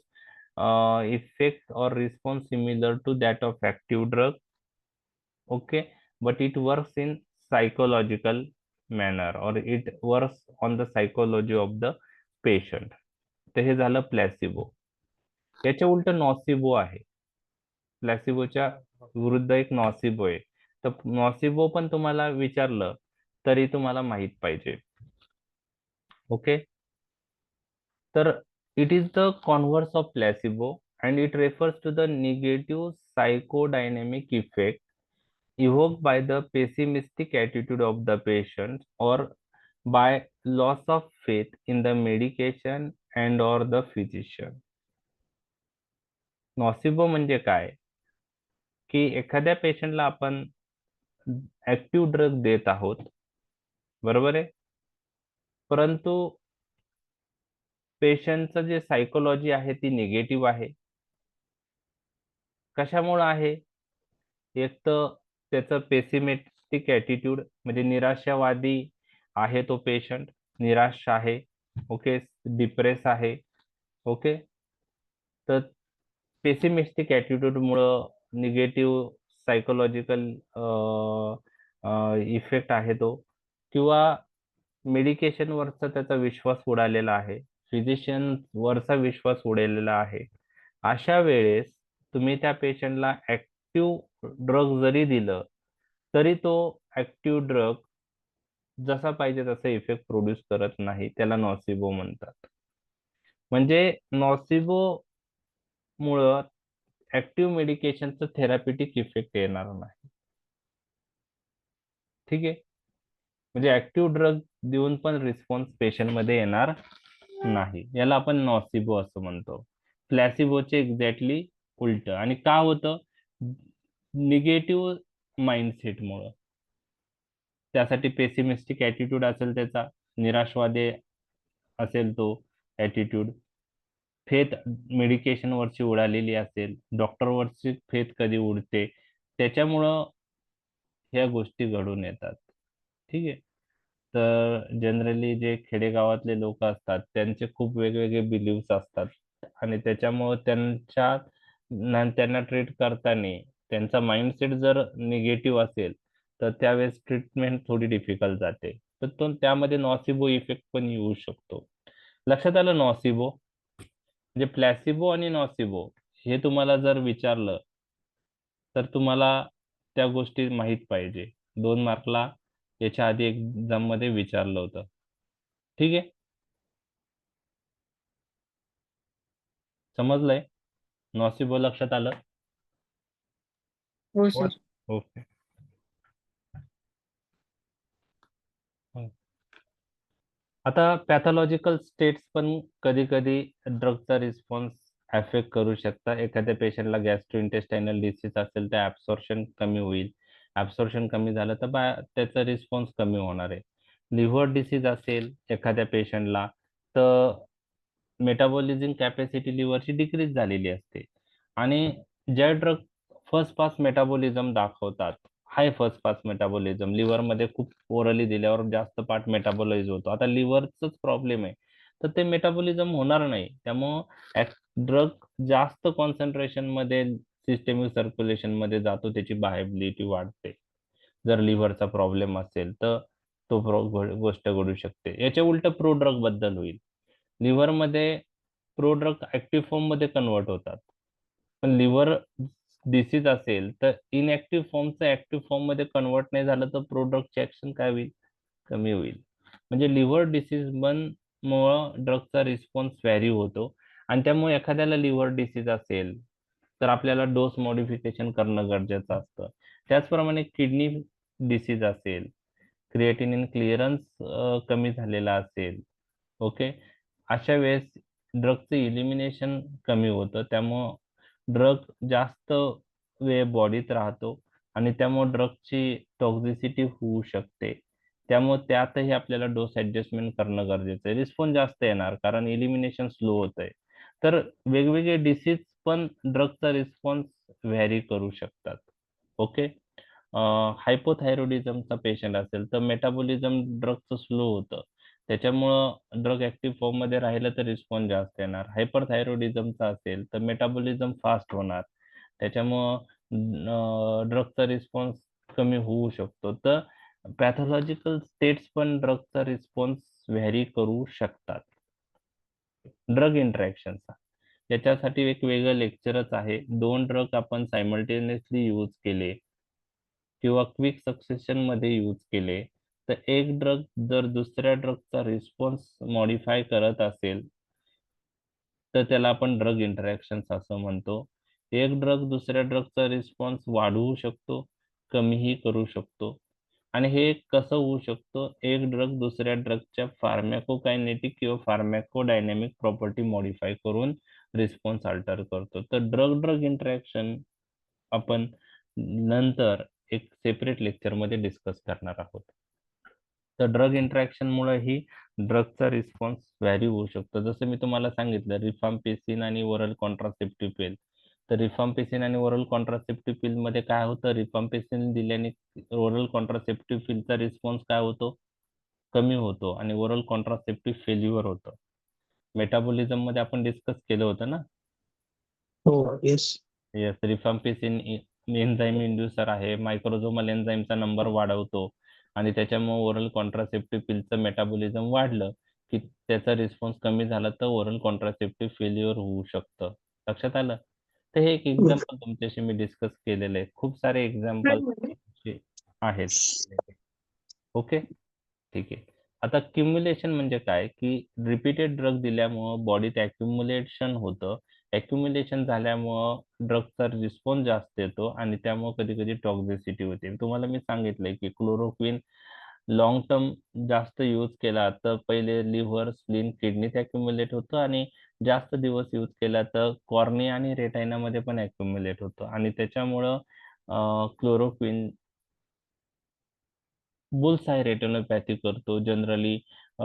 Speaker 1: effect or response similar to that of active drug. Okay, but it works in psychological manner or it works on the psychology of the patient. तर हे झालं placebo. याच्या उलट नॉसिबो आहे. प्लॅसिबोच्या विरुद्ध एक नॉसिबो आहे. तर नॉसिबो पण तुम्हाला विचारलं तरी तुम्हाला माहित पाहिजे. ओके, तर it is the converse of placebo and it refers to the negative psychodynamic effect evoked by the pessimistic attitude of the patient or by loss of faith in the medication and or the physician. नॉसिबो म्हणजे काय की एखाद्या पेशंटला आपण active drug देत आहोत, बरोबर आहे, परंतु पेशंटचं जे सायकोलॉजी आहे ती निगेटिव्ह आहे. कशामुळे आहे? एक तर त्याचं पेसिमिस्टिक ॲटिट्यूड म्हणजे निराशावादी आहे तो पेशंट, निराश आहे. ओके, डिप्रेस आहे. ओके, तर पेसिमिस्टिक ॲटिट्यूडमुळं निगेटिव्ह सायकोलॉजिकल इफेक्ट आहे तो, किंवा मेडिकेशनवरचा त्याचा विश्वास उडालेला आहे, फिजिशियनवरचा विश्वास उडालेला आहे. अशा वेळेस तुम्ही त्या पेशंटला ऍक्टिव्ह ड्रग जरी दिलं तरी तो ऍक्टिव्ह ड्रग जसा पाहिजे तसा इफेक्ट प्रोड्यूस करत नाही. त्याला नॉसिबो म्हणतात. म्हणजे नॉसिबो मुळे ऍक्टिव्ह मेडिकेशनचं थेरापिटिक इफेक्ट येणार नाही. ठीक आहे, म्हणजे ऍक्टिव्ह ड्रग देऊन पण रिस्पॉन्स पेशंट मध्ये येणार नाही. याला आपण नॉसिबो असं म्हणतो. प्लॅसिबोचे एक्झॅक्टली उलट. आणि का होतं? निगेटिव्ह माइंडसेटमुळं. त्यासाठी पेसिमिस्टिक ॲटिट्यूड असेल, त्याचा निराशवादी असेल तो ॲटिट्यूड, फेथ मेडिकेशनवरची उडालेली असेल, डॉक्टरवरची फेथ कधी उडते, त्याच्यामुळं ह्या गोष्टी घडून येतात. ठीक आहे, तर जनरली जे खेडेगावातले लोक असतात त्यांचे खूप वेगवेगळे बिलीव्स असतात आणि त्याच्यामुळे त्यांना ट्रीट करताना त्यांचा माइंडसेट जर निगेटिव्ह असेल तर त्यावेळेस ट्रीटमेंट थोडी डिफिकल्ट जाते. तर तो त्यामध्ये नॉसिबो इफेक्ट पण येऊ शकतो. लक्षात आलं? नॉसिबो म्हणजे प्लॅसिबो आणि नॉसिबो हे तुम्हाला जर विचारलं तर तुम्हाला त्या गोष्टी माहित पाहिजे. 2 मार्कला याच्या आधी एक्झाम मध्ये विचारलं होतं. ठीक आहे, समजलंय? नॉसिबो लक्षात आलं?
Speaker 3: हो सर.
Speaker 1: ओके. आता पॅथॉलॉजिकल स्टेट्स पण कधी कधी ड्रगचा रिस्पॉन्स अफेक्ट करू शकतात. एखाद्या पेशंटला गॅस्ट्रोइंटेस्टायनल डिसीज असेल तर ऍब्सॉर्प्शन कमी होईल. ऍब्सॉर्प्शन कमी झालं तर त्याचा रिस्पॉन्स कमी होणार आहे. लिव्हर डिसीज असेल एखाद्या पेशंटला तर मेटाबॉलिझम कॅपॅसिटी लिव्हरची डिक्रीज झालेली असते. आणि ज्या ड्रग फर्स्ट पास मेटाबॉलिझम दाखवतात, हाय फर्स्ट पास मेटाबॉलिझम, लिव्हरमध्ये खूप ओरली दिल्यावर जास्त पार्ट मेटाबॉलाइज होतो. आता लिव्हरचाच प्रॉब्लेम आहे तर ते मेटाबॉलिझम होणार नाही. त्यामुळं ड्रग जास्त कॉन्सन्ट्रेशन मध्ये सिस्टेमिक सर्क्युलेशन मध्ये जातो, त्याची बायबिलिटी वाढते. जर लिव्हरचा प्रॉब्लेम असेल तर तो गोष्ट घडू शकते. याच्या उलट प्रो ड्रग बद्दल होईल. लिव्हर मध्ये प्रो ड्रग ऍक्टिव्ह फॉर्म मध्ये कन्वर्ट होतात, पण लिव्हर डिसीज असेल तर इनऍक्टिव्ह फॉर्मचं ऍक्टिव्ह फॉर्म मध्ये कन्वर्ट नाही झालं तर प्रो ड्रगचे ऍक्शन काय होईल? कमी होईल. म्हणजे लिव्हर डिसीज मुळे ड्रगचा रिस्पॉन्स व्हॅरी होतो. आणि त्यामुळे एखाद्याला लिव्हर डिसीज असेल तर आपल्याला डोस मॉडिफिकेशन करणं गरजेचं असतं. त्याचप्रमाणे किडनी डिसीज असेल, क्रिएटिनिन क्लिअरन्स कमी झालेला असेल, ओके, अशा वेळेस ड्रगचं इलिमिनेशन कमी होतं. त्यामुळं ड्रग जास्त वेळ बॉडीत राहतो आणि त्यामुळे ड्रगची टॉक्झिसिटी होऊ शकते. त्यामुळे त्यातही आपल्याला डोस ऍडजस्टमेंट करणं गरजेचं आहे. रिस्पॉन्स जास्त येणार कारण इलिमिनेशन स्लो होत आहे. तर वेगवेगळे डिसीज पण ड्रगचा रिस्पॉन्स व्हॅरी करू शकतात. ओके, हायपोथायरॉइडिझमचा पेशंट असेल तर मेटाबॉलिझम ड्रगचं स्लो होतं त्याच्यामुळं ड्रग ऍक्टिव्ह फॉर्म मध्ये राहिलं तर रिस्पॉन्स जास्त येणार. हायपरथायरॉइडिझमचा असेल तर मेटाबॉलिझम फास्ट होणार, त्याच्यामुळं ड्रगचा रिस्पॉन्स कमी होऊ शकतो. तर पॅथॉलॉजिकल स्टेट्स पण ड्रगचा रिस्पॉन्स व्हॅरी करू शकतात. ड्रग इंटरॅक्शनचा याच्यासाठी एक वेगळं लेक्चरच आहे. 2 ड्रग आपण सायमल्टेनियसली यूज केले किंवा क्विक सक्सेशन मध्ये यूज केले तर एक ड्रग जर दुसऱ्या ड्रगचा रिस्पॉन्स मॉडिफाय करत असेल तर त्याला आपण ड्रग इंटरॅक्शन्स असं म्हणतो. एक ड्रग दुसऱ्या ड्रगचा रिस्पॉन्स वाढवू शकतो, कमीही करू शकतो. आणि हे कसं होऊ शकतं, एक ड्रग दुसऱ्या ड्रगच्या फार्मॅकोकायनेटिक किंवा फार्मॅकोडायनॅमिक प्रॉपर्टी मॉडिफाय करून रिस्पॉन्स अल्टर करतो. तर ड्रग ड्रग इंटरॅक्शन आपण नंतर एक सेपरेट लेक्चर मध्ये डिस्कस करणार आहोत. तर ड्रग इंटरॅक्शन मुळे ही ड्रगचा रिस्पॉन्स व्हॅरी होऊ शकतो. जसं मी तुम्हाला सांगितलं रिफाम्पिसिन आणि ओरल कॉन्ट्रासेप्टिव्ह पिल. तर रिफाम्पिसिन आणि ओरल कॉन्ट्रासेप्टिव्ह पिल मध्ये काय होतं, रिफाम्पिसिन दिल्याने ओरल कॉन्ट्रासेप्टिव्ह पिलचा रिस्पॉन्स काय होतो, कमी होतो आणि ओरल कॉन्ट्रासेप्टिव्ह फेल्युअर होतं. मेटाबॉलिझम मध्ये आपण डिस्कस केलं होतं ना.
Speaker 2: हो, येस.
Speaker 1: येस, रिफाम्पिसिन एन्झाईम इंड्युसर आहे, मायक्रोझोमल एन्झाईमचा नंबर वाढवतो आणि त्याच्यामुळे ओरल कॉन्ट्रासेप्टिव्ह पिलचं मेटाबॉलिझम वाढलं की त्याचा रिस्पॉन्स कमी झाला तर ओरल कॉन्ट्रासेप्टिव्ह फेल्युअर होऊ शकतं. लक्षात आलं. तर हे एक एक्झाम्पल तुमच्याशी मी डिस्कस केलेलं आहे. खूप सारे एक्झाम्पल आहेत. ओके, ठीक आहे. आता क्युम्युलेशन म्हणजे काय, की रिपीटेड ड्रग दिल्यामुळं बॉडीत ऍक्युम्युलेशन होतं. ऍक्युम्युलेशन झाल्यामुळं ड्रगचा रिस्पॉन्स जास्त येतो आणि त्यामुळे कधी कधी टॉक्झिसिटी होते. तुम्हाला मी सांगितलंय की क्लोरोक्विन लॉंग टर्म जास्त यूज केला तर पहिले लिव्हर, स्प्लीन, किडनीत ऍक्युम्युलेट होतं आणि जास्त दिवस यूज केला तर कॉर्निया आणि रेटायनामध्ये पण ऍक्युम्युलेट होतं आणि त्याच्यामुळं क्लोरोक्विन बुल्स आय रेटिनोपॅथी करतो. जनरली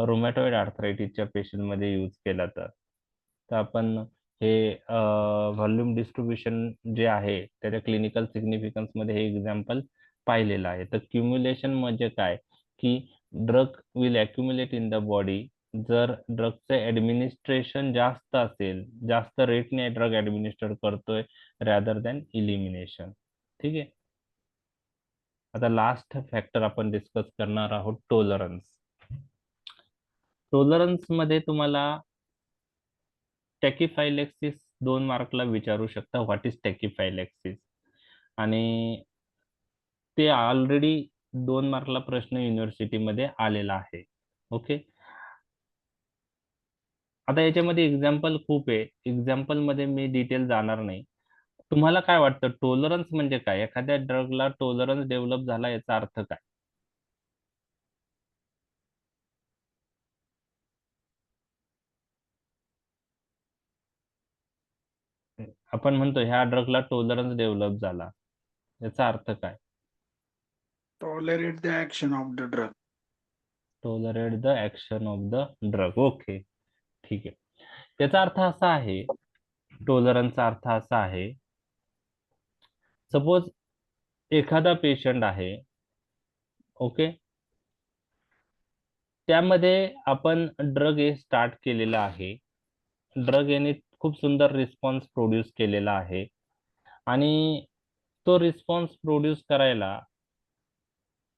Speaker 1: रुमॅटॉइड आर्थरायटिसच्या पेशंटमध्ये यूज केला तर आपण हे व्हॉल्यूम डिस्ट्रीब्युशन जे आहे त्याच्या क्लिनिकल सिग्निफिकन्स मध्ये हे एक्झाम्पल पाहिलेलं आहे. तर क्युम्युलेशन म्हणजे काय, की drug will accumulate in the body जर ड्रगचं ऍडमिनिस्ट्रेशन जास्त असेल, जास्त रेटने ड्रग ऍडमिनिस्टर करतोय रॅदर दॅन इलिमिनेशन. ठीक आहे. आता लास्ट फॅक्टर आपण डिस्कस करणार आहोत, टॉलरन्स. टॉलरन्स मध्ये तुम्हाला टॅकीफायलॅक्सिस 2 मार्कला विचारू शकता, व्हॉट इज टॅकीफायलॅक्सिस, आणि ते ऑलरेडी 2 मार्कला प्रश्न युनिव्हर्सिटीमध्ये आलेला आहे. ओके, आता याच्यामध्ये एक्झाम्पल खूप आहे, एक्झाम्पल मध्ये मी डिटेल जाणार नाही. तुम्हाला काय वाटतं टॉलरन्स म्हणजे काय, एखाद्या ड्रगला टॉलरन्स डेव्हलप झाला याचा अर्थ काय? आपण म्हणतो ह्या ड्रगला टॉलरन्स डेव्हलप झाला, याचा अर्थ काय?
Speaker 4: Tolerate the action of the drug.
Speaker 1: Tolerate the action of the drug. Okay, ठीक आहे. त्याचा अर्थ असा आहे, टॉलरन्सचा अर्थ असा आहे, सपोज एखादा पेशंट आहे, ओके, त्यामध्ये आपण ड्रग ए स्टार्ट केलेला आहे, ड्रग एने खूप सुंदर रिस्पॉन्स प्रोड्यूस केलेला आहे आणि तो रिस्पॉन्स प्रोड्यूस करायला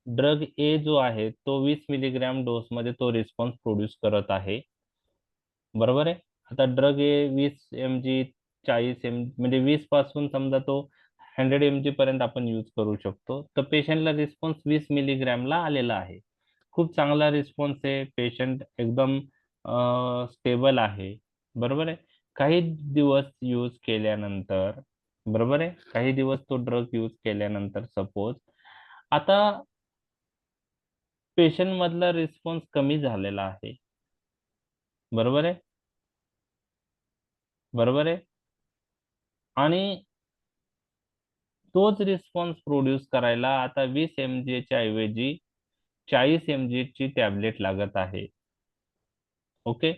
Speaker 1: ड्रग ए जो आहे तो 20 मिलीग्रॅम डोस मध्ये तो रिस्पॉन्स प्रोड्यूस करत आहे, बरोबर आहे. आता ड्रग ए 20 mg 40 म्हणजे 20 पासून समजा तो 100 mg पर्यंत आपण यूज करू शकतो. तर पेशंटला रिस्पॉन्स 20 मिलीग्रॅमला आलेला आहे, खूप चांगला रिस्पॉन्स आहे, पेशंट एकदम स्टेबल आहे, बरोबर आहे. काही दिवस यूज केल्यानंतर, बरोबर आहे, काही दिवस तो ड्रग यूज केल्यानंतर सपोज आता पेशंट मधला रिस्पॉन्स कमी झालेला आहे, बरोबर आहे, बरोबर आहे, आणि तोच रिस्पॉन्स प्रोड्यूस करायला आता 20 mg च्या ऐवजी 40 mg ची टॅबलेट लागत आहे. ओके,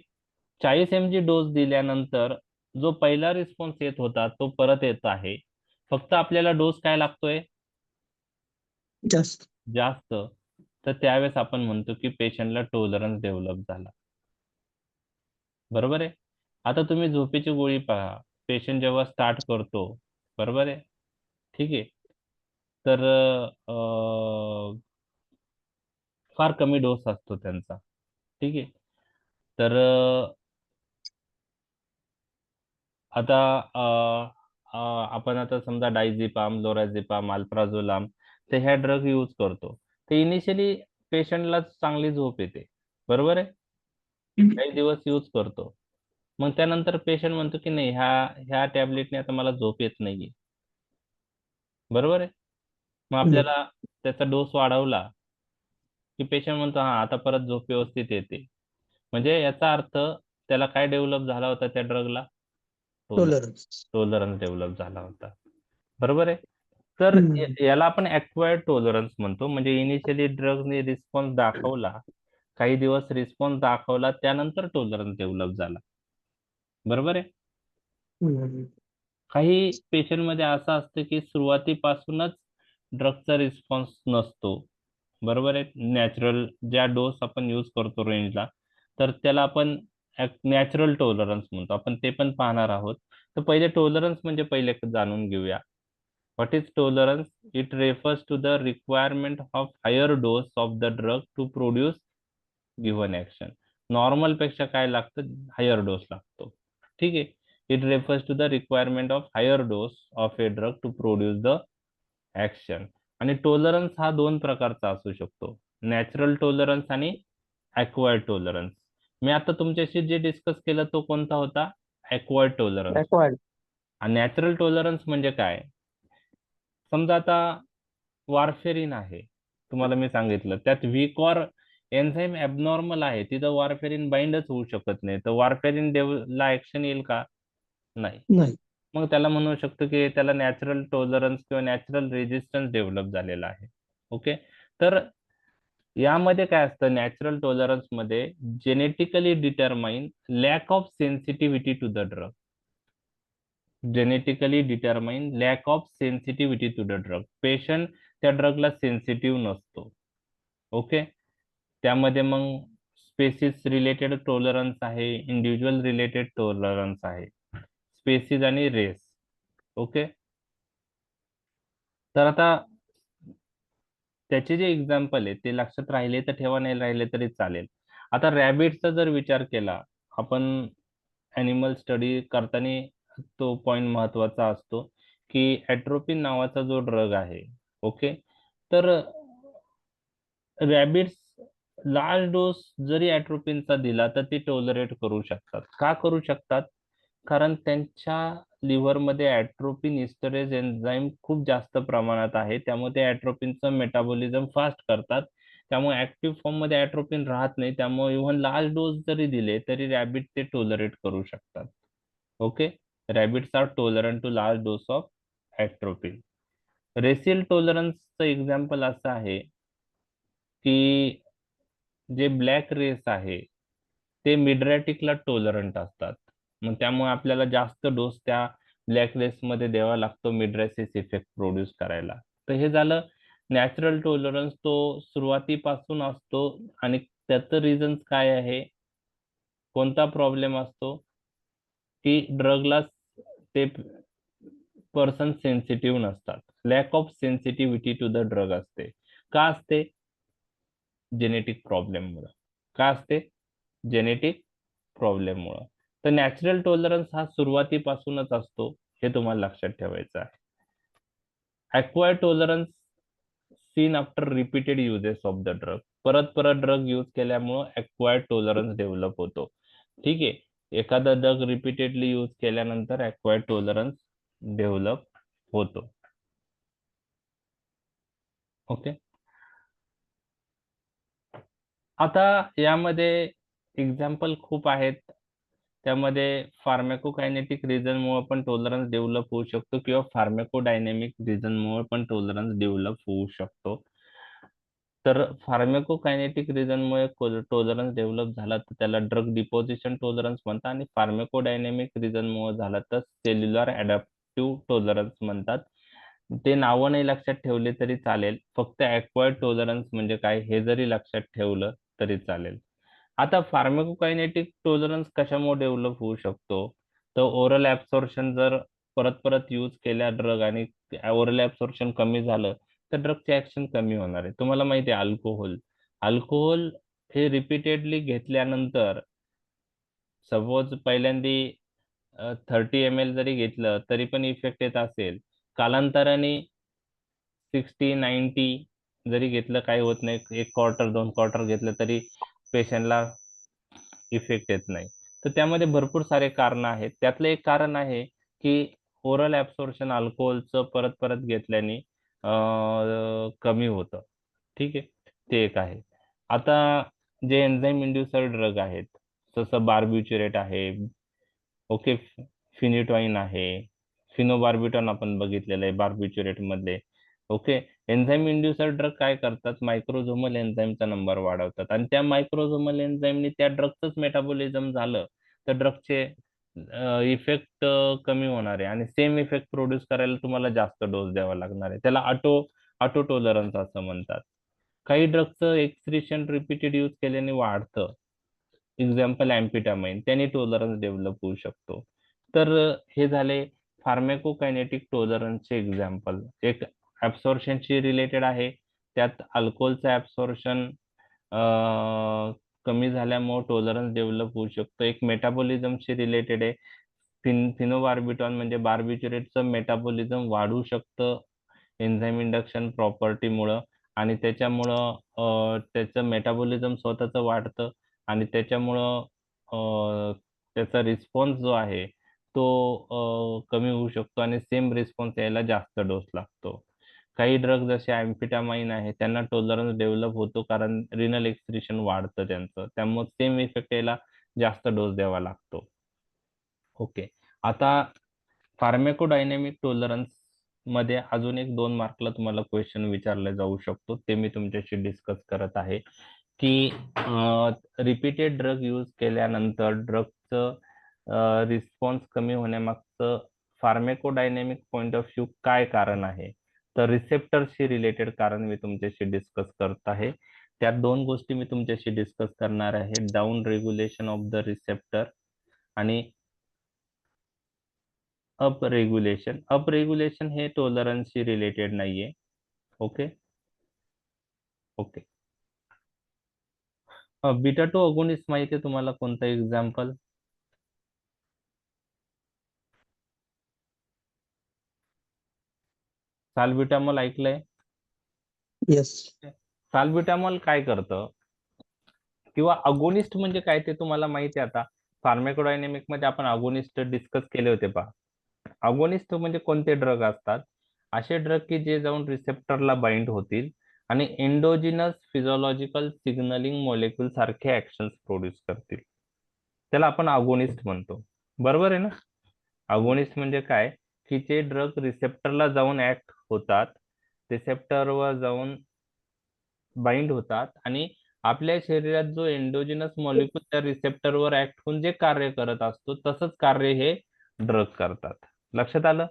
Speaker 1: 40 mg डोस दिल्यानंतर जो पहिला रिस्पॉन्स येत होता तो परत येत आहे, फक्त आपल्याला डोस काय लागतोय,
Speaker 2: जास्त.
Speaker 1: जास्त. तर त्यावेळेस आपण म्हणतो की पेशंटला टॉलरन्स डेव्हलप झाला. बरोबर आहे. आता तुम्ही झोपेची गोळी पहा, पेशंट जेव्हा स्टार्ट करतो, बरोबर आहे, ठीक आहे, तर फार कमी डोस असतो त्यांचा, ठीक आहे. तर आता आपण आता समजा डायझेपाम, लोराझेपाम, अल्प्राझोलाम, तर ह्या ड्रग यूज करतो. तर इनिशियली पेशंटला चांगली झोप येते, बरोबर आहे, काही दिवस यूज करतो. मग त्यानंतर पेशंट म्हणतो की नाही, ह्या ह्या टॅबलेटने आता मला झोप येत नाहीये, बरोबर आहे. मग आपल्याला त्याचा डोस वाढवला की पेशंट म्हणतो हा आता परत झोप व्यवस्थित येते. म्हणजे याचा अर्थ त्याला काय डेव्हलप झाला होता त्या ड्रगला?
Speaker 2: टॉलरन्स.
Speaker 1: टॉलरन्स डेव्हलप झाला होता, बरोबर आहे. तर याला आपण ऍक्वायर्ड टॉलरन्स म्हणतो. म्हणजे इनिशियली ड्रगने रिस्पॉन्स दाखवला, काही दिवस रिस्पॉन्स दाखवला, त्यानंतर टॉलरन्स डेव्हलप झाला, बरोबर आहे. काही पेशंट मध्ये असं असतं की सुरुवातीपासूनच ड्रगचा रिस्पॉन्स नसतो, बरोबर आहे. नॅचरल ज्या डोस आपण यूज करतो रेंजला, तर त्याला आपण नॅचरल टॉलरन्स म्हणतो. आपण ते पण पाहणार आहोत. तर पहिले टॉलरन्स म्हणजे पहिले जाणून घेऊया. What is tolerance? It refers to the requirement of higher dose of the drug to produce given action. Normal पेक्षा काय लागतं? हायर डोस लागतो, ठीक आहे. It refers to the requirement of higher dose of a drug to produce the action. आणि tolerance हा दोन प्रकारचा असू शकतो, नॅचरल टॉलरन्स आणि ॲक्वायर्ड टॉलरन्स. मी आता तुमच्याशी जे डिस्कस केलं तो कोणता होता? Acquired tolerance.
Speaker 2: Acquired.
Speaker 1: आणि नॅचरल टॉलरन्स म्हणजे काय? समजा आता वारफेरिन आहे, तुम्हाला मी सांगितलं त्यात वीक ऑर एन्झाईम ॲबनॉर्मल आहे, तिथं वारफेरिन बाइंडच होऊ शकत नाही, तर वारफेरिन ला ऍक्शन येईल का? नाही.
Speaker 2: नाही.
Speaker 1: मग त्याला म्हणू शकतो की त्याला नॅचरल टॉलरन्स किंवा नॅचरल रेजिस्टन्स डेव्हलप झालेला आहे. ओके. तर यामध्ये काय असतं? नॅचरल टॉलरन्स मध्ये genetically determine lack of sensitivity to the drug. Genetically determine lack of sensitivity to the drug. Patient त्या ड्रगला सेन्सिटिव्ह नसतो. ओके. त्यामध्ये मग स्पेसिस रिलेटेड टॉलरन्स आहे, इंडिव्हिज्युअल रिलेटेड टॉलरन्स आहे, स्पेसिस आणि रेस. ओके. तर आता त्याचे जे एक्झाम्पल आहे ते लक्षात राहिले तर ठेवा, नाही राहिले तरी चालेल. आता रॅबिटचा जर विचार केला आपण, ॲनिमल स्टडी करताना तो पॉइंट महत्वाचा असतो की ॲट्रोपिन नावाचा जो ड्रग आहे, ओके, तर रॅबिट्स लार्ज डोस जरी ॲट्रोपिनचा दिला तर ते टॉलरेट करू शकतात. का करू शकतात? कारण त्यांच्या लिव्हरमध्ये ॲट्रोपिन इस्टरेज एन्झाईम खूप जास्त प्रमाणात आहे, त्यामुळे ते ॲट्रोपिनचं मेटाबॉलिझम फास्ट करतात. त्यामुळे ऍक्टिव्ह फॉर्म मध्ये ॲट्रोपिन राहत नाही, त्यामुळे इव्हन लार्ज डोस जरी दिले तरी रॅबिट ते टॉलरेट करू शकतात. Okay. Rabbits are tolerant to large dose of atropine. Racial टॉलरन्सचं एक्झाम्पल असं आहे की जे ब्लॅक रेस आहे ते मिडरॅटिकला टॉलरंट असतात. मग त्यामुळे आपल्याला जास्त डोस त्या ब्लॅक रेस मध्ये द्यावा लागतो मिडरॅसिस इफेक्ट प्रोड्यूस करायला. तर हे झालं नॅचरल टॉलरन्स, तो सुरुवातीपासून असतो. आणि त्याचं रिझन्स काय आहे? कोणता प्रॉब्लेम असतो की ड्रगला ते पर्सन सेन्सिटिव्ह नसतात, lack of sensitivity to the drug असते. का असते? जेनेटिक प्रॉब्लेममुळे. का असते? जेनेटिक प्रॉब्लेममुळे. तर नॅचरल टॉलरन्स हा सुरुवातीपासूनच असतो, हे तुम्हाला लक्षात ठेवायचं आहे. Acquired tolerance seen after repeated uses of the drug. परत परत ड्रग यूज केल्यामुळे ॲक्वायर्ड टॉलरन्स डेव्हलप होतो, ठीक आहे. एखादा ड्रग रिपीटेडली यूज केल्यानंतर ॲक्वायर्ड टॉलरन्स डेव्हलप होतो. ओके. आता यामध्ये एक्झाम्पल खूप आहेत. त्यामध्ये फार्मॅकोकायनेटिक रिझनमुळे पण टॉलरन्स डेव्हलप होऊ शकतो किंवा फार्मॅकोडायनेमिक रिझनमुळे पण टॉलरन्स डेव्हलप होऊ शकतो. तर फार्मॅकोकायनेटिक रिझनमुळे टॉलरन्स डेव्हलप झाला तर त्याला ड्रग डिपोजिशन टॉलरन्स म्हणतात, आणि फार्मॅकोडायनेमिक रिझनमुळे झाला तर सेल्युलर अडॅप्टिव्ह टॉलरन्स म्हणतात. ते नावं नाही लक्षात ठेवले तरी चालेल, फक्त ऍक्वायर्ड टॉलरन्स म्हणजे काय हे जरी लक्षात ठेवलं तरी चालेल. आता फार्माकोकायनेटिक टॉलरन्स कशामुळे डेव्हलप होऊ शकतो? तर ओरल ऍब्सॉर्प्शन जर परत परत यूज केल्या ड्रग आणि ओरल ऍब्सॉर्प्शन कमी झालं तर ड्रगचे ऍक्शन कमी होणार आहे. तुम्हाला माहिती आहे अल्कोहोल अल्कोहोल हे रिपीटेडली घेतल्यानंतर सपोज पहिल्यांदी 30 ml जरी घेतलं तरी पण इफेक्ट येत असेल, कालांतराने 60-90 जरी घेतलं काही होत नाही, 1 क्वार्टर 2 क्वार्टर घेतलं तरी पेशंटला इफेक्ट येत नाही. तर त्यामध्ये भरपूर सारे कारण आहेत. त्यातलं एक कारण आहे की ओरल ऍब्सॉर्प्शन अल्कोहोलचं परत परत घेतल्याने कमी होतं. ठीक आहे, ते एक आहे. आता जे एन्झाईम इंड्युसर ड्रग आहेत जसं बार्बिच्युरेट आहे, ओके, फिनिटॉइन आहे, फिनोबार्बिटॉन आपण बघितलेलं आहे बार्बिच्युरेट मध्ये. ओके, एन्झाईम इंड्युसर ड्रग काय करतात, मायक्रोझोमल एन्झाईमचा नंबर वाढवतात आणि त्या मायक्रोझोमल एन्झाईमने त्या ड्रगचंच मेटाबॉलिझम झालं तर ड्रगचे इफेक्ट कमी होणार आहे आणि सेम इफेक्ट प्रोड्यूस करायला तुम्हाला जास्त डोस द्यावा लागणार आहे. त्याला ऑटो टॉलरन्स असं म्हणतात. काही ड्रगचं एक्सक्रिशन रिपीटेड यूज केल्याने वाढतं, एक्झाम्पल अँपिटामाइन, त्याने टॉलरन्स डेव्हलप होऊ शकतो. तर हे झाले फार्मॅकोकायनेटिक टॉलरन्सचे एक्झाम्पल. एक ऍब्सॉर्प्शनशी रिलेटेड आहे, त्यात अल्कोहोलचं ऍब्सॉर्प्शन कमी झाल्यामुळे टॉलरन्स डेव्हलप होऊ शकतो. एक मेटाबॉलिझमशी रिलेटेड आहे, फिनोबार्बिटॉन म्हणजे बार्बिच्युरेटचं मेटाबॉलिझम वाढू शकतं एन्झाईम इंडक्शन प्रॉपर्टीमुळं आणि त्याचं मेटाबॉलिझम स्वतःच वाढतं आणि त्याच्यामुळं त्याचा रिस्पॉन्स जो आहे तो कमी होऊ शकतो आणि सेम रिस्पॉन्स यायला जास्त डोस लागतो. काही ड्रग जसे अँफिटामाइन आहे त्यांना टॉलरन्स डेव्हलप होतो कारण रिनल एक्सक्रिशन वाढतं त्यांचं, त्यामुळे सेम इफेक्ट यायला जास्त डोस द्यावा लागतो. ओके, आता फार्मॅकोडायनॅमिक टॉलरन्स मध्ये अजून एक 2 मार्कला तुम्हाला क्वेश्चन विचारला जाऊ शकतो, ते मी तुमच्याशी डिस्कस करत आहे की रिपीटेड ड्रग यूज केल्यानंतर ड्रगचं रिस्पॉन्स कमी होण्यामागचं फार्मॅकोडायनॅमिक पॉइंट ऑफ व्ह्यू काय कारण आहे. तर रिसेप्टरशी रिलेटेड कारण मी तुमच्याशी डिस्कस करत आहे. त्यात 2 गोष्टी मी तुमच्याशी डिस्कस करणार आहे, down regulation of the receptor आणि अप रेग्युलेशन हे टॉलरन्सशी रिलेटेड नाहीये. ओके ओके, बीटा 2 अगोनिस्ट माहिती आहे तुम्हाला, कोणतं एक्झाम्पल? साल्ब्युटामॉल ऐकलंय?
Speaker 2: येस.
Speaker 1: साल्ब्युटामॉल काय करतं किंवा अगोनिस्ट म्हणजे काय ते तुम्हाला माहिती आहे. आता फार्मॅकोडायनेमिक मध्ये आपण अगोनिस्ट डिस्कस केले होते पहा. अगोनिस्ट म्हणजे कोणते ड्रग असतात, असे ड्रग की जे जाऊन रिसेप्टरला बाइंड होतील आणि एंडोजिनस फिजिओलॉजिकल सिग्नलिंग मॉलिक्यूल सारखे ऍक्शन्स प्रोड्यूस करतील, त्याला आपण अगोनिस्ट म्हणतो. बरोबर आहे ना? अगोनिस्ट म्हणजे काय की जे ड्रग रिसेप्टरला जाऊन ऍक्ट होतात, रिसेप्टरवर जाऊन बाइंड होतात आणि आपल्या शरीरात जो एंडोजिनस मॉलिक्यूल त्या रिसेप्टरवर ऍक्ट होऊन जे कार्य करत असतो तसंच कार्य हे ड्रग करतात. लक्षात आलं?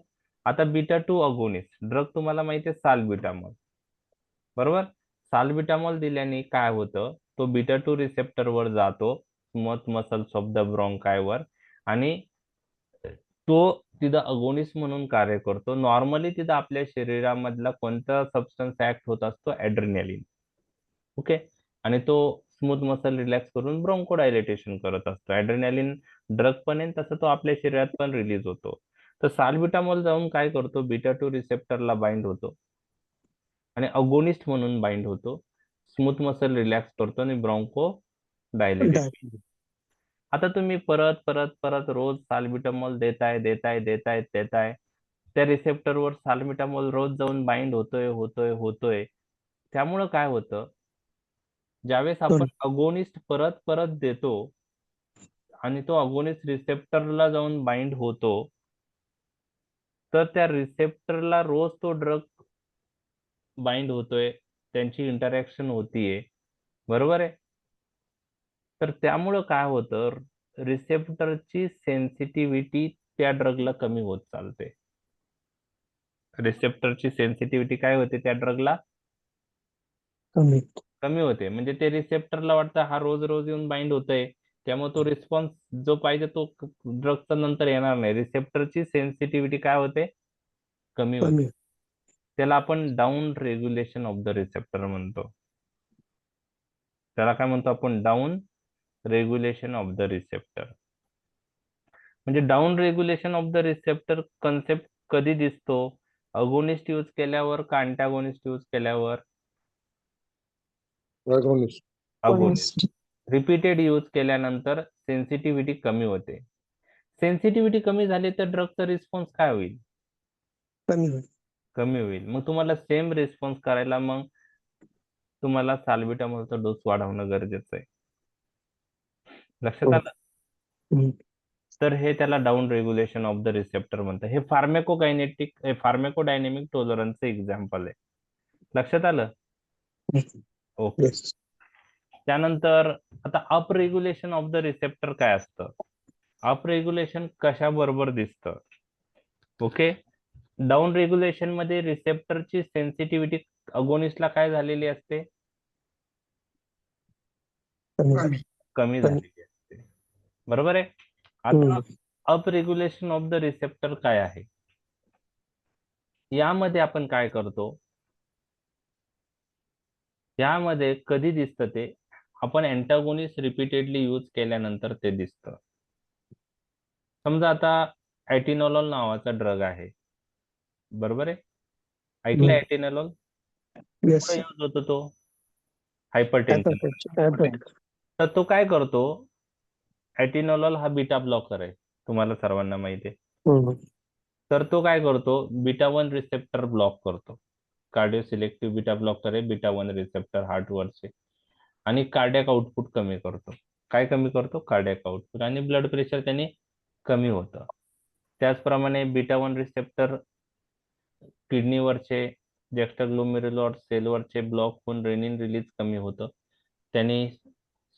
Speaker 1: आता बीटा 2 अगोनिस्ट ड्रग तुम्हाला माहिती आहे साल्ब्युटामॉल, बरोबर? साल्ब्युटामॉल दिल्याने काय होतं, तो बीटा 2 रिसेप्टरवर जातो स्मूथ मसल्स ऑफ द ब्रोंकायवर आणि तो तिथं अगोनिस्ट म्हणून कार्य करतो. नॉर्मली तिथं आपल्या शरीरामधला कोणता सबस्टन्स ऍक्ट होत असतो, ऍड्रेनालिन. ओके, आणि तो स्मूथ मसल रिलॅक्स करून ब्रोंकोडायलेटेशन करत असतो. ऍड्रेनालिन ड्रग पण आहे तसं तो आपल्या शरीरात पण रिलीज होतो. तर साल्ब्युटामॉल जाऊन काय करतो, बीटा 2 रिसेप्टरला बाइंड होतो आणि अगोनिस्ट म्हणून बाइंड होतो, स्मूथ मसल रिलॅक्स करतो आणि ब्रोंको डायलेटेशन. आता तुम्ही परत परत परत रोज साल्ब्युटामॉल देताय, त्या रिसेप्टरवर साल्ब्युटामॉल रोज जाऊन बाइंड होतोय. त्यामुळं काय होतं, ज्यावेळेस आपण अगोनिस्ट परत परत देतो आणि तो अगोनिस्ट रिसेप्टरला जाऊन बाइंड होतो, तर त्या रिसेप्टरला रोज तो ड्रग बाइंड होतोय, त्यांची इंटरॅक्शन होतीये, बरोबर आहे? तर त्यामुळं काय होतं, रिसेप्टरची सेन्सिटिव्हिटी त्या ड्रगला कमी होत चालते. रिसेप्टरची सेन्सिटिव्हिटी काय होते त्या ड्रगला?
Speaker 2: कमी.
Speaker 1: कमी होते. म्हणजे ते रिसेप्टरला वाटतं हा रोज रोज येऊन बाइंड होतोय, त्यामुळे तो रिस्पॉन्स जो पाहिजे तो ड्रगचा नंतर येणार नाही. रिसेप्टरची सेन्सिटिव्हिटी काय होते? कमी होते.
Speaker 2: कमी.
Speaker 1: त्याला आपण down regulation of the receptor म्हणतो. त्याला काय म्हणतो आपण? Down regulation of the receptor. म्हणजे down regulation of the receptor concept कधी दिसतो? अगोनिस्ट यूज केल्यावर का अँटागोनिस्ट यूज केल्यावर?
Speaker 3: Agonist.
Speaker 1: अगोनिस्ट. रिपीटेड यूज केल्यानंतर सेन्सिटिव्हिटी कमी होते. सेन्सिटिव्हिटी कमी झाली तर ड्रगचा रिस्पॉन्स काय होईल?
Speaker 2: कमी होईल.
Speaker 1: कमी होईल. मग तुम्हाला सेम रिस्पॉन्स करायला मग तुम्हाला साल्बिटामॉलचा डोस वाढवणं गरजेचं आहे. लक्षात
Speaker 2: हो.
Speaker 1: आलं?
Speaker 2: हम्म.
Speaker 1: तर हे त्याला down regulation of the receptor म्हणतात. हे फार्मेकोडायनेमिक टॉलरन्सचे एक्झाम्पल आहे. लक्षात आलं? ओके.
Speaker 2: Yes.
Speaker 1: त्यानंतर आता up regulation of the receptor काय असतं? अप रेग्युलेशन कशा बरोबर दिसतं? ओके. डाऊन रेग्युलेशन मध्ये रिसेप्टरची सेन्सिटिव्हिटी अगोनिस्टला काय झालेली असते?
Speaker 2: कमी.
Speaker 4: कमी.
Speaker 1: कमी झालेली असते. बरोबर आहे. आता up regulation of the receptor काय आहे? यामध्ये आपण काय करतो? यामध्ये कधी दिसतं ते? आपण अँटागोनिस्ट रिपीटेडली यूज केल्यानंतर ते दिसतं. समजा आता ऍटिनोलॉल नावाचा ड्रग आहे, बरोबर आहे? ऐकलं ऍटिनोलॉल?
Speaker 2: Yes.
Speaker 1: कुठे यूज होतो तो? हायपरटेन्शन.
Speaker 2: Hypertension.
Speaker 1: तर तो काय करतो? ऍटिनोलॉल हा बीटा ब्लॉकर आहे, तुम्हाला सर्वांना माहिती आहे.
Speaker 2: हम्म.
Speaker 1: तर तो काय करतो? बीटा 1 रिसेप्टर ब्लॉक करतो. कार्डिओ सिलेक्टिव्ह बीटा ब्लॉकर आहे बीटा 1 रिसेप्टर हार्टवरचे, आणि कार्डियक आउटपुट कमी करतो. काय कमी करतो? Cardiac output. आणि ब्लड प्रेशर त्याने कमी होतं. त्याचप्रमाणे बीटा 1 रिसेप्टर किडनीवरचे जॅक्स्ट्राग्लोमेरुलर सेलवरचे ब्लॉक होऊन रेनिन रिलीज कमी होतं. त्याने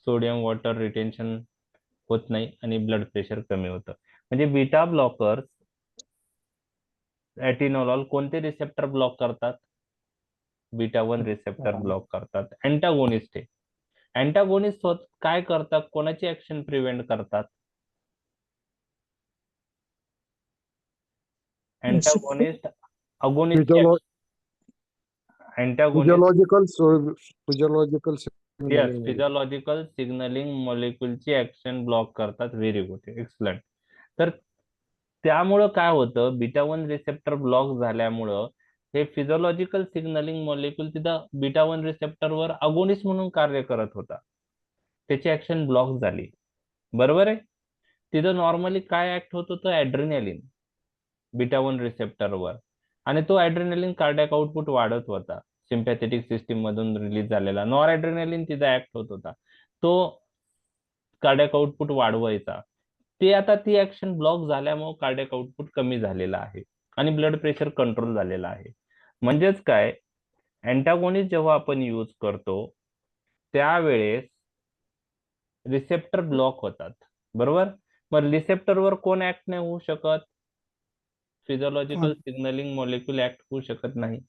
Speaker 1: सोडियम वॉटर रिटेन्शन होत नाही आणि ब्लड प्रेशर कमी होतं. म्हणजे बीटा ब्लॉकर्स ऍटिनोलॉल कोणते रिसेप्टर ब्लॉक करतात? बीटा 1 रिसेप्टर ब्लॉक करतात. अँटागोनिस्ट आहे. अँटागोनिस्ट काय करतात? कोणाची ऍक्शन प्रिव्हेंट करतात? Antagonist agonist antagonist yes physiological signalling मॉलिक्युलची ऍक्शन ब्लॉक करतात. Very good, excellent. तर त्यामुळं काय होतं? बीटा 1 रिसेप्टर ब्लॉक झाल्यामुळं हे फिजियोलॉजिकल सिग्नलिंग मॉलिक्युल तिथं बीटा 1 रिसेप्टरवर अगोनिस्ट म्हणून कार्य करत होता, त्याची ऍक्शन ब्लॉक झाली. बरोबर आहे? तिथं नॉर्मली काय ऍक्ट होत होतं? ऍड्रेनालिन बीटा 1 रिसेप्टरवर, आणि तो ऍड्रेनालिन कार्डियक आउटपुट वाढत होता. सिम्पॅथेटिक सिस्टीम मधून रिलीज झालेला नॉर ऍड्रेनालिन तिथं ऍक्ट होत होता, तो कार्डियक आउटपुट वाढवायचा. ते आता ती ऍक्शन ब्लॉक झाल्यामुळे कार्डियक आउटपुट कमी झालेला आहे आणि ब्लड प्रेशर कंट्रोल झालेला आहे. म्हणजेच काय? अँटागोनिस्ट जेव्हा आपण यूज करतो त्यावेळेस रिसेप्टर ब्लॉक होतात, बरोबर? मग रिसेप्टरवर कोण ऍक्ट नाही होऊ शकत? फिजियोलॉजिकल सिग्नलिंग मॉलिक्युल ऍक्ट होऊ शकत नाही.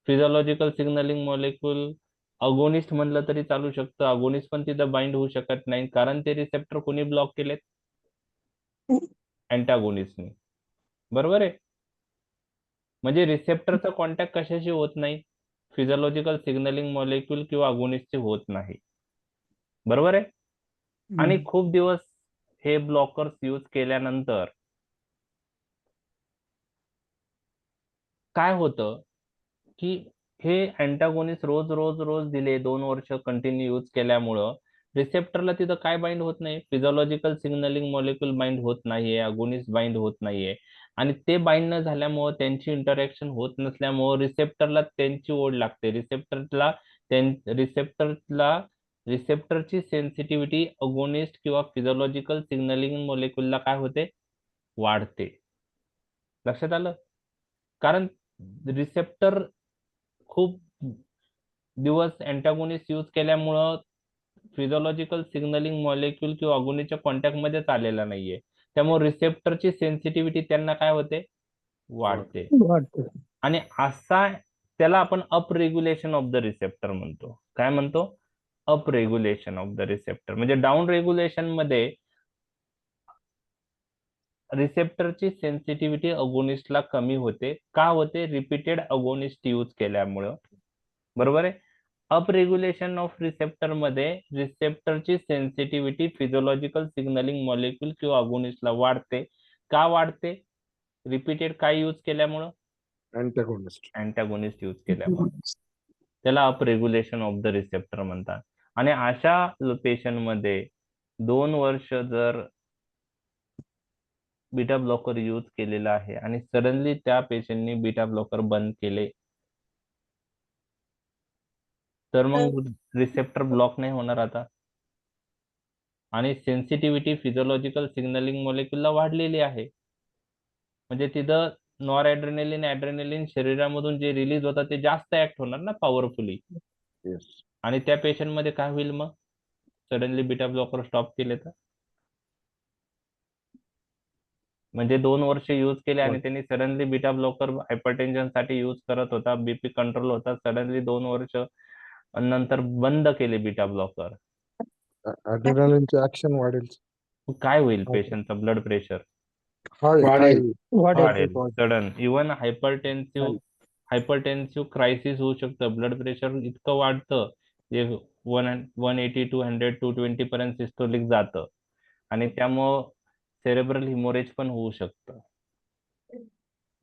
Speaker 1: फिजियोलॉजिकल सिग्नलिंग मॉलिक्युल अगोनिस्ट म्हणलं तरी चालू शकतं, अगोनिस्ट पण तिथं बाइंड होऊ शकत नाही, कारण ते रिसेप्टर कोणी ब्लॉक केलेत? अँटागोनिस्टने. बरोबर आहे? म्हणजे रिसेप्टरचा कॉन्टॅक्ट कशाशी होत नाही? फिजियोलॉजिकल सिग्नलिंग मॉलिक्युल किंवा अगोनिस्टचे होत नाही. बरोबर आहे? आणि खूप दिवस हे ब्लॉकर्स यूज केल्यानंतर काय होतं की हे अँटागोनिस्ट रोज रोज रोज दिले, 2 वर्ष कंटिन्यू यूज केल्यामुळं रिसेप्टरला तिथं काय बाइंड होत नाही? फिजियोलॉजिकल सिग्नलिंग मॉलिक्युल बाइंड होत नाहीये, अगोनिस्ट बाइंड होत नाहीये, आणि ते बाइंड न झाल्यामुळं त्यांची इंटरॅक्शन होत नसल्यामुळं रिसेप्टरला त्यांची ओढ लागते. रिसेप्टरची सेन्सिटिव्हिटी अगोनिस्ट किंवा फिजियोलॉजिकल सिग्नलिंग मॉलिक्युलला काय होते? वाढते. लक्षात आलं? कारण रिसेप्टर खूप दिवस अँटागोनिस्ट यूज केल्यामुळं फिजियोलॉजिकल सिग्नलिंग मॉलिक्युल किंवा अगोनिस्टच्या कॉन्टॅक्ट मध्येच आलेला नाहीये, त्यामुळे रिसेप्टरची सेन्सिटिव्हिटी त्यांना काय होते? वाढते.
Speaker 3: वाढते.
Speaker 1: आणि असा त्याला आपण up regulation of the receptor म्हणतो. काय म्हणतो? Up regulation of the receptor. म्हणजे डाऊन रेग्युलेशन मध्ये रिसेप्टरची सेन्सिटिव्हिटी अगोनिस्टला कमी होते. का होते? रिपीटेड अगोनिस्ट यूज केल्यामुळं. बरोबर आहे. अप रेग्युलेशन ऑफ रिसेप्टर मध्ये रिसेप्टरची सेन्सिटिव्हिटी फिजिओलॉजिकल सिग्नलिंग मॉलिक्यूल किंवा अगोनिस्टला वाढते. का वाढते? रिपीटेड काय यूज केल्यामुळं? अँटॅगोनिस्ट यूज केल्यामुळे. त्याला up regulation of the receptor म्हणतात. आणि अशा पेशंट मध्ये 2 वर्ष जर बीटा ब्लॉकर यूज केलेला आहे आणि सडनली त्या पेशंटनी बीटा ब्लॉकर बंद केले, तर मग रिसेप्टर ब्लॉक नाही होणार आता. आणि सेन्सिटिव्हिटी फिजिओलॉजिकल सिग्नलिंग मॉलिक्यूलला वाढलेली आहे. म्हणजे तिथं नॉरएड्रेनालिन ऍड्रेनालिन शरीरामधून जे रिलीज होतात ते जास्त ऍक्ट होणार ना पॉवरफुली. आणि त्या पेशंट मध्ये काय होईल मग? सडनली बीटा ब्लॉकर स्टॉप केले तर? म्हणजे 2 वर्ष यूज केले आणि त्यांनी सडनली बीटा ब्लॉकर हायपरटेन्शन साठी यूज करत होता, बीपी कंट्रोल होता, सडनली 2 वर्ष नंतर बंद केले बीटा ब्लॉकर,
Speaker 5: ॲड्रेनालिनचे ऍक्शन वाढेल.
Speaker 1: काय होईल? पेशंटचं ब्लड प्रेशर
Speaker 4: वाढेल.
Speaker 1: वाढेल. सडन इव्हन हायपरटेन्सिव्ह क्रायसिस होऊ शकतं. ब्लड प्रेशर इतकं वाढतं जे 180 200 220 पर्यंत सिस्टोलिक जातं आणि त्यामुळं सेरेब्रल हिमोरेज पण होऊ शकतं.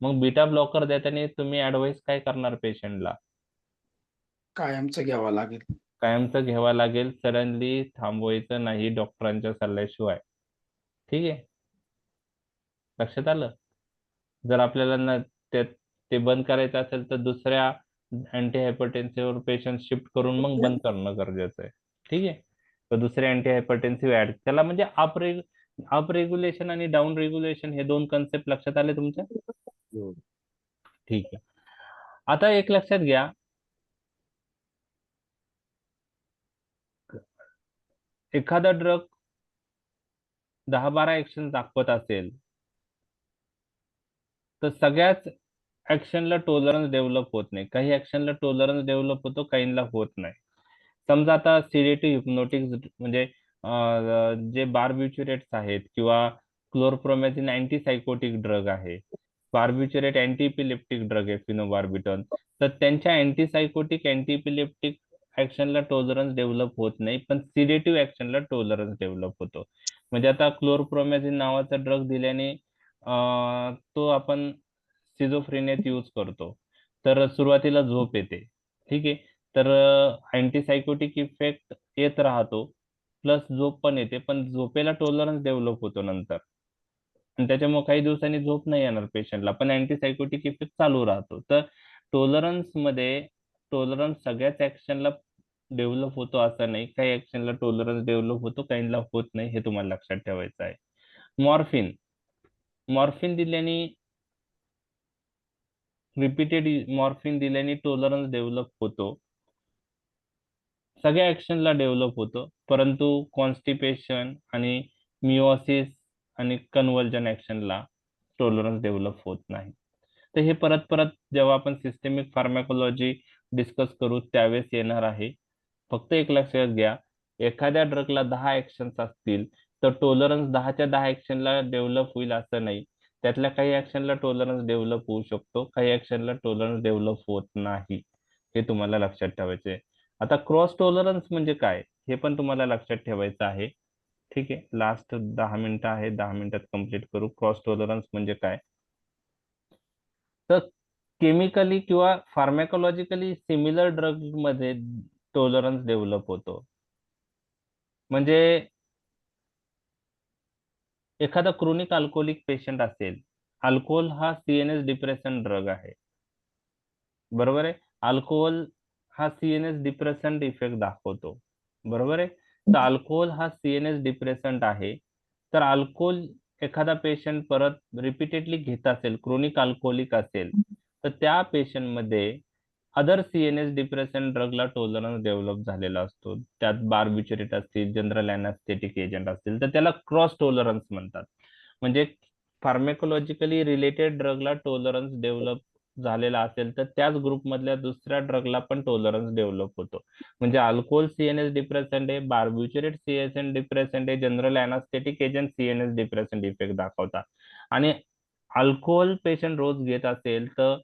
Speaker 1: मग बीटा ब्लॉकर देताना तुम्ही ऍडवाइस काय करणार पेशंटला?
Speaker 4: कायमचं घ्यावं लागेल.
Speaker 1: कायमचं घ्यावा लागेल. सडनली थांबवायचं नाही डॉक्टरांच्या सल्ल्याशिवाय. ठीक आहे, लक्षात आलं? जर आपल्याला ते बंद करायचं असेल तर दुसऱ्या अँटी हायपरटेन्सिव्ह पेशंट शिफ्ट करून मग बंद करणं गरजेचं आहे. ठीक आहे, तर दुसरे अँटी हायपरटेन्सिव्ह ऍड. त्याला म्हणजे अप रेग्युलेशन आणि डाऊन रेग्युलेशन हे 2 कन्सेप्ट लक्षात आले तुमच्या? ठीक आहे. आता एक लक्षात घ्या, एखादा ड्रग 10-12 ऍक्शन दाखवत असेल तर सगळ्याच ऍक्शनला टॉलरन्स डेव्हलप होत नाही. काही ऍक्शनला टॉलरन्स डेव्हलप होतो, काहींना होत नाही. समजा आता सिडेटिव्ह हिप्नोटिक्स म्हणजे जे बार्बिच्युरेट्स आहेत किंवा क्लोरप्रोमॅझिन अँटीसायकोटिक ड्रग आहे, बार्बिच्युरेट अँटीइपिलेप्टिक ड्रग आहे फिनोबार्बिटॉन, तर त्यांच्या अँटीसायकोटिक अँटीइपिलेप्टिक ऍक्शनला टॉलरन्स डेव्हलप होत नाही, पण सिडेटिव्ह ऍक्शनला टॉलरन्स डेव्हलप होतो. म्हणजे आता क्लोरप्रोमॅझिन नावाचा ड्रग दिल्याने तो आपण सिझोफ्रेनियात यूज करतो, तर सुरुवातीला झोप येते. ठीक आहे, तर अँटीसायकोटिक इफेक्ट येत राहतो प्लस झोप पण येते, पण झोपेला टॉलरन्स डेव्हलप होतो नंतर आणि त्याच्यामुळे काही दिवसांनी झोप नाही येणार पेशंटला, पण अँटीसायकोटिक इफेक्ट चालू राहतो. तर टॉलरन्स सगळ्याच ऍक्शनला डेव्हलप होतो असं नाही. काही ऍक्शनला टॉलरन्स डेव्हलप होतो, काहींना होत नाही. हे तुम्हाला लक्षात ठेवायचं आहे. मॉर्फिन दिल्याने रिपीटेड मॉर्फिन दिल्याने टॉलरन्स डेव्हलप होतो, सगळ्या ऍक्शनला डेव्हलप होतो, परंतु कॉन्स्टिपेशन आणि मिओसिस आणि कन्व्हर्जन ऍक्शनला टॉलरन्स डेव्हलप होत नाही. तर हे परत परत जेव्हा आपण सिस्टेमिक फार्मॅकोलॉजी डिस्कस करू त्यावेळेस येणार आहे. फक्त एक लक्षात घ्या, एखाद्या ड्रगला 10 ऍक्शन्स असतील तर टॉलरन्स 10च्या 10 ऍक्शनला डेव्हलप होईल असं नाही. त्यातल्या काही ऍक्शनला टॉलरन्स डेव्हलप होऊ शकतो, काही ऍक्शनला टॉलरन्स डेव्हलप होत नाही. हे तुम्हाला लक्षात ठेवायचे. आता क्रॉस टॉलरन्स म्हणजे काय हे पण तुम्हाला लक्षात ठेवायचं आहे. ठीक आहे, लास्ट 10 मिनिटं आहे, 10 मिनिटात कंप्लीट करू. क्रॉस टॉलरन्स म्हणजे काय? तर केमिकली किंवा फार्मॅकोलॉजिकली सिमिलर ड्रग मध्ये टॉलरन्स डेव्हलप होतो. म्हणजे एखादा क्रोनिक अल्कोहोलिक पेशंट असेल, अल्कोहोल हा सीएनएस डिप्रेशन ड्रग आहे, बरोबर आहे. अल्कोहोल हा सीएनएस डिप्रेसंट इफेक्ट दाखवतो, बरोबर आहे. तर अल्कोहोल हा सीएनएस डिप्रेसंट आहे. तर अल्कोहोल एखादा पेशंट परत रिपीटेडली घेत असेल, क्रोनिक अल्कोहोलिक असेल, तर त्या पेशंट मध्ये अदर सीएनएस डिप्रेशन ड्रगला टॉलरन्स डेव्हलप झालेला असतो. त्यात बार्बिच्युरेट असतील, जनरल अॅनास्थेटिक एजंट असतील, तर त्याला क्रॉस टॉलरन्स म्हणतात. म्हणजे फार्मेकोलॉजिकली रिलेटेड ड्रगला टॉलरन्स डेव्हलप झालेला असेल तर त्याच ग्रुपमधल्या दुसऱ्या ड्रगला पण टॉलरन्स डेव्हलप होतो. म्हणजे अल्कोहोल सीएनएस डिप्रेसंट आहे, बार्बिट्युरेट सीएनएस डिप्रेसंट आहे, general अॅनास्थेटिक agent CNS depressant effect दाखवतात. आणि अल्कोहोल पेशंट रोज घेत असेल तर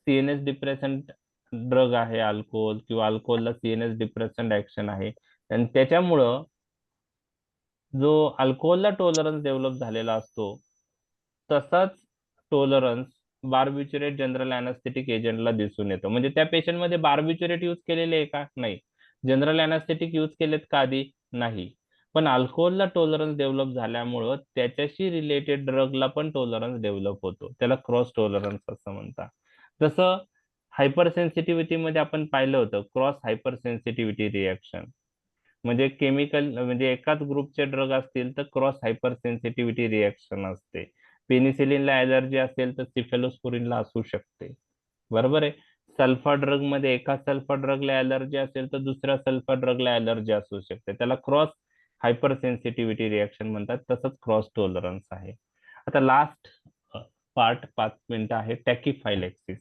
Speaker 1: सीएनएस डिप्रेसंट ड्रग आहे अल्कोहोल, किंवा अल्कोहोलला सीएनएस डिप्रेसंट ऍक्शन आहे, आणि त्याच्यामुळं जो अल्कोहोलला टॉलरन्स डेव्हलप झालेला असतो तसाच टॉलरन्स बार्बिच्युरेट जनरल अॅनास्थेटिक एजंटला दिसून येतो. म्हणजे त्या पेशंटमध्ये बार्बिच्युरेट यूज केलेले आहे का? नाही. जनरल अॅनास्थेटिक यूज केलेत का आधी? नाही. पण अल्कोहोलला टॉलरन्स डेव्हलप झाल्यामुळं त्याच्याशी रिलेटेड ड्रगला पण टॉलरन्स डेव्हलप होतो. त्याला क्रॉस टॉलरन्स असं म्हणतात. जसं हायपर सेन्सिटिव्हिटी मध्ये आपण पाहिलं होतं क्रॉस हायपर सेन्सिटिव्हिटी रिएक्शन. म्हणजे केमिकल म्हणजे एकाच ग्रुपचे ड्रग असतील तर क्रॉस हायपर सेन्सिटिव्हिटी रिएक्शन असते. पेनिसिलिनला ॲलर्जी असेल तर सिफेलोस्पोरिनला असू शकते. बरोबर आहे. सल्फा ड्रग मध्ये एका सल्फा ड्रगला ॲलर्जी असेल तर दुसऱ्या सल्फा ड्रगला ॲलर्जी असू शकते. त्याला क्रॉस हायपर सेन्सिटिव्हिटी रिएक्शन म्हणतात. तसंच क्रॉस टॉलरन्स आहे. आता लास्ट पार्ट 5 मिनिटं आहे टॅकीफायलेक्सिस.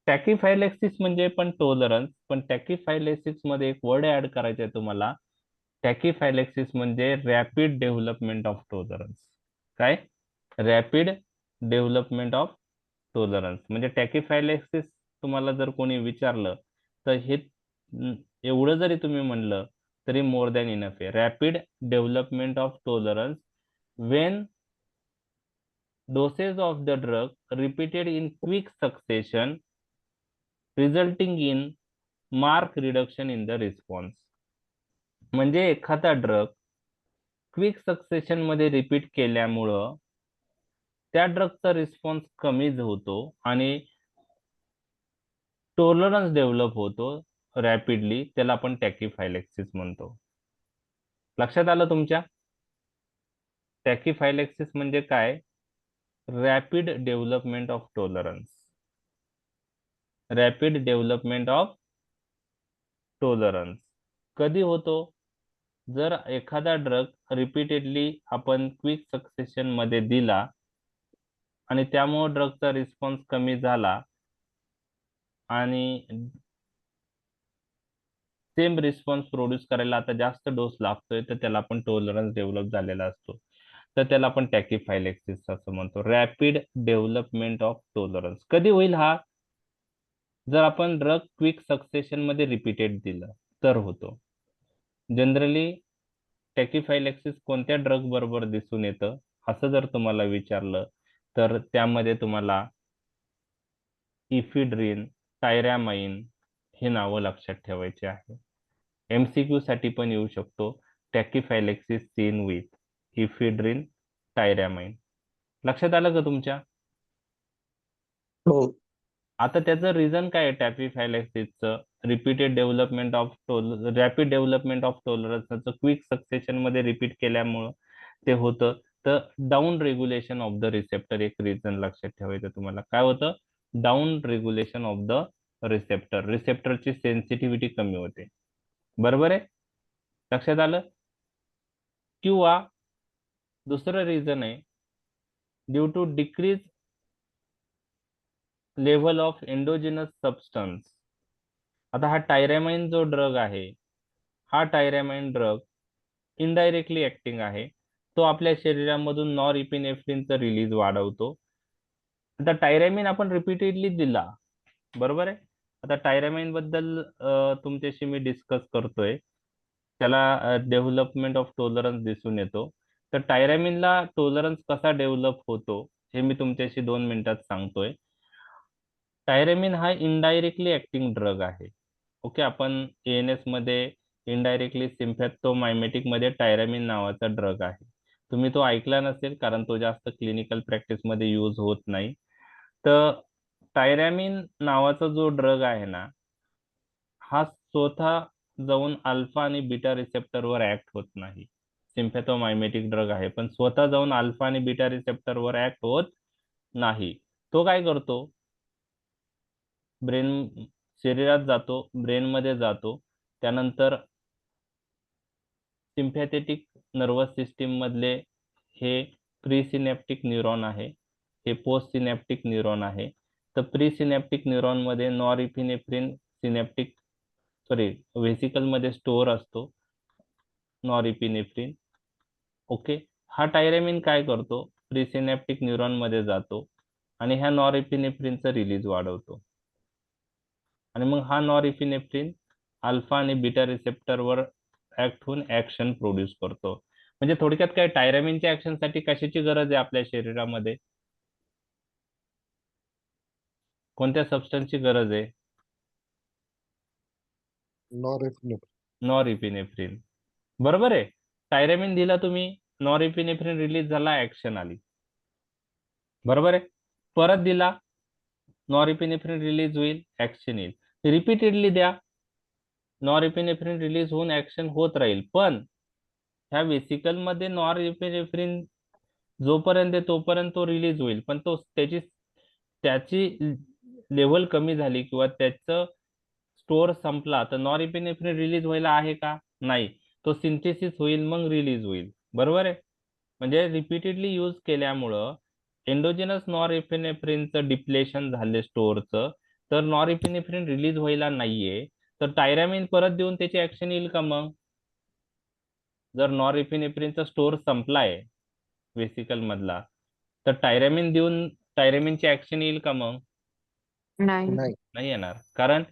Speaker 1: टॅकीफायलेक्सिस म्हणजे पण टॉलरन्स, पण टॅकीफायलेक्सिस मध्ये एक वर्ड ऍड करायचा आहे तुम्हाला. टॅकीफायलेक्सिस म्हणजे रॅपिड डेव्हलपमेंट ऑफ टॉलरन्स. काय? Rapid development of tolerance. म्हणजे टॅकीफायलेक्सिस तुम्हाला जर कोणी विचारलं तर हे एवढं जरी तुम्ही म्हणलं तरी मोर दॅन इनफ आहे. Rapid development of tolerance Wien doses of the drug repeated in quick succession resulting in marked reduction in the response. म्हणजे एखादा ड्रग क्विक सक्सेशन मध्ये रिपीट केल्यामुळं त्या ड्रगचा रिस्पॉन्स कमी होतो आणि टॉलरन्स डेव्हलप होतो रॅपिडली. त्याला आपण टॅकीफायलेक्सिस म्हणतो. लक्षात आलं तुमच्या? टॅकीफायलेक्सिस म्हणजे काय? Rapid development of tolerance. Rapid development of tolerance कधी होतो? जर एखादा ड्रग रिपीटेडली आपण क्विक सक्सेशन मध्ये दिला आणि त्यामुळे ड्रगचा रिस्पॉन्स कमी झाला आणि सेम रिस्पॉन्स प्रोड्यूस करायला आता जास्त डोस लागतोय तर त्याला आपण टॉलरन्स डेव्हलप झालेला असतो. तर त्याला आपण टॅकीफायलेक्सिस असं म्हणतो. रॅपिड डेव्हलपमेंट ऑफ टॉलरन्स कधी होईल हा? जर आपण ड्रग क्विक सक्सेशन मध्ये रिपीटेड दिलं तर होतो. जनरली टॅकीफायलेक्सिस कोणत्या ड्रग बरोबर दिसून येतं असं जर तुम्हाला विचारलं तर त्यामध्ये तुम्हाला इफिड्रिन, टायरॅमाइन हे नावं लक्षात ठेवायचे आहे. MCQ साठी पण येऊ शकतो. टॅकीफायलेक्सिस सीन विथ इफिड्रिन, टायरॅमाइन. लक्षात आलं का तुमच्या?
Speaker 2: हो.
Speaker 1: आता त्याचं रिझन काय आहे टॅकीफायलेक्सिसचं? Repeated development of rapid development of टॉलरन्सचं क्विक सक्सेशन मध्ये रिपीट केल्यामुळं ते होतं. तर down regulation of the receptor एक रिझन लक्षात ठेवायचं तुम्हाला. काय होतं? Down regulation of the receptor. रिसेप्टरची सेन्सिटिव्हिटी कमी होते. बरोबर आहे? लक्षात आलं? किंवा दुसरं रिझन आहे due to decrease level of endogenous substance. आता हा टायरॅमाइन जो ड्रग आहे हा टायरॅमाइन ड्रग इनडायरेक्टली ऍक्टिंग आहे. तो आपल्या शरीरामधून नॉरइपिनेफ्रिनचं रिलीज वाढवतो. आता टायरॅमाइन आपण रिपीटेडली दिला. बरोबर आहे. आता टायरॅमाइन बद्दल तुमच्याशी मी डिस्कस करतोय. त्याला डेव्हलपमेंट ऑफ टॉलरन्स दिसून येतो. तर टायरॅमाइनला टॉलरन्स कसा डेव्हलप होतो हे मी तुमच्याशी 2 मिनिटात सांगतोय. टायरॅमाइन हा इनडायरेक्टली ऍक्टिंग ड्रग आहे. ओके. आपण ANS मध्ये इनडायरेक्टली सिम्पॅथोमायमेटिक मध्ये टायरॅमाइन नावाचा ड्रग आहे. तुम्ही तो ऐकला नसेल कारण तो जास्त क्लिनिकल प्रॅक्टिस मध्ये यूज होत नाही. तर टायरॅमाइन नावाचा जो ड्रग आहे ना हा स्वतः जाऊन अल्फा आणि बीटा रिसेप्टरवर ऍक्ट होत नाही. सिम्पॅथोमायमेटिक ड्रग आहे पण स्वतः जाऊन अल्फा आणि बीटा रिसेप्टरवर ऍक्ट होत नाही. तो काय करतो? ब्रेन शरीरात जातो, ब्रेन मध्ये जातो, त्यानंतर सिम्पॅथेटिक नर्वस सिस्टीम मधले हे प्रीसिनॅप्टिक न्यूरॉन आहे, हे पोस्ट सिनॅप्टिक न्यूरॉन आहे. तर प्रीसिनॅप्टिक न्यूरॉन मध्ये नॉरइपिनेफ्रिन सिनॅप्टिक व्हेसिकल मध्ये स्टोअर असतो नॉरइपिनेफ्रिन. ओके, हा टायरामिन काय करतो, प्रीसिनॅप्टिक न्यूरॉन मध्ये जातो आणि ह्या नॉरइपिनेफ्रिनचा रिलीज वाढवतो. आणि मग हा नॉरइपिनेफ्रिन अल्फा आणि बीटा रिसेप्टरवर ऍक्ट होऊन ऍक्शन प्रोड्यूस करतो. म्हणजे थोडक्यात काय, टायरामिनच्या ऍक्शन साठी कशाची गरज आहे आपल्या शरीरामध्ये, कोणत्या सबस्टन्सची गरज आहे?
Speaker 5: नॉरएपिनेफ्रिन.
Speaker 1: नॉरइपिनेफ्रिन. बरोबर आहे. टायरामिन दिला तुम्ही, नॉरइपिनेफ्रिन रिलीज झाला, ऍक्शन आली. बरोबर आहे. परत दिला, नॉरइपिनेफ्रिन रिलीज होईल, ऍक्शन येईल. रिपीटेडली द्या, नॉरइपिनेफ्रिन रिलीज होऊन ऍक्शन होत राहील. पण ह्या वेसिकल मध्ये नॉरइपिनेफ्रिन जोपर्यंत तोपर्यंत तो रिलीज होईल, पण तो त्याची लेवल कमी झाली किंवा त्याचं स्टोअर संपला तर नॉरइपिनेफ्रिन रिलीज व्हायला आहे का? नाही. तो सिंथेसिस होईल, मग रिलीज होईल. बरोबर आहे. म्हणजे रिपीटेडली यूज केल्यामुळं एंडोजिनस नॉरइपिनेफ्रिनचं डिप्लेशन झाले स्टोअरचं, तर नॉरइपिनेफ्रिन रिलीज व्हायला नाहीये, तर टायरामिन परत देऊन त्याची ऍक्शन येईल का? मग जर नॉरइपिनेफ्रिनचा स्टोअर संपलाय वेसिकल मधला, तर टायरामिन देऊन टायरामिनची ऍक्शन येईल का? मग
Speaker 3: नाही.
Speaker 1: नाही येणार, कारण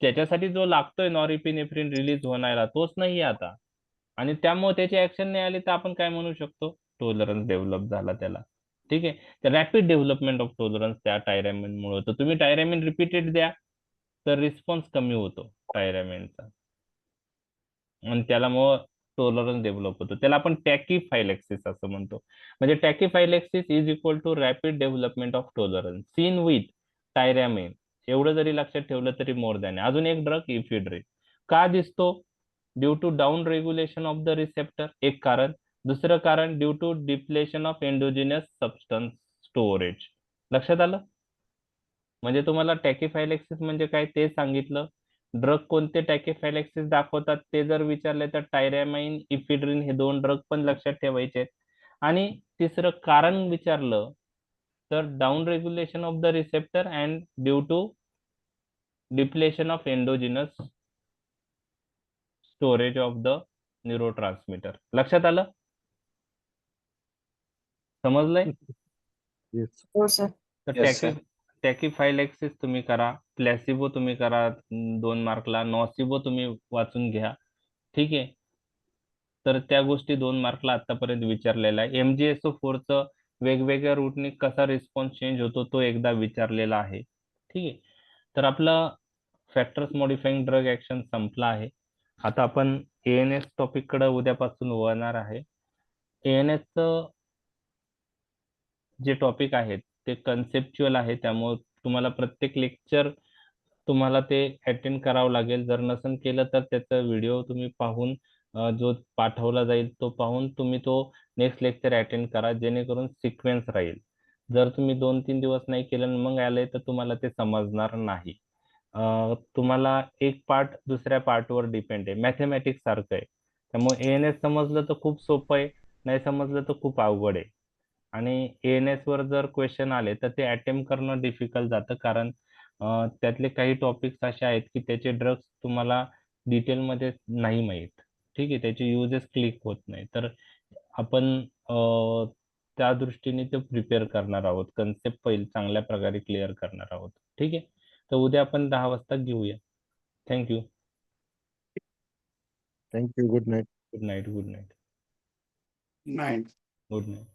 Speaker 1: त्याच्यासाठी जो लागतोय नॉरइपिनेफ्रिन रिलीज होण्याला तोच नाहीये आता, आणि त्यामुळे त्याची ऍक्शन नाही आली तर आपण काय म्हणू शकतो, टॉलरन्स डेव्हलप झाला त्याला. ठीक आहे, तर रॅपिड डेव्हलपमेंट ऑफ टॉलरन्स त्या टायरामिन मुळे. तर तुम्ही टायरामिन रिपीटेड द्या तर रिस्पॉन्स कमी होतो टायरामिनचा, आणि त्याला मग टॉलरन्स डेव्हलप होतो. त्याला आपण टॅकीफायलॅक्सिस असं म्हणतो. म्हणजे tachyphylaxis is equal to rapid development of tolerance seen with tyramine. एवढं जरी लक्षात ठेवलं तरी मोर दॅन. अजून एक ड्रग इफिड्रिन का दिसतो? Due to down regulation of the receptor, एक कारण. दुसरं कारण due to depletion of endogenous substance storage. लक्षात आलं? म्हणजे तुम्हाला टॅकीफायलॅक्सिस म्हणजे काय ते सांगितलं. ड्रग कोणते टॅकीफायलॅक्सिस दाखवतात ते जर विचारले तर टायरामाइन, इफिड्रिन हे दोन ड्रग पण लक्षात ठेवायचे. आणि तिसरं कारण विचारलं तर down regulation of the receptor and due to depletion of endogenous storage of the neurotransmitter. लक्षात आलं? समजलंय?
Speaker 5: येस.
Speaker 3: हो सर.
Speaker 1: तर टॅकीफायलॅक्सिस तुम्ही करा, प्लॅसिबो तुम्ही करा 2 मार्कला, नॉसिबो तुम्ही वाचून घ्या. ठीक आहे, तर त्या गोष्टी 2 मार्कला आतापर्यंत विचारलेला आहे. MgSO4चं वेगवेगळ्या रूटने कसा रिस्पॉन्स चेंज होतो तो एकदा विचारलेला आहे. ठीक आहे, तर आपलं फॅक्टर्स मॉडिफाईंग ड्रग ऍक्शन संपला आहे. आता आपण ANS टॉपिक कडे उद्यापासून वळणार आहे. ANSचं जे टॉपिक आहेत ते कन्सेप्च्युअल आहे, त्यामुळे तुम्हाला प्रत्येक लेक्चर तुम्हाला ते अटेंड करावं लागेल. जर नसेल केलं तर त्याचा व्हिडिओ तुम्ही पाहून जो पाठवला जाईल तो पाहून तुम्ही तो नेक्स्ट लेक्चर अटेंड करा, जेणेकरून सिक्वेन्स राहील. जर तुम्ही 2-3 दिवस नाही केलं मग आले तर तुम्हाला ते समजणार नाही. तुम्हाला एक पार्ट दुसऱ्या पार्टवर डिपेंड आहे, मॅथमॅटिक्स सारखं आहे. त्यामुळे ANS समजलं तर खूप सोपं आहे, नाही समजलं तर खूप अवघड आहे. आणि ANS वर जर क्वेश्चन आले तर ते अटेम्प्ट करणं डिफिकल्ट जातं, कारण त्यातले काही टॉपिक्स असे आहेत की त्याचे ड्रग्स तुम्हाला डिटेलमध्ये नाही माहीत. ठीक आहे, त्याचे युजेस क्लिक होत नाही. तर आपण त्या दृष्टीने ते प्रिपेअर करणार आहोत, कन्सेप्ट पहिले चांगल्या प्रकारे क्लिअर करणार आहोत. ठीक आहे, तर उद्या आपण 10 वाजता घेऊया. Thank you.
Speaker 5: Thank you. Good night.
Speaker 1: Good night. Good night.
Speaker 4: Nine.
Speaker 1: Good night.